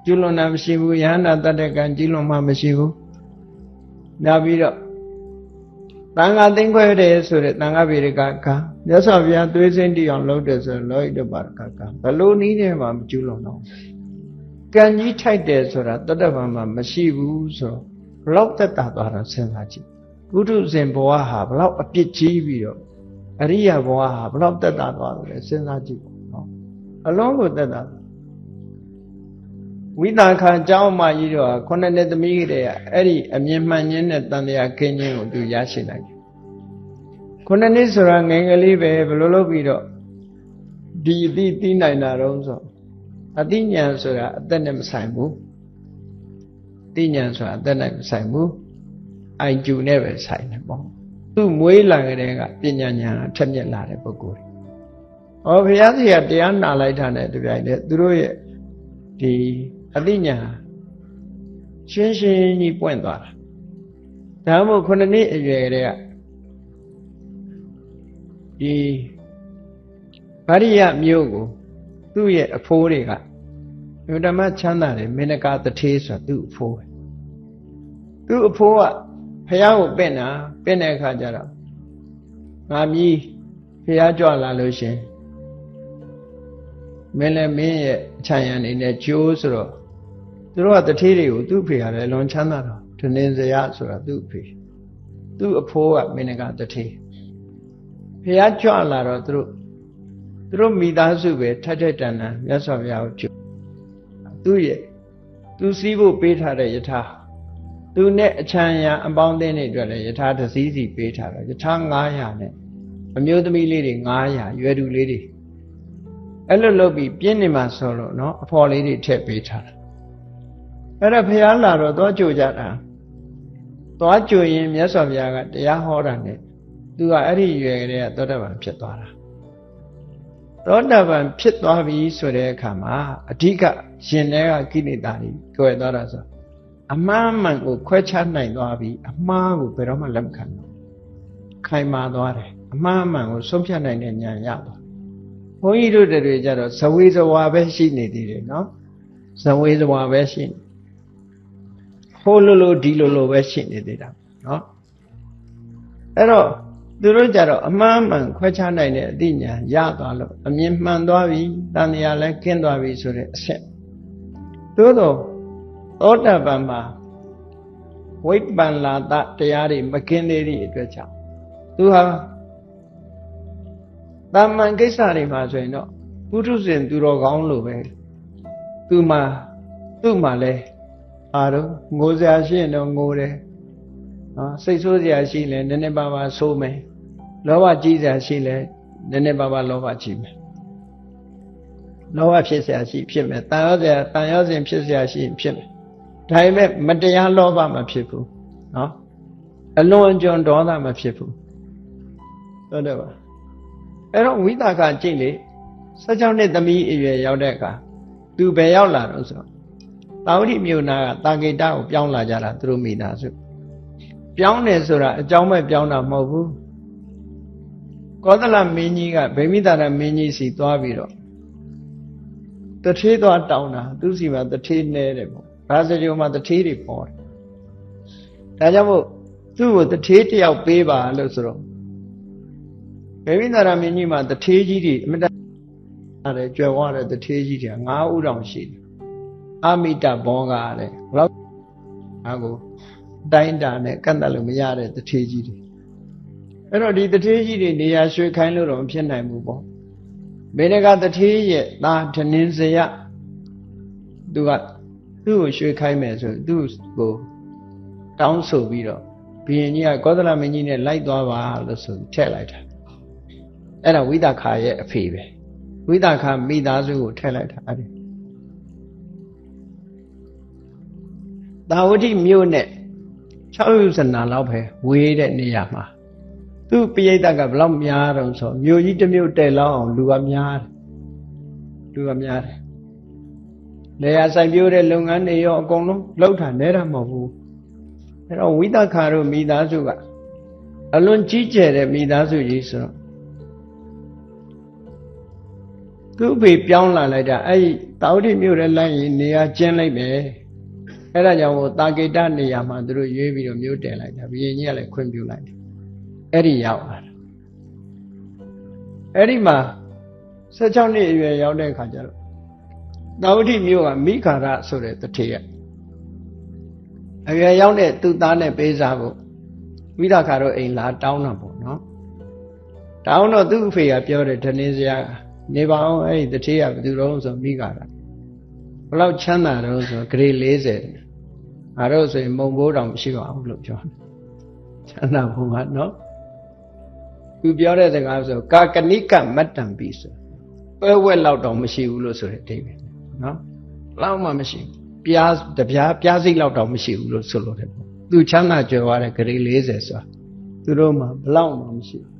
ကျူးလွန်တာမရှိဘူးယဟန္တာတတ်တဲ့ကံကျူးလွန်မှမရှိဘူးနောက်ပြီးတော့တန်ခါသိမ့်ခွဲတယ်ဆိုတဲ့တန်ခါဗေဒကကံမြတ်စွာဘုရားသွေးစင်းတိအောင်လုပ်တယ်ဆိုရင်လောဟိတပါရကကံဘလို့နည်းနဲ့မှမကျူးလွန်တော့ကံကြီးထိုက်တယ်ဆိုတာတတ္တဗံမှာမရှိဘူးဆိုတော့ဘလောက်သက်သာသွားတာစဉ်းစားကြည့်ပုထုဇဉ်ဘဝဟာဘလောက်အပြစ်ကြီးပြီးတော့အရိယဘဝဟာဘလောက်သက်သာသွားတယ်စဉ်းစားကြည့်ပေါ့နော်အလုံးကိုသက်သာ ဝိသခာเจ้าမကြီးတော့ခုနှစ်သမီးကတည်းကအဲ့ဒီအမြင်မှန်ခြင်းနဲ့တန်တရားခင်းခြင်းကိုသူရရှိလိုက်တယ်ခုနှစ်ဆိုတာငယ်ငယ်လေးပဲဘယ်လိုလုပ်ပြီးတော့ဒီအသိသိနိုင်တာတော့ဆိုအသိဉာဏ်ဆိုတာအသက်နဲ့မဆိုင်ဘူးသိဉာဏ်ဆိုတာအသက်နဲ့မဆိုင်ဘူးအိုင်ကျူနဲ့ပဲဆိုင်တယ်ပေါ့သူမွေးလာကြတဲ့ကပညာဉာဏ်ကထက်မြက်လာတဲ့ပုဂ္ဂိုလ်။ဘုရားကြီးကတရားနာလိုက်တာနဲ့တပြိုင်တည်းသူတို့ရဲ့ဒီအသိဉာဏ်ရှင်းရှင်းကြီးပွင့်သွားတာ။ဒါမှမဟုတ်ခုနှစ်အရွယ်တည်းကဒီဗရိယမျိုးကိုသူ့ရဲ့အဖိုးတွေကမြတ်ဓမ္မချမ်းသာတယ်မေနကာတထေးဆိုတာသူ့အဖိုးပဲသူ့အဖိုးကဖះကိုပင့်တဲ့အခါကျတော့ငါမြည်ဖះကြွလာလို့ရှင်မင်းလည်းမင်းရဲ့အချမ်းရံနေနဲ့ကျိုးဆိုတော့သူတို့ကတထေးတွေကိုသူ့ဖေရတယ်လွန်ချမ်းသာတော့ဒနင်စရာဆိုတာသူ့ဖေသူ့အဖိုးကမေနကာတထေးဖះကြွလာတော့သူတို့မိသားစုပဲထက်တန်တန်မြတ်စွာဘုရားကိုကျိုးသူစီးဖို့ပေးထားတဲ့ယထာသူနဲ့အချမ်းရံအပေါင်းအသင်းတွေအတွက်လည်းယထာတစ်စီးစီပေးထားတော့ယထာ900နဲ့အမျိုးသမီးလေးတွေ900ရွယ်သူလေးတွေအဲ့လိုလုပ်ပြီးပြင်းနေမှာဆိုလို့နော်အဖော်လေးတွေထည့်ပေးထားတာအဲ့ဒါဖះလာတော့သွားကြိုကြတာသွားကြိုရင်မြတ်စွာဘုရားကတရားဟောတာနဲ့သူကအဲ့ဒီရွယ်ကလေးကသောတာပန်ဖြစ်သွားတာသောတာပန်ဖြစ်သွားပြီဆိုတဲ့အခါမှာအဓိကရှင်တဲ့ကကိလေသာတွေကျွယ်သွားတာဆိုအမှားမှန်ကိုခွဲခြားနိုင်သွားပြီအမှားကိုဘယ်တော့မှလက်မခံဘူးခိုင်မာသွားတယ်အမှားမှန်ကိုဆုံးဖြတ်နိုင်တဲ့ဉာဏ်ရသွားဘုန်းကြီးတို့တွေကြတော့ဇဝေဇဝါပဲရှိနေသေးတယ်နော်ဇဝေဇဝါပဲရှိနေဟိုလိုဒီလိုပဲရှိနေသေးတာနော်အဲ့တော့သူတို့ကြတော့အမှားမှန်ခွဲခြားနိုင်တဲ့အသိဉာဏ်ရသွားလို့အမြင်မှန်သွားပြီတန်တရားလည်းကျင်းသွားပြီဆိုတဲ့အချက်သို့တော့သောတာပန်မှာဝိပ္ပန္လာတတရားတွေမကင်းသေးတဲ့အတွက်ကြောင့်သူဟာတာမန်ကိစ္စတွေမှာဆိုရင်တော့ပုထုဇဉ်သူတော်ကောင်းလိုပဲသူ့မှာလဲအားတော့ငိုစရာရှိရင်တော့ငိုတယ်နော်စိတ်ဆိုးစရာရှိလဲနည်းနည်းပါးပါးဆိုးမယ်လောဘကြီးစရာရှိလဲနည်းနည်းပါးပါးလောဘကြီးမယ်လောဘဖြစ်စရာရှိဖြစ်မယ်တန်ရောစဉ်ဖြစ်စရာရှိဖြစ်မယ်ဒါပေမဲ့မတရားလောဘမဖြစ်ဘူးနော်အလွန်အကျွံဒေါသမဖြစ်ဘူးဟုတ်တယ်ပါအဲ့တော့ဝိသကကြိတ်လေ16နှစ်သမီးအရွယ်ရောက်တဲ့အခါသူဘယ်ရောက်လာတော့ဆိုတာဝတိမြို့နာကတာဂိတကိုပြောင်းလာကြတာသူတို့မိသားစုပြောင်းတယ်ဆိုတာအကြောင်းမဲ့ပြောင်းတာမဟုတ်ဘူးကောသလမင်းကြီးကဗိမိတာရမင်းကြီးစီသွားပြီးတော့တထေးသွားတောင်းတာသူစီမှာတထေးနဲတယ်ပေါ့ဘာစကြိုမှာတထေးတွေပေါ်တယ်ဒါကြောင့်မို့သူ့ကိုတထေးတယောက်ပေးပါလို့ဆိုတော့ဗိမိတာရမင်းကြီးမှာတထေးကြီးတွေအမတန်တယ်ကြွယ်ဝတဲ့တထေးကြီးတွေ9ဦးတောင်ရှိတယ်အမိတဘောကလည်းဘလောက်အားကိုတိုင်းတာနဲ့ကန့်တတ်လို့မရတဲ့တထေးကြီးတွေအဲ့တော့ဒီတထေးကြီးတွေနေရာရွှေခိုင်းလို့တော့မဖြစ်နိုင်ဘူးပေါ့မေနကတထေးရဲ့သားဒနင်စရသူ့ကိုရွှေခိုင်းမယ်ဆိုသူ့ကိုတောင်းဆိုပြီးတော့ဘုရင်ကြီးကကောသလမင်းကြီးနဲ့လိုက်သွားပါလို့ဆိုထည့်လိုက်တာအဲ့ဒါဝိသခာရဲ့အဖေပဲဝိသခာမိသားစုကိုထည့်လိုက်တာအဲ့ဒီသာဝတိမြို့နဲ့6 ယူဇနာလောက်ပဲဝေးတဲ့နေရာမှာသူ့ပိဋကကဘလောက်များတော့ဆိုမြို့ကြီးတစ်မြို့တဲ့လောက်အောင်လူကများတယ်နေရာဆိုင်ပြိုးတဲ့လုပ်ငန်းတွေရောအကုန်လုံးလောက်တာနဲတာမဟုတ်ဘူးအဲ့တော့ဝိသခာတို့မိသားစုကအလွန်ကြီးကျယ်တဲ့မိသားစုကြီးဆိုတော့သူ့ဖေပြောင်းလာလိုက်တာအဲ့ဒီတာဝတိမြို့ရဲ့လိုက်ရင်နေရာကျင်းလိုက်ပဲအဲ့ဒါကြောင့်တာဂိတနေရာမှာသူတို့ရွေးပြီးတော့မြို့တယ်လိုက်တာဘုရင်ကြီးကလည်းခွင့်ပြုလိုက်တယ်အဲ့ဒီရောက်လာတာအဲ့ဒီမှာ16နှစ်အရွယ်ရောက်တဲ့အခါကျတော့တာဝတိမြို့ကမိခါရဆိုတဲ့တထေးကအရွယ်ရောက်တဲ့သူ့သားနဲ့ပေးစားဖို့ဝိသခာတို့အိမ်လာတောင်းတာပေါ့နော်တောင်းတော့သူ့အဖေကပြောတယ်ဒနင်စရာနေပါအောင်အဲ့ဒီတထေးကဘယ်သူတော့ဆိုမိခါရ ဘလောက်ချမ်းသာတော့ဆိုဂရေ40ငါတို့ဆိုရင်မုံဘိုးတောင်မရှိပါဘူးလို့ပြောချမ်းသာဘုံကနော်သူပြောတဲ့စကားဆိုကာကနိကမတ္တံပိဆိုပဲဝက်လောက်တောင်မရှိဘူးလို့ဆိုတဲ့အဓိပ္ပာယ်နော်လောက်မှမရှိဘူးပြားတပြားပြားစိတ်လောက်တောင်မရှိဘူးလို့ဆိုလို့တယ်သူချမ်းသာကြွယ်ဝတဲ့ဂရေ40ဆိုတာသူတို့မှဘလောက်မှမရှိဘူး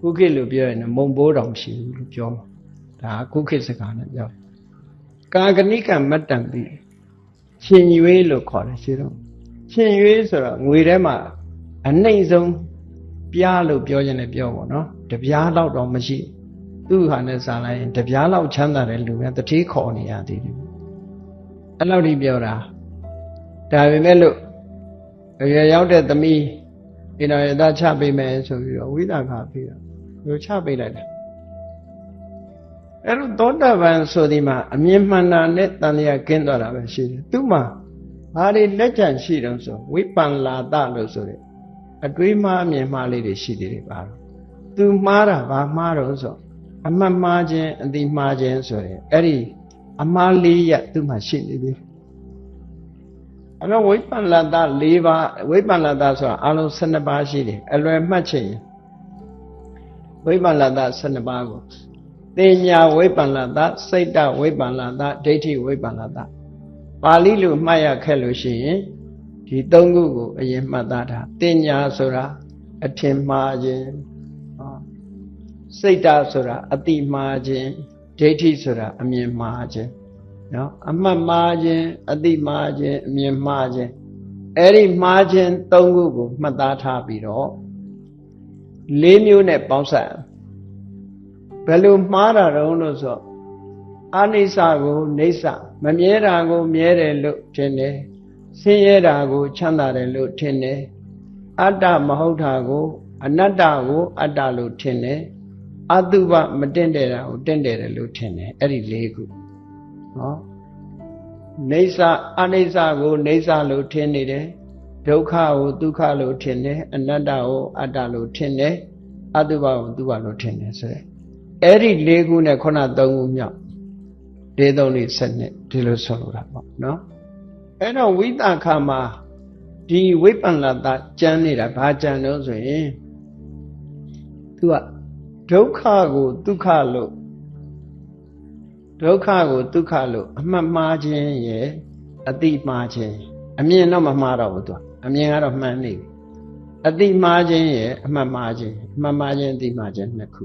ခုခေတ်လို့ပြောရင်မုံဘိုးတောင်မရှိဘူးလို့ပြောမှာဒါခုခေတ်စကားနဲ့ပြောကာကနိကမတ္တံပိရှင်ရွေးလို့ခေါ်တယ်ရှိတော့ရှင်ရွေးဆိုတော့ငွေထဲမှာအနှိမ့်ဆုံးပြားလို့ပြောရင်လည်းပြောပါတော့တပြားလောက်တော့မရှိသူ့ဟာနဲ့စားလိုက်ရင်တပြားလောက်ချမ်းသာတဲ့လူများတတိခေါ်နေရသေးတယ်အဲ့လောက်ဒီပြောတာဒါပေမဲ့လို့အရွယ်ရောက်တဲ့သမီးအိမ်တော်ရသားချပေးမယ်ဆိုပြီးတော့ဝိသခာပေးတာသူချပေးလိုက်တယ်အဲ့တော့သောတာပန်ဆိုဒီမှာအမြင်မှန်တာနဲ့တန်လျာကင်းသွားတာပဲရှိတယ်သူ့မှာဘာတွေလက်ကျန်ရှိတုံးဆိုဝိပန္လာတလို့ဆိုတဲ့အတွေးမှားအမြင်မှားလေးတွေရှိသေးတယ်ပါတော့သူမှားတာဘာမှားတော့ဆိုအမှတ်မှားခြင်းအတိမှားခြင်းဆိုတဲ့အဲ့ဒီအမှားလေးရသူ့မှာရှိနေသေးတယ်အဲ့တော့ဝိပန္လာတ၄ပါးဝိပန္လာတဆိုတာအလုံး12ပါးရှိတယ်အလွယ်မှတ်ချင်ဝိပန္လာတ12ပါးကိုသေညာဝိပန္လာတစိတ်တဝိပန္လာတဒိဋ္ဌိဝိပန္လာတပါဠိလိုမှတ်ရခက်လို့ရှိရင်ဒီ၃ခုကိုအရင်မှတ်သားတာသေညာဆိုတာအထင်မှားခြင်းစိတ်တဆိုတာအတိမှားခြင်းဒိဋ္ဌိဆိုတာအမြင်မှားခြင်းနော်အမှတ်မှားခြင်းအတိမှားခြင်းအမြင်မှားခြင်းအဲ့ဒီမှားခြင်း၃ခုကိုမှတ်သားထားပြီးတော့၄မျိုးနဲ့ပေါင်းစပ်ဘယ်လိုမှားတာတုံးလို့ဆိုအနိစ္စကိုနိစ္စမမြဲတာကိုမြဲတယ်လို့ထင်တယ်ဆင်းရဲတာကိုချမ်းသာတယ်လို့ထင်တယ်အတ္တမဟုတ်တာကိုအနတ္တကိုအတ္တလို့ထင်တယ်အတုပမတင့်တယ်တာကိုတင့်တယ်တယ်လို့ထင်တယ်အဲ့ဒီ၄ခုနော်နိစ္စအနိစ္စကိုနိစ္စလို့ထင်နေတယ်ဒုက္ခကိုဒုက္ခလို့ထင်တယ်အနတ္တကိုအတ္တလို့ထင်တယ်အတုပကိုတုပလို့ထင်တယ်ဆိုတဲ့အဲ့ဒီ၄ခုနဲ့ခုန၃ခုမြောက်၄၃၄ဆက်နဲ့ဒီလိုဆိုလိုတာပေါ့နော်အဲ့တော့ဝိသခာမှာဒီဝိပန္လာတကျမ်းနေတာဘာကျမ်းလို့ဆိုရင်သူကဒုက္ခကိုဒုက္ခလို့အမှတ်မှားခြင်းရဲ့အတိမှားခြင်းအမြင်တော့မမှားတော့ဘူးသူအမြင်ကတော့မှန်နေပြီအတိမှားခြင်းရဲ့အမှတ်မှားခြင်းအမှတ်မှားခြင်းအတိမှားခြင်းနှစ်ခု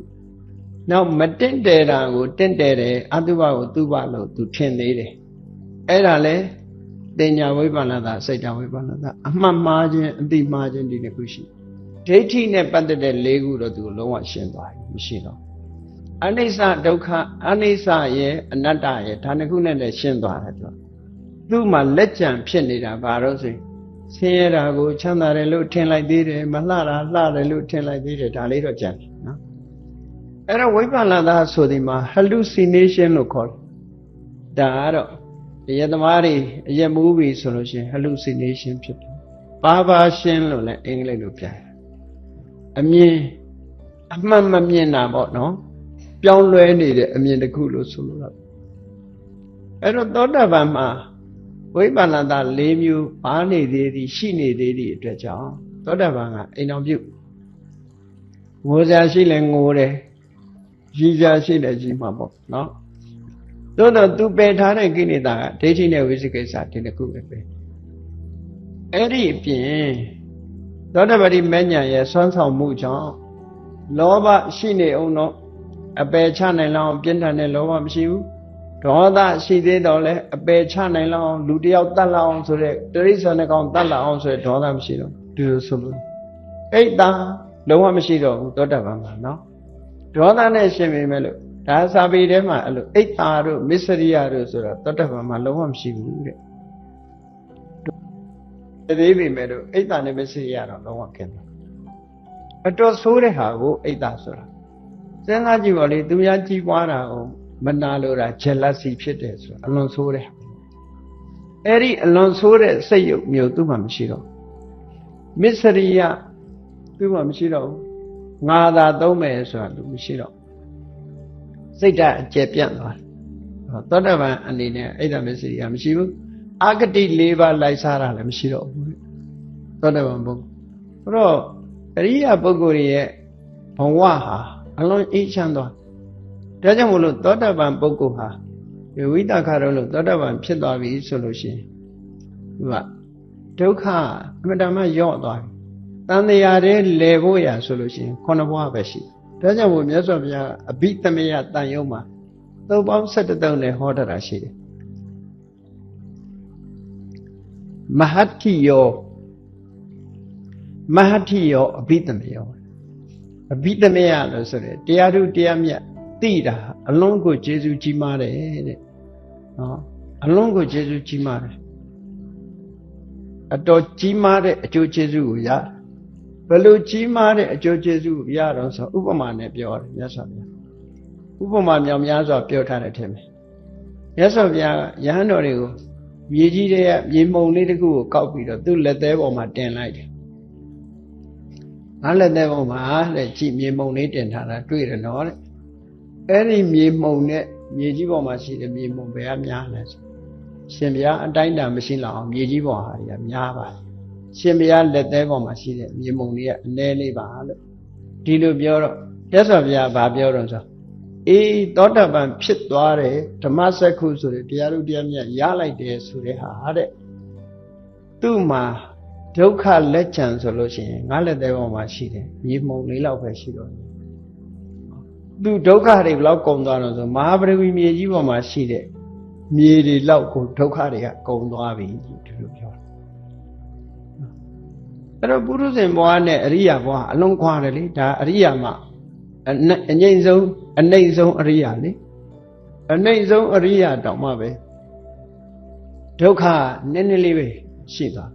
နောက်မတင့်တယ်တာကိုတင့်တယ်တယ်အတုပကိုတုပလို့သူထင်သေးတယ်အဲ့ဒါလဲတင်ညာဝိပန္နတာစိတ်တဝိပန္နတာအမှတ်မှားခြင်းအတိမှားခြင်းဒီနှစ်ခုရှိဒိဋ္ဌိနဲ့ပတ်သက်တဲ့၄ခုတော့သူလုံးဝရှင်းသွားပြီမရှိတော့အနိစ္စဒုက္ခအနိစ္စရဲ့အနတ္တရဲ့ဒါနှစ်ခုနဲ့လည်းရှင်းသွားတယ်သူ့မှာလက်ကြံဖြစ်နေတာဘာလို့ဆိုရင်ဆင်းရဲတာကိုချမ်းသာတယ်လို့ထင်လိုက်သေးတယ်မလှတာလှတယ်လို့ထင်လိုက်သေးတယ်ဒါလေးတော့ကြံတယ်နော်အဲ့တော့ဝိပန္နတာဆိုဒီမှာ hallucination လို့ခေါ်တယ်ဒါကတော့ရသမားတွေအရက်မူးပြီဆိုလို့ရှိရင် hallucination ဖြစ်တယ်ဘာဘာရှင်းလို့လည်းအင်္ဂလိပ်လိုပြန်အမြင်အမှန်မမြင်တာပေါ့နော်ပြောင်းလဲနေတဲ့အမြင်တစ်ခုလို့ဆိုလို့ရအဲ့တော့သောတာပန်မှာဝိပန္နတာ၄မျိုးပါနေသေးသည်ရှိနေသေးသည့်အတွက်ကြောင့်သောတာပန်ကအိမ်တော်ပြုငိုစရာရှိလဲငိုတယ်ရည်စရာရှိလဲရည်မှာပေါ့နော်သို့တော့သူပယ်ထားတဲ့ကိလေသာကဒိဋ္ဌိနဲ့ဝိသိကိစ္စဒီနှစ်ခုပဲပဲအဲ့ဒီအပြင်သောတာပတိမဉ္ဇဉ်ရဲ့ဆွမ်းဆောင်မှုကြောင့်လောဘရှိနေအောင်တော့အပယ်ချနိုင်လောက်ပြင်းထန်တဲ့လောဘမရှိဘူးဒေါသရှိသေးတော့လဲအပယ်ချနိုင်လောက်လူတယောက်တတ်လောက်အောင်ဆိုတဲ့တရိစ္ဆာန်ကောင်တတ်လောက်အောင်ဆိုတဲ့ဒေါသမရှိတော့ဒီလိုဆိုလို့အိတ်တာလုံးဝမရှိတော့ဘူးသောတာပန်မှာနော်ဒေါသနဲ့ရှင်ပေမဲ့လို့ဒါစာပေထဲမှာအဲ့လိုအိတ်တာတို့မစ္စရိယတို့ဆိုတော့သောတာပန်မှာလုံးဝမရှိဘူးတဲ့သေးပေမဲ့လို့အိတ်တာနဲ့မစ္စရိယတော့လုံးဝကင်းတယ်အတော်ဆိုးတဲ့ဟာကိုအိတ်တာဆိုတာစဉ်းစားကြည့်ပါလေသူများကြီးပွားတာကိုမနာလို့တာ jealousy ဖြစ်တယ်ဆိုတာအလွန်ဆိုးတယ်အဲ့ဒီအလွန်ဆိုးတဲ့စိတ်ယုတ်မျိုးသူ့မှာမရှိတော့မစ္စရိယသူ့မှာမရှိတော့ဘူးငါသာသုံးမယ်ဆိုတာလူမရှိတော့စိတ်ဓာတ်အကျယ်ပြန့်သွားတယ် သောတပန်အနေနဲ့အိဒါမစ္စရိယမရှိဘူးအာဂတိ၄ပါးလိုက်စားတာလည်းမရှိတော့ဘူးသောတပန်ပုဂ္ဂိုလ်အဲ့တော့အရိယာပုဂ္ဂိုလ်ရဲ့ဘဝဟာအလွန်အေးချမ်းသွားဒါကြောင့်မို့လို့သောတပန်ပုဂ္ဂိုလ်ဟာဝိတ္တခါတော့လို့သောတပန်ဖြစ်သွားပြီဆိုလို့ရှိရင်သူကဒုက္ခအမှန်တမ်းရော့သွားပြီတန်တရားတွေလဲဖို့ရဆိုလို့ရှိရင်ခုနှစ်ဘဝပဲရှိတယ်ဒါကြောင့်မို့မြတ်စွာဘုရားအဘိသမယတန်ယုံမှာသုတ်ပေါင်း17တုံးနဲ့ဟောတာရှိတယ်မဟတ္ထိယောအဘိသမယောအဘိသမယလို့ဆိုတယ်တရားထုတရားမြတ်သိတာအလုံးကိုကျေစုကြီးမားတယ်တဲ့နော်အလုံးကိုကျေစုကြီးမားတယ်အတော်ကြီးမားတဲ့အကျိုးကျေးဇူးကိုရဘယ်လိုကြီးမားတဲ့အကျိုးကျေးဇူးကိုရတော့ဆိုဥပမာနဲ့ပြောတယ်မြတ်စွာဘုရားဥပမာမြောင်များစွာပြောထားတဲ့ထင်မယ်မြတ်စွာဘုရားရဟန်းတော်တွေကိုမြေကြီးတွေကမြေမှုန်လေးတစ်ခုကိုကောက်ပြီးတော့သူ့လက်သေးပေါ်မှာတင်လိုက်တယ်ငါလက်သေးပေါ်မှာတဲ့ကြည့်မြေမှုန်လေးတင်ထားတာတွေ့တယ်နော်တဲ့အဲ့ဒီမြေမှုန်နဲ့မြေကြီးပေါ်မှာရှိတဲ့မြေမှုန်ဘယ်ကများလဲဆိုရှင်ဘုရားအတိုင်းတန်မရှိလောက်အောင်မြေကြီးပေါ်ဟာတွေကများပါတယ်ရှင်ဘုရားလက်သေးပေါ်မှာရှိတဲ့မြေမှုန်တွေကအနည်းလေးပါလို့ဒီလိုပြောတော့မြတ်စွာဘုရားဗာပြောတော့ဆိုအေးသောတပန်ဖြစ်သွားတယ်ဓမ္မစက္ခုဆိုတဲ့တရားဥတရားမြတ်ရလိုက်တယ်ဆိုတဲ့ဟာတဲ့သူ့မှာဒုက္ခလက်ချံဆိုလို့ရှိရင်ငါလက်သေးပေါ်မှာရှိတယ်မြေမှုန်လေးလောက်ပဲရှိတော့သူဒုက္ခတွေဘယ်လောက်ကုန်သွားတော့ဆိုမဟာပရိဝီမြေကြီးပေါ်မှာရှိတဲ့မြေတွေလောက်ကိုဒုက္ခတွေကကုန်သွားပြီဒီလိုပြောတယ်အဲ့တော့ပုရုဇဉ်ဘဝနဲ့အရိယာဘဝအလုံးခွာတယ်လေဒါအရိယာမှာအငိမ့်ဆုံးအနှိမ့်ဆုံးအရိယာလေအနှိမ့်ဆုံးအရိယာတောင်မှပဲဒုက္ခနည်းနည်းလေးပဲရှိသွား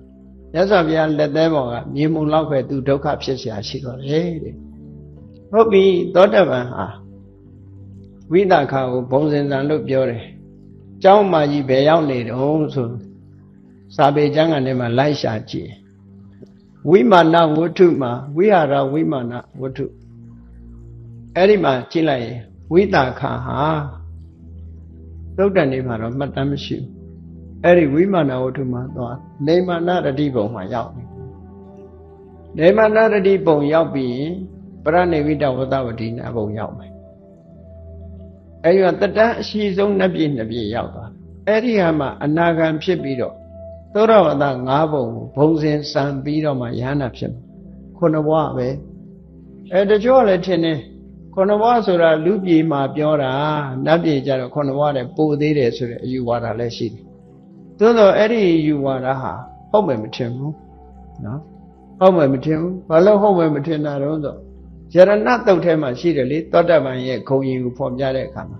မြတ်စွာဘုရားလက်သေးပေါ်ကမြေမှုန်လောက်ပဲသူဒုက္ခဖြစ်เสียရှိတော့တယ်တဲ့ဟုတ်ပြီသောတပန်ဟာဝိသခာကိုဘုံစင်စံလို့ပြောတယ်ကျောင်းမကြီးဘယ်ရောက်နေတုံးဆိုစာပေကျမ်းကနေမှလိုက်ရှာကြည့်ဝိမာနဝတ္ထုမှာဝိဟာရဝိမာနဝတ္ထုအဲ့ဒီမှာကြည့်လိုက်ရင်ဝိသခာဟာသုတ်တန်နေမှာတော့မှတ်တမ်းမရှိဘူးအဲ့ဒီဝိမာနဝတ္ထုမှာသွားနေမာနရတိပုံမှာရောက်နေမာနရတိပုံရောက်ပြီးပရဏိဝိတဝတ္တဝတိနာပုံရောက်မယ်အဲ့ဒီကတတန်းအရှိဆုံးနှစ်ပြည့်ရောက်သွားအဲ့ဒီဟာမှာအနာဂံဖြစ်ပြီးတော့သောရဝတ္တ၅ပုံကိုဘုံစဉ်စံပြီးတော့မှယဟနာဖြစ်မှာခုနှစ်ဘဝပဲအဲ့တချို့လည်းထင်တယ်ခုနှစ်ဘဝဆိုတာလူပြည်မှာပြောတာနတ်ပြည်ကြတော့ခုနှစ်ဘဝတည်းပိုသေးတယ်ဆိုတဲ့အယူဝါဒလည်းရှိတယ်သို့တော့အဲ့ဒီအယူဝါဒဟာဟုတ်မယ်မထင်ဘူးနော်ဟုတ်မယ်မထင်ဘူးဘာလို့ဟုတ်မယ်မထင်တာတော့ဆိုယရဏတုတ်ထဲမှာရှိတယ်လေသောတပန်ရဲ့ဂုံရင်ကိုဖော်ပြတဲ့အခါမှာ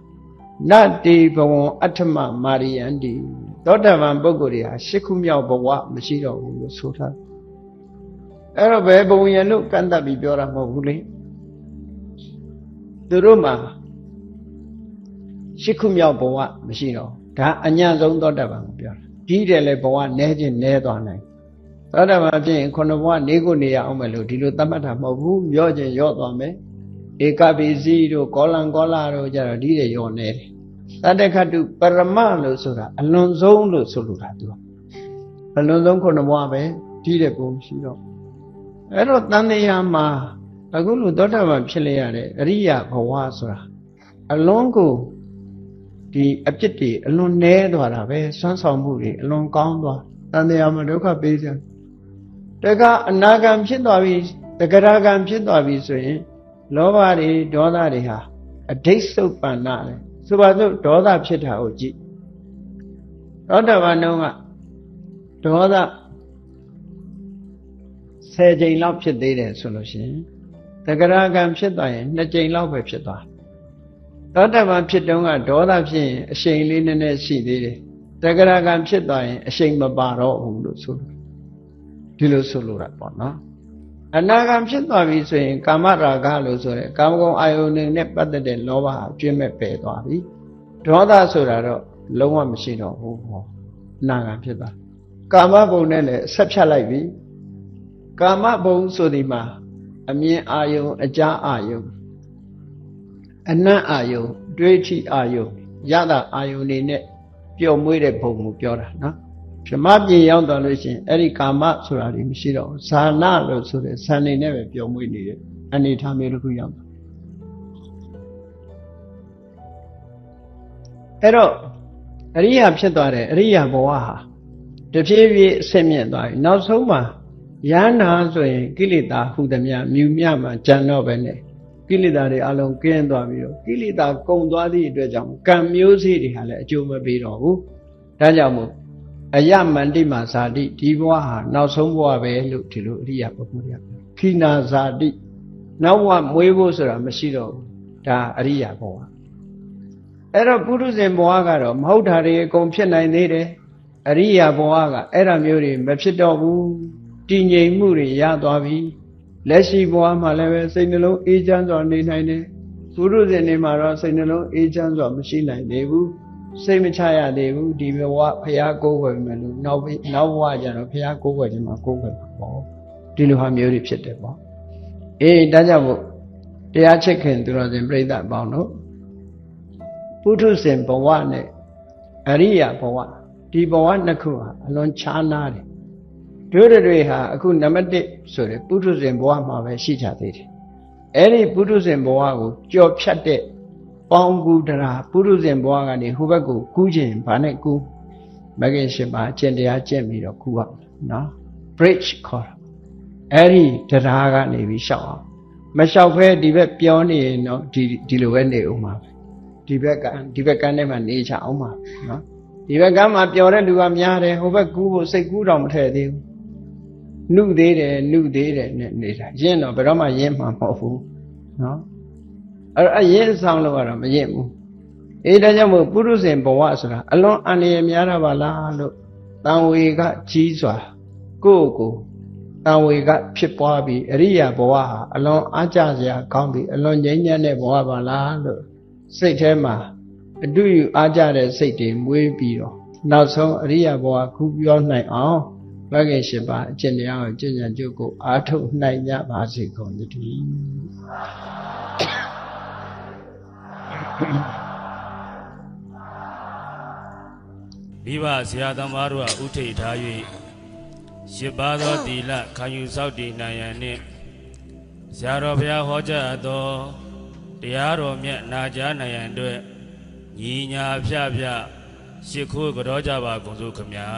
နတ္တိဘဝံအဋ္ဌမမာရိယန္တိသောတပန်ပုဂ္ဂိုလ်တွေဟာ၈ခုမြောက်ဘဝမရှိတော့ဘူးလို့ဆိုထားတယ်အဲ့တော့ဘယ်ဘုံရင်လို့ကန့်တတ်ပြီးပြောတာမဟုတ်ဘူးလေသူတို့မှာ၈ခုမြောက်ဘဝမရှိတော့ဒါအညံ့ဆုံးသောတပန်ကိုပြောတာဒီတယ်လေဘဝနည်းချင်းနည်းသွားနိုင်သောတပန်ဖြစ်ရင်ခုနှစ်ဘဝနေကိုနေရအောင်မယ်လို့ဒီလိုသတ်မှတ်တာမဟုတ်ဘူးရော့ချင်းရော့သွားမယ်ဧကပိစီတို့ကောလံကောလာတို့ကြတော့ဒီတွေရော့နေတယ်သတ္တခတုပရမလို့ဆိုတာအလွန်ဆုံးလို့ဆိုလိုတာသူကအလွန်ဆုံးခုနှစ်ဘဝပဲဒီတဲ့ပုံရှိတော့အဲ့တော့တန်တရားမှာအခုလိုသောတာပန်ဖြစ်လေရတဲ့အရိယဘဝဆိုတာအလွန်ကိုဒီအပြစ်တွေအလွန်နည်းသွားတာပဲဆွမ်းဆောင်မှုတွေအလွန်ကောင်းသွားတန်တရားမှာဒုက္ခပေးစရာတကအနာဂံဖြစ်သွားပြီတဂရဂံဖြစ်သွားပြီဆိုရင်လောဘတွေဒေါသတွေဟာအဋိဋ္ဌုပ္ပန္နလေဆိုပါစို့ဒေါသဖြစ်တာကိုကြည့်သောတာပန်တုန်းကဒေါသ10ကြိမ်လောက်ဖြစ်သေးတယ်ဆိုလို့ရှိရင်တဂရဂံဖြစ်သွားရင်2ကြိမ်လောက်ပဲဖြစ်သွားသောတာပန်ဖြစ်တုန်းကဒေါသဖြစ်ရင်အရှိန်လေးနည်းနည်းရှိသေးတယ်တဂရဂံဖြစ်သွားရင်အရှိန်မပါတော့ဘူးလို့ဆိုလို့ဒီလိုဆိုလိုတာပေါ့နော်အနာဂံဖြစ်သွားပြီဆိုရင်ကာမရာဂလို့ဆိုတဲ့ကာမဂုဏ်အာယုန်နဲ့ပတ်သက်တဲ့လောဘဟာကျွင်းမဲ့ပယ်သွားပြီဒေါသဆိုတာတော့လုံးဝမရှိတော့ဘူးဟောအနာဂံဖြစ်သွားကာမဘုံနဲ့လည်းဆက်ဖြတ်လိုက်ပြီကာမဘုံဆိုဒီမှာအမြင်အာယုန်အကြားအာယုန်အနတ်အာယုန်တွေးထိအာယုန် ရတာအာယုန်နေနဲ့ပျော်မွေးတဲ့ဘုံကိုပြောတာနော်ဗြဟ္မပြည်ရောက်သွားလို့ရှိရင်အဲ့ဒီကာမဆိုတာတွေမရှိတော့ဇာနာလို့ဆိုတဲ့ဇန်နေနဲ့ပဲပျော်မွေးနေတဲ့အနေထားမျိုးတစ်ခုရောက်သွားအဲ့တော့အရိယာဖြစ်သွားတယ်အရိယာဘဝဟာတဖြည်းဖြည်းအဆင့်မြင့်သွားပြီနောက်ဆုံးမှာယန္နာဆိုရင်ကိလေသာဟုသမျှမြူမြမှာကြံတော့ပဲနဲ့ကိလေသာတွေအလုံးကင်းသွားပြီးတော့ကိလေသာကုန်သွားသည့်အတွက်ကြောင့်ကံမျိုးစေ့တွေဟာလည်းအကျိုးမပေးတော့ဘူးဒါကြောင့်မို့အယမန္တိမာဇာတိဒီဘဝဟာနောက်ဆုံးဘဝပဲလို့ဒီလိုအရိယာပုဂ္ဂိုလ်တွေကခိနာဇာတိနောက်ဘဝမွေးဖို့ဆိုတာမရှိတော့ဘူးဒါအရိယာဘဝအဲ့တော့ပုရုဇဉ်ဘဝကတော့မဟုတ်တာတွေအကုန်ဖြစ်နိုင်သေးတယ်အရိယာဘဝကအဲ့ဒါမျိုးတွေမဖြစ်တော့ဘူးတည်ငြိမ်မှုတွေရသွားပြီလက်ရှိဘဝမှာလည်းပဲစိတ်နှလုံးအေးချမ်းစွာနေနိုင်တယ်ပုရုဇဉ်တွေမှာတော့စိတ်နှလုံးအေးချမ်းစွာမရှိနိုင်သေးဘူးစိတ်မချရသေးဘူးဒီဘဝဖရာကိုးကွယ်မယ်လို့နောက်ဘဝကျတော့ဖရာကိုးကွယ်ခြင်းမှာကိုးကွယ်မှာပေါ့ဒီလိုဟာမျိုးတွေဖြစ်တယ်ပေါ့အေးဒါကြောင့်မို့တရားချစ်ခင်သူတော်စင်ပြိဿအပေါင်းတို့ပုထုဇဉ်ဘဝနဲ့အရိယာဘဝဒီဘဝနှစ်ခုဟာအလွန်ခြားနားတယ်တို့တွေဟာအခုနံပါတ်1ဆိုတဲ့ပုထုဇဉ်ဘဝမှာပဲရှိကြသေးတယ်အဲ့ဒီပုထုဇဉ်ဘဝကိုကြော်ဖြတ်တဲ့ပေါင်းကူတရားပုထုဇဉ်ဘဝကနေဟိုဘက်ကိုကူးခြင်းဘာနဲ့ကူးမဂ္ဂင်ရှင်ပါအကျင့်တရားကျင့်ပြီးတော့ကူးရမယ်နော် bridge ခေါ်တာအဲ့ဒီတရားကနေပြီးရှောက်အောင်မလျှောက်ဖဲဒီဘက်ပြောနေရင်တော့ဒီလိုပဲနေအောင်ပါပဲဒီဘက်ကန်းထဲမှာနေချအောင်ပါနော်ဒီဘက်ကန်းမှာပျော်တဲ့လူကများတယ်ဟိုဘက်ကူးဖို့စိတ်ကူးတော့မထည့်သေးဘူးနှုတ်သေးတယ်နဲ့နေတာရင့်တော့ဘယ်တော့မှရင့်မှာမဟုတ်ဘူးနော်အဲ့အရင်ဆောင်လို့ကတော့မရင့်ဘူးအေးဒါကြောင့်မို့ပုရုဇဉ်ဘဝဆိုတာအလွန်အန္တရာယ်များတာပါလားလို့တန်ဝေကကြီးစွာကိုယ့်ကိုတန်ဝေကဖြစ်ပွားပြီးအရိယာဘဝဟာအလွန်အားကျစရာကောင်းပြီးအလွန်ငြိမ်းချမ်းတဲ့ဘဝပါလားလို့စိတ်ထဲမှာအတူယူအားကြတဲ့စိတ်တွေမွေးပြီးတော့နောက်ဆုံးအရိယာဘဝကူးပြောနိုင်အောင်မဂ္ဂင်၈ပါးအကျင့်တရားကိုကျင့်ကြံကြိုးကိုအားထုတ်နိုင်ကြပါစေကုန်သတည်းမိဘဆရာသမားတို့ကဥထိတ်ထား၍ရှစ်ပါးသောသီလခံယူစောင့်တည်နိုင်ရန်နှင့်ဆရာတော်ဘုရားဟောကြားသောတရားတော်မြတ်နာကြားနိုင်ရန်အတွက်ညီညာဖြဖြရှ िख ိုးကြောကြပါကုန်စို့ခမညာ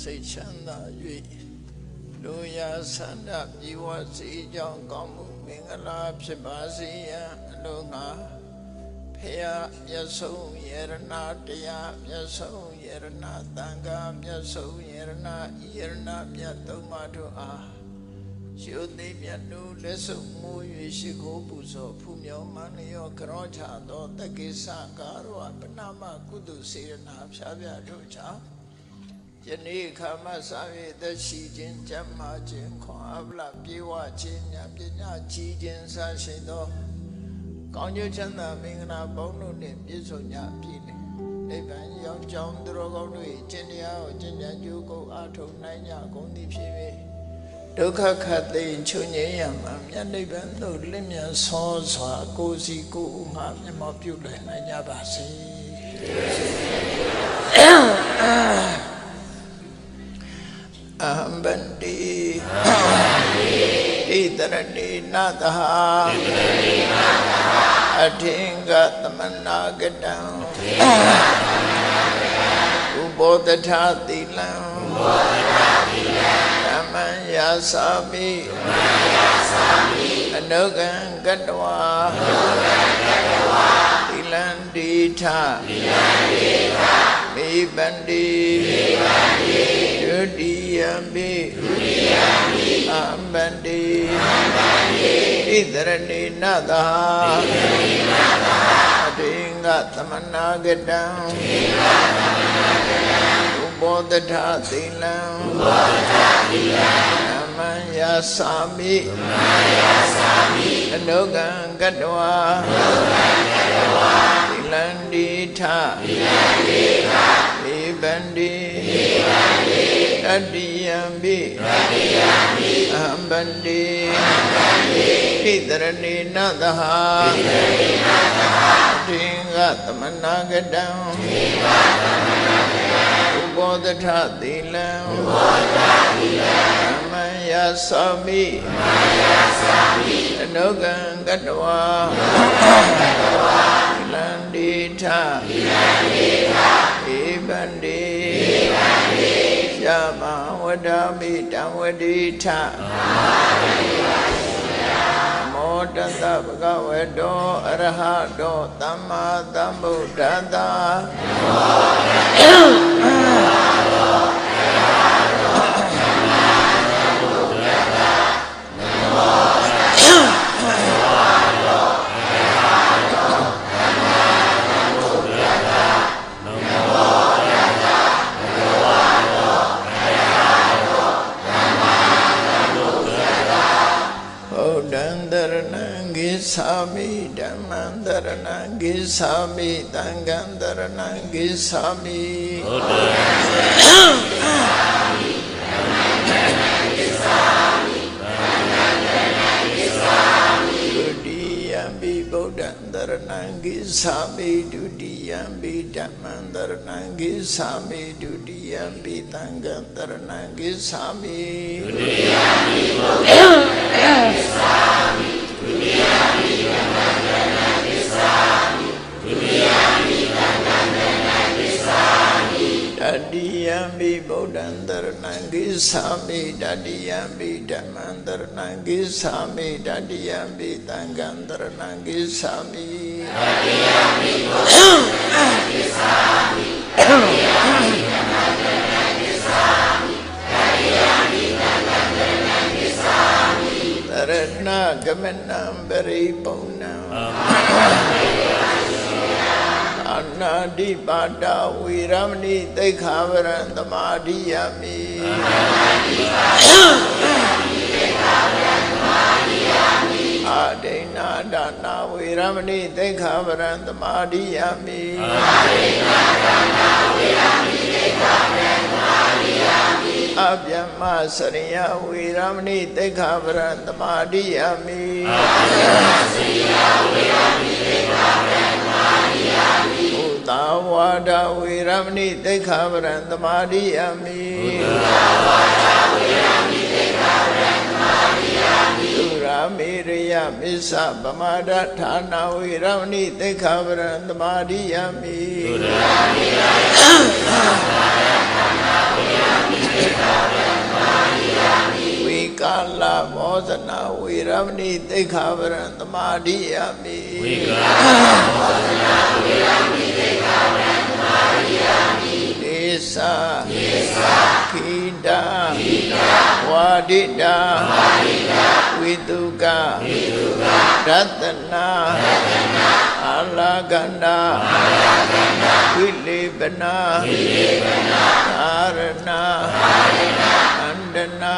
စိတ်ချမ်းသာ၍လူရဆန္ဒပြေဝစေကြောင်းကောင်းမှုမင်္ဂလာဖြစ်ပါစေရန်အလိုငါဖရာမြတ်ဆုံးယရဏတရားမြတ်ဆုံးယရဏသံဃာမြတ်ဆုံးယရဏမြတ်သုံးပါးတို့အားရှုသိမြတ်တို့လက်ဆုံးမူ၍ရှိခိုးပူဇော်ဖူးမြော်မှန်လျောကြောချသောတက္ကိစ္စကာရောပဏမကုသစေရနာဖြာပြတို့ကြောင့်ယနေ့ခါမှစ၍သက်ရှိခြင်းကျမ်းမာခြင်းခွန်အားဗလပြေဝခြင်းဉာဏ်ပညာကြီးခြင်းစရှိသောကောင်းကျိုးချမ်းသာမင်္ဂလာပေါင်းတို့နှင့်ပြည့်စုံကြပြီလေနိဗ္ဗာန်ရောက်ကြောင်းသူတော်ကောင်းတို့၏ကျင့်တရားကိုကျင့်ကြံကြိုးကိုအားထုတ်နိုင်ကြကုန်သည်ဖြစ်၍ဒုက္ခခတ်သိမ်းချုပ်ငြိမ်းရမှာမြတ်နိဗ္ဗာန်သို့လင်းမြန်ဆောစွာကိုယ်စီကိုယ်ဥငါမျက်မှောက်ပြုလွယ်နိုင်ကြပါစေအဟံဗန္တိဣတရတိနာတဟအထင်္ဂသမနာကတံ ဥဘောတထသီလံဓမ္မယာစာမိအနုကံကတ္တဝါသီလံတိထမိပန္တိဒုတိယမိအမ္ပန္တိဣသရဏိနသအတေင္ဂသမနာကတံဥဘောတထသီလံဓမ္မယာစာမိအနုကံကတ္တဝါသီလံတိထမိပန္တိတတိယံပိအဟံပန္တိဣတရဏိနသဟအတေင္ဂသမနာကတံဥဘောတထသီလံဓမ္မယာစာမိအနုကံကတ္တဝါသီလံတိထဧပန္တိယမဝဒ္ဓမိတံဝတိထမောတသဗ္ဗကဝတောအရဟတောသမ္မာသမ္ဗုဒ္ဓတ္တသာမိဓမ္မံတရဏံဂိသာမိသံဃံတရဏံဂိသာမိဘုဒ္ဓံဒုတိယံပိဗုဒ္ဓံတရဏံဂိသာမိဒုတိယံပိဓမ္မံတရဏံဂိသာမိဒုတိယံပိသံဃံတရဏံဂိသာမိဒုတိယံပိဗုဒ္ဓံဂိသာမိဒုတိယံပိဓမ္မံတရဏံဂိသာမိဒုတိယံပိသံဃံတရဏံဂိသာမိတတိယံပိဗုဒ္ဓံတရဏံဂိသာမိတတိယံပိဓမ္မံတရဏံဂိသာမိတတိယံပိသံဃံတရဏံဂိသာမိတတိယံပိဗုဒ္ဓံဂိသာမိတတိယံပိဓမ္မံတရဏံဂိသာမိတတိယံပိသံဃံတရဏံဂိသာမိတရဏဂမနံပရိပုံဏံအနာတိပါဒဝေရမဏိသိက္ခာဝရံသမာဓိယမိအာဒိနာဒါနာဝေရမဏိသိက္ခာဝရံသမာဓိယမိအာဒိနာဒါနာဝေရမဏိသိက္ခာဝရံသမာဓိယမိအဗျမ္မစရိယဝေရမဏိသိက္ခာဝရံသမာဓိယမိအဗျမ္မစရိယဝေရမဏိသိက္ခာဝရံသမာဓိယမိဥတ္တဝါဒဝေရမဏိသိက္ခာဝရံသမာဓိယမိဥတ္တဝါဒဝေရမဏိသိက္ခာဝရံသမာဓိယမိသုရာမေရယမစ္ဆပမာဒဌာနဝေရမဏိသိက္ခာဝရံသမာဓိယမိသုရာမေရယမစ္ဆပမာဒဌာနဝေရမဏိသိက္ခာဝရံသမာဓိယမိဝိကာလမောဇနာဝေရမဏိသိက္ခာဝရံသမာဓိယမိဝိကာလမောဇနာဝေရမဏိသိက္ခာဝရံသမာဓိယမိဒေသခိတာဝါဒိတာဝိတုကရတနာအာလာကန္နာဝိလေပနာအာရဏအန္တနာ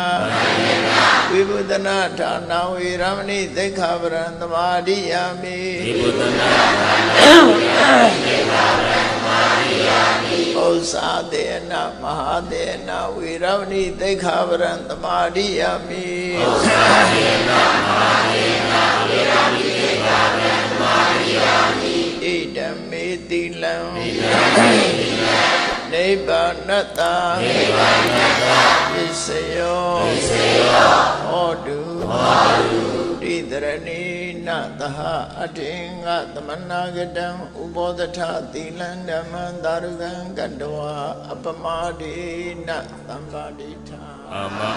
ဝိဘုဒနာဌာနဝေရမဏိသိက္ခာဝရံသမာဓိယမိဝိဘုဒနာဌာနဝေရမဏိသိက္ခာဝရံသမာဓိယမိဩဇာတေနမဟာတေနဝေရမဏိသိက္ခာဝရံသမာဓိယမိဩဇာတေနမဟာတေနဝေရမဏိသိက္ခာဝရံသမာဓိယမိဣဒံမေတိလံနိဗ္ဗာနတ္တပစ္စယောဟောတုတိတရဏိ na daha adinga tamana gadam ubodhatha tilan dhaman darugan gadwa apamadi na tampaditha Ama